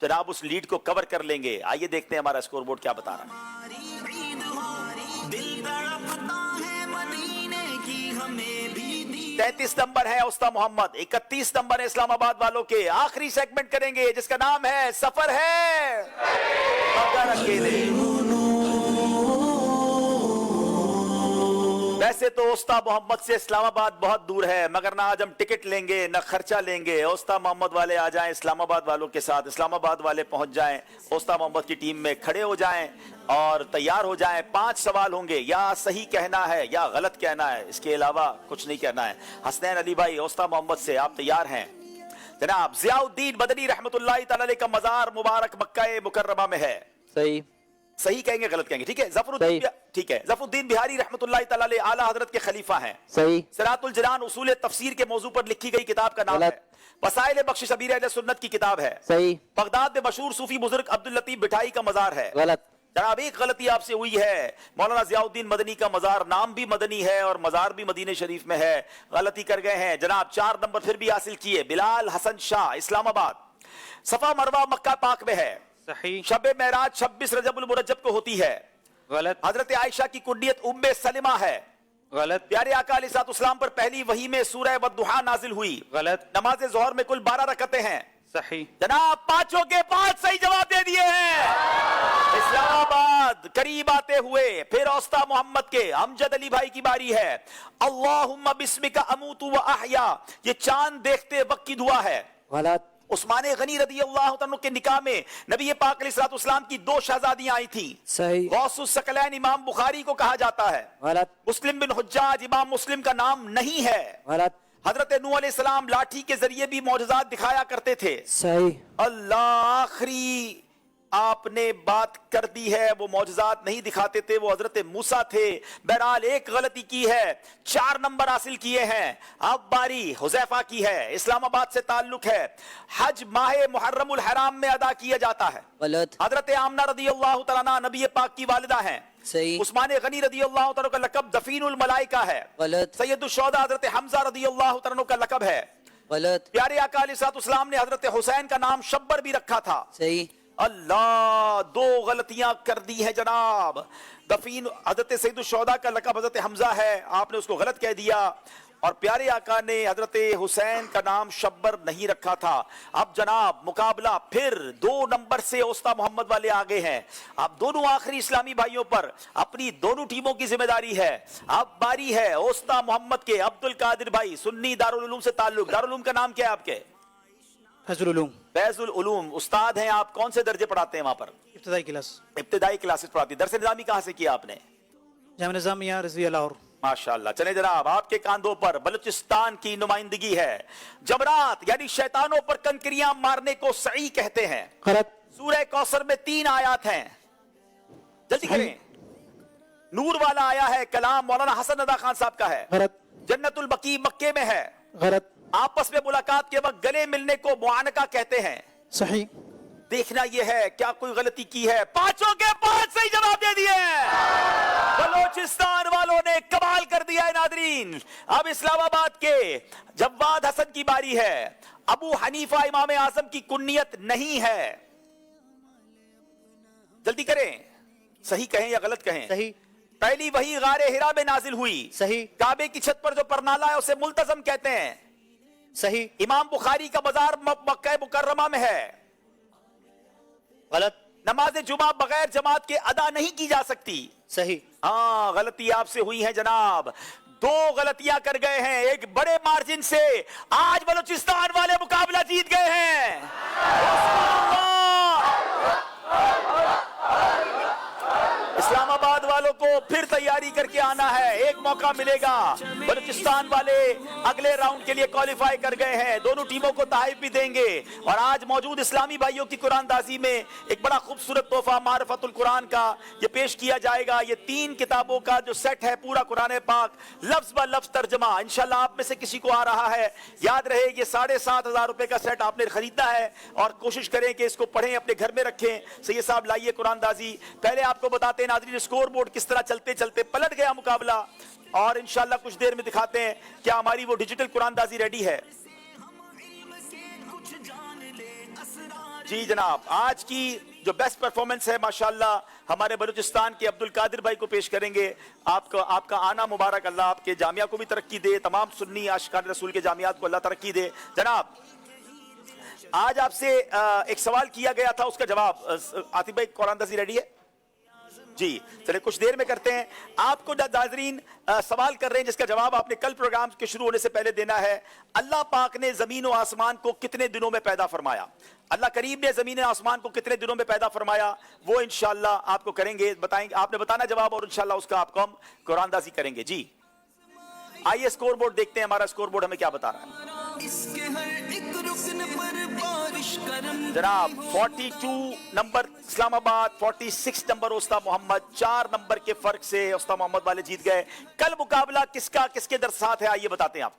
Speaker 2: जनाब उस लीड को कवर कर लेंगे? आइए देखते हैं हमारा स्कोर बोर्ड क्या बता रहा है. 33 नंबर है उस्ता मोहम्मद, 31 नंबर है इस्लामाबाद वालों के. आखिरी सेगमेंट करेंगे जिसका नाम है सफर है मगर अकेले. वैसे तो उस्ता मोहम्मद से इस्लामाबाद बहुत दूर है, मगर ना आज हम टिकट लेंगे ना खर्चा लेंगे. उस्ता मोहम्मद वाले आ जाएं इस्लामाबाद वालों के साथ, इस्लामाबाद वाले पहुंच जाएं उस्ता मोहम्मद की टीम में, खड़े हो जाएं और तैयार हो जाएं. 5 सवाल होंगे, या सही कहना है या गलत कहना है, इसके अलावा कुछ नहीं कहना है. हसनैन अली भाई उस्ता मोहम्मद से आप तैयार हैं? जनाब जियाउद्दीन मदनी रहमतुल्लाह तआला अलैह का मजार मुबारक मक्का मुकर्रमा में है. सही कहेंगे गलत कहेंगे? ठीक है. जफरुद्दीन बिहारी रहमतुल्लाह तआला अलैह आला हजरत के खलीफा हैं.
Speaker 11: सही.
Speaker 2: सिरातुल जनान उसूल तफसीर के मौजू पर लिखी गई किताब का नाम है. वसाइल बख्शिश अबीर अहले सुन्नत की किताब है.
Speaker 11: सही.
Speaker 2: बगदाद में मशहूर सूफी बुजुर्ग अब्दुल लतीफ बिठाई का मजार है.
Speaker 11: गलत.
Speaker 2: जनाब एक गलती आपसे हुई है, मौलाना जियाउद्दीन मदनी का मजार नाम भी मदनी है और मजार भी मदीने शरीफ में है. गलती कर गए हैं जनाब. 4 नंबर फिर भी हासिल किए. बिलाल हसन शाह इस्लामाबाद. सफा मरवा मक्का पाक में है.
Speaker 9: सही.
Speaker 2: शब मेराज 26 रजबुल मुरज्जब को होती है.
Speaker 9: गलत.
Speaker 2: हजरत आयशा की कुन्नियत उम्मे सलिमा है.
Speaker 9: गलत.
Speaker 2: प्यारे आका अलैहिस्सलाम पर पहली वही में सूरह वद्दुहा नाजिल हुई.
Speaker 9: गलत.
Speaker 2: नमाज ज़ोहर में कुल 12 रकअतें हैं.
Speaker 9: सही.
Speaker 2: जनाब 5 के 5 सही जवाब दे दिए हैं. इस्लामाबाद करीब आते हुए फिर औस्ता मोहम्मद के अमजद अली भाई की बारी है. अल्लाहुम्मा बिस्मिका अमूतु व अहया, ये चांद देखते वक्त की दुआ है.
Speaker 11: गलत.
Speaker 2: उस्मान गनी रदी अल्लाह तआला के निकाह में नबी पाक अलैहिस्सलाम की 2 शहजादियां आई थी.
Speaker 11: सही.
Speaker 2: गौसुस सकलैन इमाम बुखारी को कहा जाता है.
Speaker 11: गलत.
Speaker 2: मुस्लिम बिन हुज्जाज इमाम मुस्लिम का नाम नहीं है.
Speaker 11: गलत.
Speaker 2: हजरत नूह अलैहिस्सलाम लाठी के जरिए भी मौजज़ात दिखाया करते थे।
Speaker 4: सही।
Speaker 2: अल्लाह आखिरी आपने बात कर दी है, वो मौजज़ात नहीं दिखाते थे, वो हजरत मूसा थे। बहरहाल एक गलती की है, 4 नंबर हासिल किए हैं। अब बारी हुज़ैफा की है, इस्लामाबाद से ताल्लुक है। हज माह मुहर्रमुल हराम में अदा किया जाता है।
Speaker 11: गलत।
Speaker 2: हजरत आमना रदियल्लाहु तआला अन्हा नबी पाक की वालिदा हैं।
Speaker 11: सही।
Speaker 2: उस्मान गनी रदियल्लाहु तआला का लक़ब दफीनुल मलाइका है।
Speaker 11: गलत।
Speaker 2: सैयदुश शुहदा हजरत हमजा रदियल्लाहु तआला का लक़ब है।
Speaker 11: गलत।
Speaker 2: प्यारे आका अलैहिस्सलाम ने हजरत हुसैन का नाम शब्बर भी रखा था।
Speaker 11: सही।
Speaker 2: अल्लाह 2 गलतियां कर दी है जनाब। दफीन हजरत सैयदुश शुहदा का लक़ब हजरत हमजा है, आपने उसको गलत कह दिया। और प्यारे आका ने हजरत हुसैन का नाम शब्बर नहीं रखा था। अब जनाब मुकाबला फिर 2 नंबर से ओस्ता मोहम्मद वाले आगे हैं। अब दोनों आखिरी इस्लामी भाइयों पर अपनी दोनों टीमों की जिम्मेदारी है। अब बारी है ओस्ता मोहम्मद के अब्दुल कादिर भाई, सुन्नी दारुल उलूम से ताल्लुक। दारुल उलूम का नाम क्या है आपके?
Speaker 6: फैजुल उलूम।
Speaker 2: फैजुल उलूम। उस्ताद हैं आप, कौन से दर्जे पढ़ाते हैं वहां पर?
Speaker 6: इब्तिदाई क्लास।
Speaker 2: इब्तिदाई क्लासेस पढ़ाती। दरस निज़ामी कहां से किया आपने?
Speaker 6: जामिया निज़ामिया रिज़विया लाहौर।
Speaker 2: माशाअल्लाह। चले जनाब, आपके कांधों पर बलूचिस्तान की नुमाइंदगी है। जमरात यानी शैतानों पर कंकरियां मारने को सही कहते हैं।
Speaker 6: गलत।
Speaker 2: सूरह कौसर में 3 आयात हैं, जल्दी करें। नूर वाला आया है, कलाम मौलाना हसन अदा खान साहब का है।
Speaker 6: गलत।
Speaker 2: जन्नतुल बकी मक्के में है।
Speaker 6: गलत।
Speaker 2: आपस में मुलाकात के वक्त गले मिलने को मुआनका कहते हैं।
Speaker 6: सही।
Speaker 2: देखना यह है क्या कोई गलती की है। 5 के 5 सही जवाब दे दिए। बलोचिस्तान वालों ने कमाल कर दिया है नादरीन। अब इस्लामाबाद के जवाद हसन की बारी है। अबू हनीफा इमाम आजम की कुन्नियत नहीं है, जल्दी करें। सही कहें या गलत कहें?
Speaker 10: सही।
Speaker 2: पहली वही गारे हिरा में नाजिल हुई।
Speaker 10: सही।
Speaker 2: काबे की छत पर जो परनाला है उसे मुल्तजम कहते हैं।
Speaker 10: सही।
Speaker 2: इमाम बुखारी का बाजार मक्का मुकर्रमा में है।
Speaker 10: गलत।
Speaker 2: नमाज जुमा बगैर जमात के अदा नहीं की जा सकती।
Speaker 10: सही।
Speaker 2: हाँ, गलती आपसे हुई है जनाब। 2 गलतियां कर गए हैं, एक बड़े मार्जिन से आज बलूचिस्तान वाले मुकाबला जीत गए हैं। इस्लामाबाद वालों को फिर तैयारी करके आना है, एक मौका मिलेगा। बलूचिस्तान वाले अगले राउंड के लिए क्वालिफाई कर गए हैं। दोनों टीमों को तहफ़ भी देंगे। और आज मौजूद इस्लामी भाइयों की कुरानदाजी में एक बड़ा खूबसूरत तोहफा मारिफतुल कुरान का ये पेश किया जाएगा। ये 3 किताबों का जो सेट है, पूरा कुरान पाक लफ्ज ब लफ्ज तर्जमा। इंशाल्लाह आप में से किसी को आ रहा है, याद रहे ये 7,500 रुपए का सेट आपने खरीदना है और कोशिश करें कि इसको पढ़ें, अपने घर में रखें। सैयद साहब लाइए कुरानदाजी। पहले आपको बताते हैं नाज़रीन, स्कोर बोर्ड किस तरह चलते चलते पलट गया मुकाबला, और इंशाल्लाह कुछ देर में दिखाते हैं क्या हमारी वो डिजिटल कुरानदाजी रेडी है। जी जनाब, आज की जो बेस्ट परफॉर्मेंस है माशाल्लाह हमारे बलूचिस्तान के अब्दुल कादिर भाई को पेश करेंगे। आपका आना मुबारक, अल्लाह आपके जामिया को भी तरक्की दे, तमाम सुन्नी आशिकान रसूल के जामियात को अल्लाह तरक्की दे। जनाब, आज आपसे एक सवाल किया गया था, उसका जवाब आतिफ भाई कुरानदाजी रेडी है जी? चलिए कुछ देर में करते हैं। आपको नाज़रीन सवाल कर रहे हैं जिसका जवाब आपने कल प्रोग्राम के शुरू होने से पहले देना है। अल्लाह पाक ने जमीन और आसमान को कितने दिनों में पैदा फरमाया? अल्लाह करीम ने जमीन और आसमान को कितने दिनों में पैदा फरमाया, वो इंशाल्लाह आपको करेंगे, बताएंगे। आपने बताना जवाब और इंशाल्लाह उसका आपको हम कुरानदाजी करेंगे। जी आइए स्कोर बोर्ड देखते हैं, हमारा स्कोर बोर्ड हमें क्या बता रहा है जनाब। 42 नंबर इस्लामाबाद, 46 नंबर उस्ता मोहम्मद। 4 नंबर के फर्क से उस्ता मोहम्मद वाले जीत गए। कल मुकाबला किसका किसके दर साथ है, आइए बताते हैं आप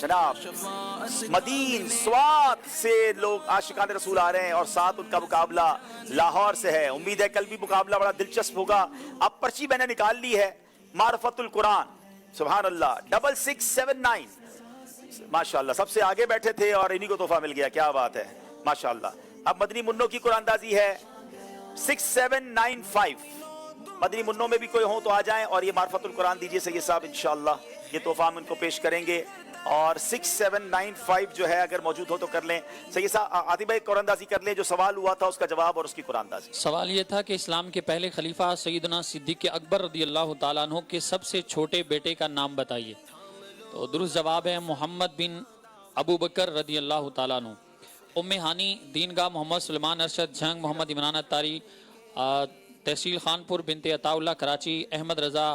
Speaker 2: जनाब। मदीन स्वात से लोग आशिकान रसूल आ रहे हैं और साथ उनका मुकाबला लाहौर से है। उम्मीद है कल भी मुकाबला बड़ा दिलचस्प होगा। अब पर्ची मैंने निकाल ली है, मारिफतुल कुरान, सुभान अल्लाह, 6679 माशाअल्लाह। सबसे आगे बैठे थे और इन्हीं को तोहफा मिल गया, क्या बात है माशाअल्लाह। अब मदनी मुन्नों की कुरानदाजी है 6795। मदनी मुन्नों में भी कोई हो तो आ जाएं और ये मारिफतुल कुरान दीजिए सैयद साहब, इंशाअल्लाह ये तोहफा हम इनको पेश करेंगे। और 6795 जो है अगर मौजूद हो तो कर लें। सैयद साहब आतिफ भाई कुरानदाजी कर लें, जो सवाल हुआ था उसका जवाब और उसकी कुरानदाजी।
Speaker 13: सवाल ये था कि इस्लाम के पहले खलीफा सैयदना सिद्दीक़ अकबर रदियल्लाहु ताला अन्हु के सबसे छोटे बेटे का नाम बताइए। तो दुरुस्त जवाब है मोहम्मद बिन अबू बकर रदियल्लाहु ताला अन्हु। उम्मे हानी दीनगाह मोहम्मद सुलेमान अरशद झंग मोहम्मद इमरान अत्तारी तहसील खानपुर बिनते अताउल्लाह कराची अहमद रज़ा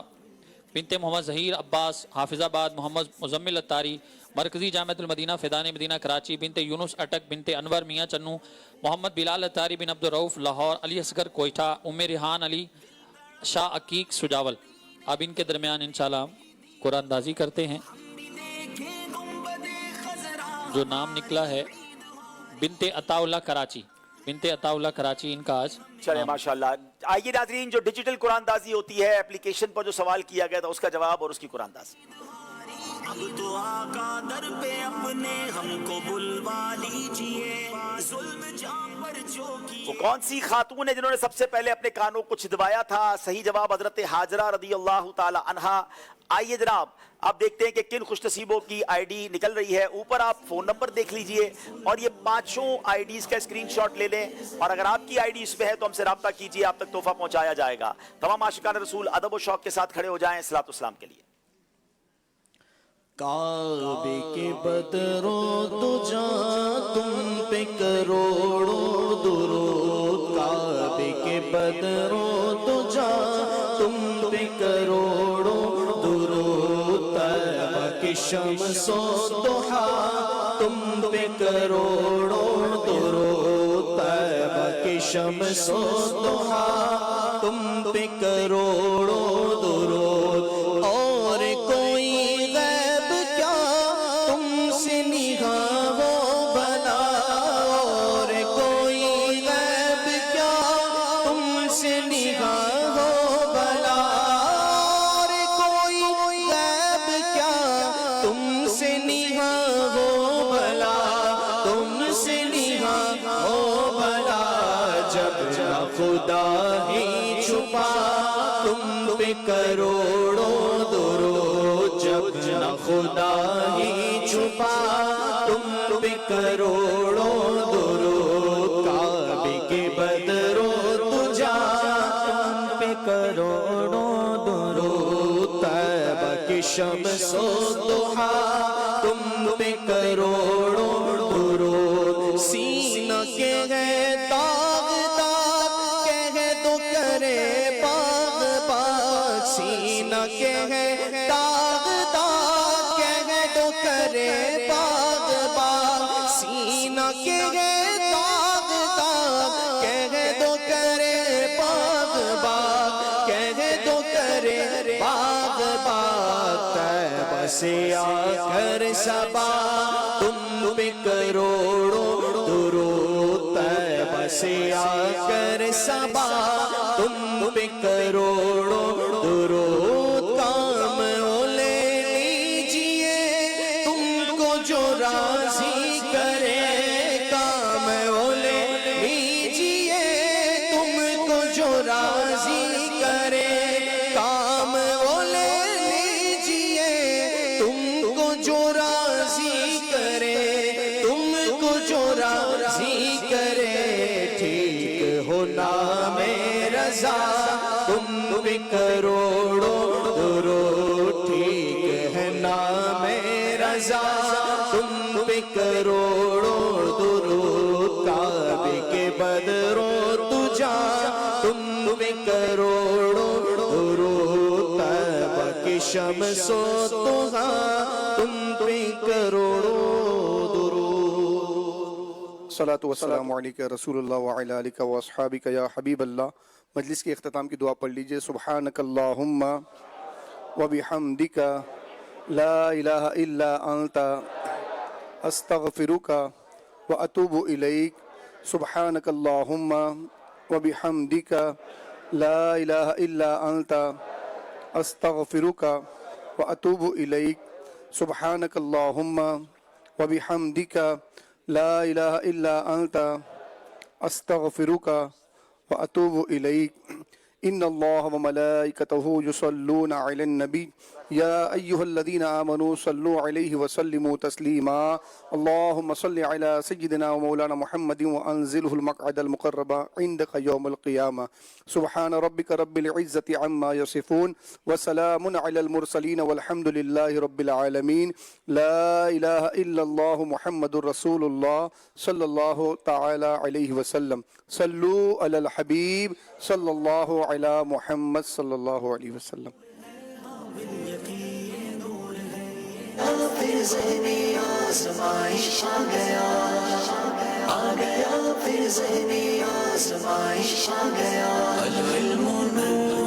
Speaker 13: बिनते मोहम्मद जहीर अब्बास हाफिजाबाद, मोहम्मद मुजम्मिल अत्तारी मरकजी जामिअतुल मदीना फैज़ान मदीना कराची, बिनते यूनुस अटक, बिनते अनवर मियाँ चन्नू, मोहम्मद बिलाल अत्तारी बिन अब्दुल रऊफ लाहौर, अली असगर कोयटा, उम्मे रिहान अली शाह अकीक सुजावल। अब इनके दरमियान इंशाल्लाह कुरानदाजी करते हैं। जो नाम निकला है बिनते अताउल्लाह कराची, बिनते अताउल्लाह कराची इनका आज
Speaker 2: चले माशाल्लाह। आइए नाज़रीन, जो डिजिटल कुरानदाजी होती है, एप्लीकेशन पर जो सवाल किया गया था उसका जवाब और उसकी कुरानदाजी।
Speaker 23: अब तो आका दर पे अपने हमको बुलवा लीजिए, जुल्म जाम पर जो की।
Speaker 2: वो कौन सी खातून है जिन्होंने सबसे पहले अपने कानों को छिदवाया था? सही जवाब हजरत हाजरा रदी अल्लाह ताला अन्हा। आइए जनाब, आप देखते हैं कि किन खुशनसीबों की आईडी निकल रही है। ऊपर आप फोन नंबर देख लीजिए और ये 5 आईडीज का स्क्रीनशॉट ले लें, और अगर आपकी आईडी इसमें है तो हमसे राब्ता कीजिए, आप तक तोहफा पहुंचाया जाएगा। तमाम आशिकान रसूल अदब और शौक के साथ खड़े हो जाएं सलातो सलाम के लिए।
Speaker 20: काबे के बदरों तुझा तुम पे करोड़ों दुरूद, काबे के बदरों तुझा तुम पे करोड़ों दुरूद, तैबा की शम्सो दुहा तुम पे करोड़ों दुरूद, तैबा की शम्सो दुहा तुम पे करोड़ों दुरूद। और कोई गैब क्या तुमसे निगाहों बना, और कोई गैब क्या तुमसे निगाहों बना, और कोई गैब क्या तुमसे निगाहों बना, तुमसे निगाहों बना। जब ना खुदा ही छुपा तुम पे करोड़ों दुरूद, जब ना खुदा ही छुपा तुम पे करोड़ों दुरूद, काबे के बदरों तुझा तुम पे करोड़ों दुरूद, तैबा की शम्सो दुहा तुम पे करोड़ों दुरूद। सीना के है दाग दाग कह दो करे बाग बाग, सीना के है दाग दाग कह दो करे बाग बाग, सीना के है दाग दाग कह दो करे बाग बाग, कह दो करे बाग बाग। तैबा से आकर सबा तुम पे करोड़ों दुरूद, तैबा से आकर सबा तुम पे करोड़ों दुरूद। काम ओ ले लीजिए तुमको जो राजी करे, काम ओ ले लीजिए तुमको जो राजी करे, काम ओ ले लीजिए तुमको जो राजी करे, तुमको जो राजी करे। ठीक हो नाम रज़ा तुम पे करोड़ों दुरूद, ठीक है नाम रज़ा तुम पे करोड़ों दुरूद, काबे के बदरों तुझा तुम पे करोड़ों दुरूद, तैबा की शम्सो दुहा तुम पे करोड़ों दुरूद।
Speaker 12: सलातु वस्सलामु अलैका रसूलुल्लाह व अला आलिका व अस्हाबिका या हबीबल्लाह। मजलिस के अख्ताम की दुआ पढ़ लीजिए। सुब्हानकल्लाहुम्मा व बिहम्दिका ला इलाहा इल्ला अंता अस्तगफिरुका व अतूबु इलैक। सुब्हानकल्लाहुम्मा व बिहम्दिका ला इलाहा इल्ला अंता अस्तगफिरुका व अतूबु इलैक। सुब्हानकल्लाहुम्मा व बिहम्दिका ला इलाहा इल्ला अंता अस्तगफिरुका व अतूबु इलैक। इन्नल्लाह व मलाइकतहु युसल्लूना अलन नबी या अय्युहल्लज़ीना आमनू सल्लु अलैहि व सल्लिमू तस्लीमा। अल्लाहुम्मा सल्लि अला सय्यिदिना व मौलाना मुहम्मदिन व अंज़िलहुल मक़अदल मुक़र्रबा इंदका यौमल क़ियामा। सुब्हान रब्बिका रब्बिल इज़्ज़ति अम्मा यसिफून व सलामुन अलल मुरसलीन वल्हम्दुलिल्लाहि रब्बिल आलमीन। ला इलाहा इल्लल्लाहु मुहम्मदुर रसूलुल्लाह सल्लल्लाहु तआला अलैहि वसल्लम। सल्लु अलल हबीब सल्लल्लाहु अला मुहम्मद सल्लल्लाहु अलैहि वसल्लम।
Speaker 20: फिर ज़हनी आज़माइश आ गया फिर ज़हनी आज़माइश आ गया। अल इल्मु नूर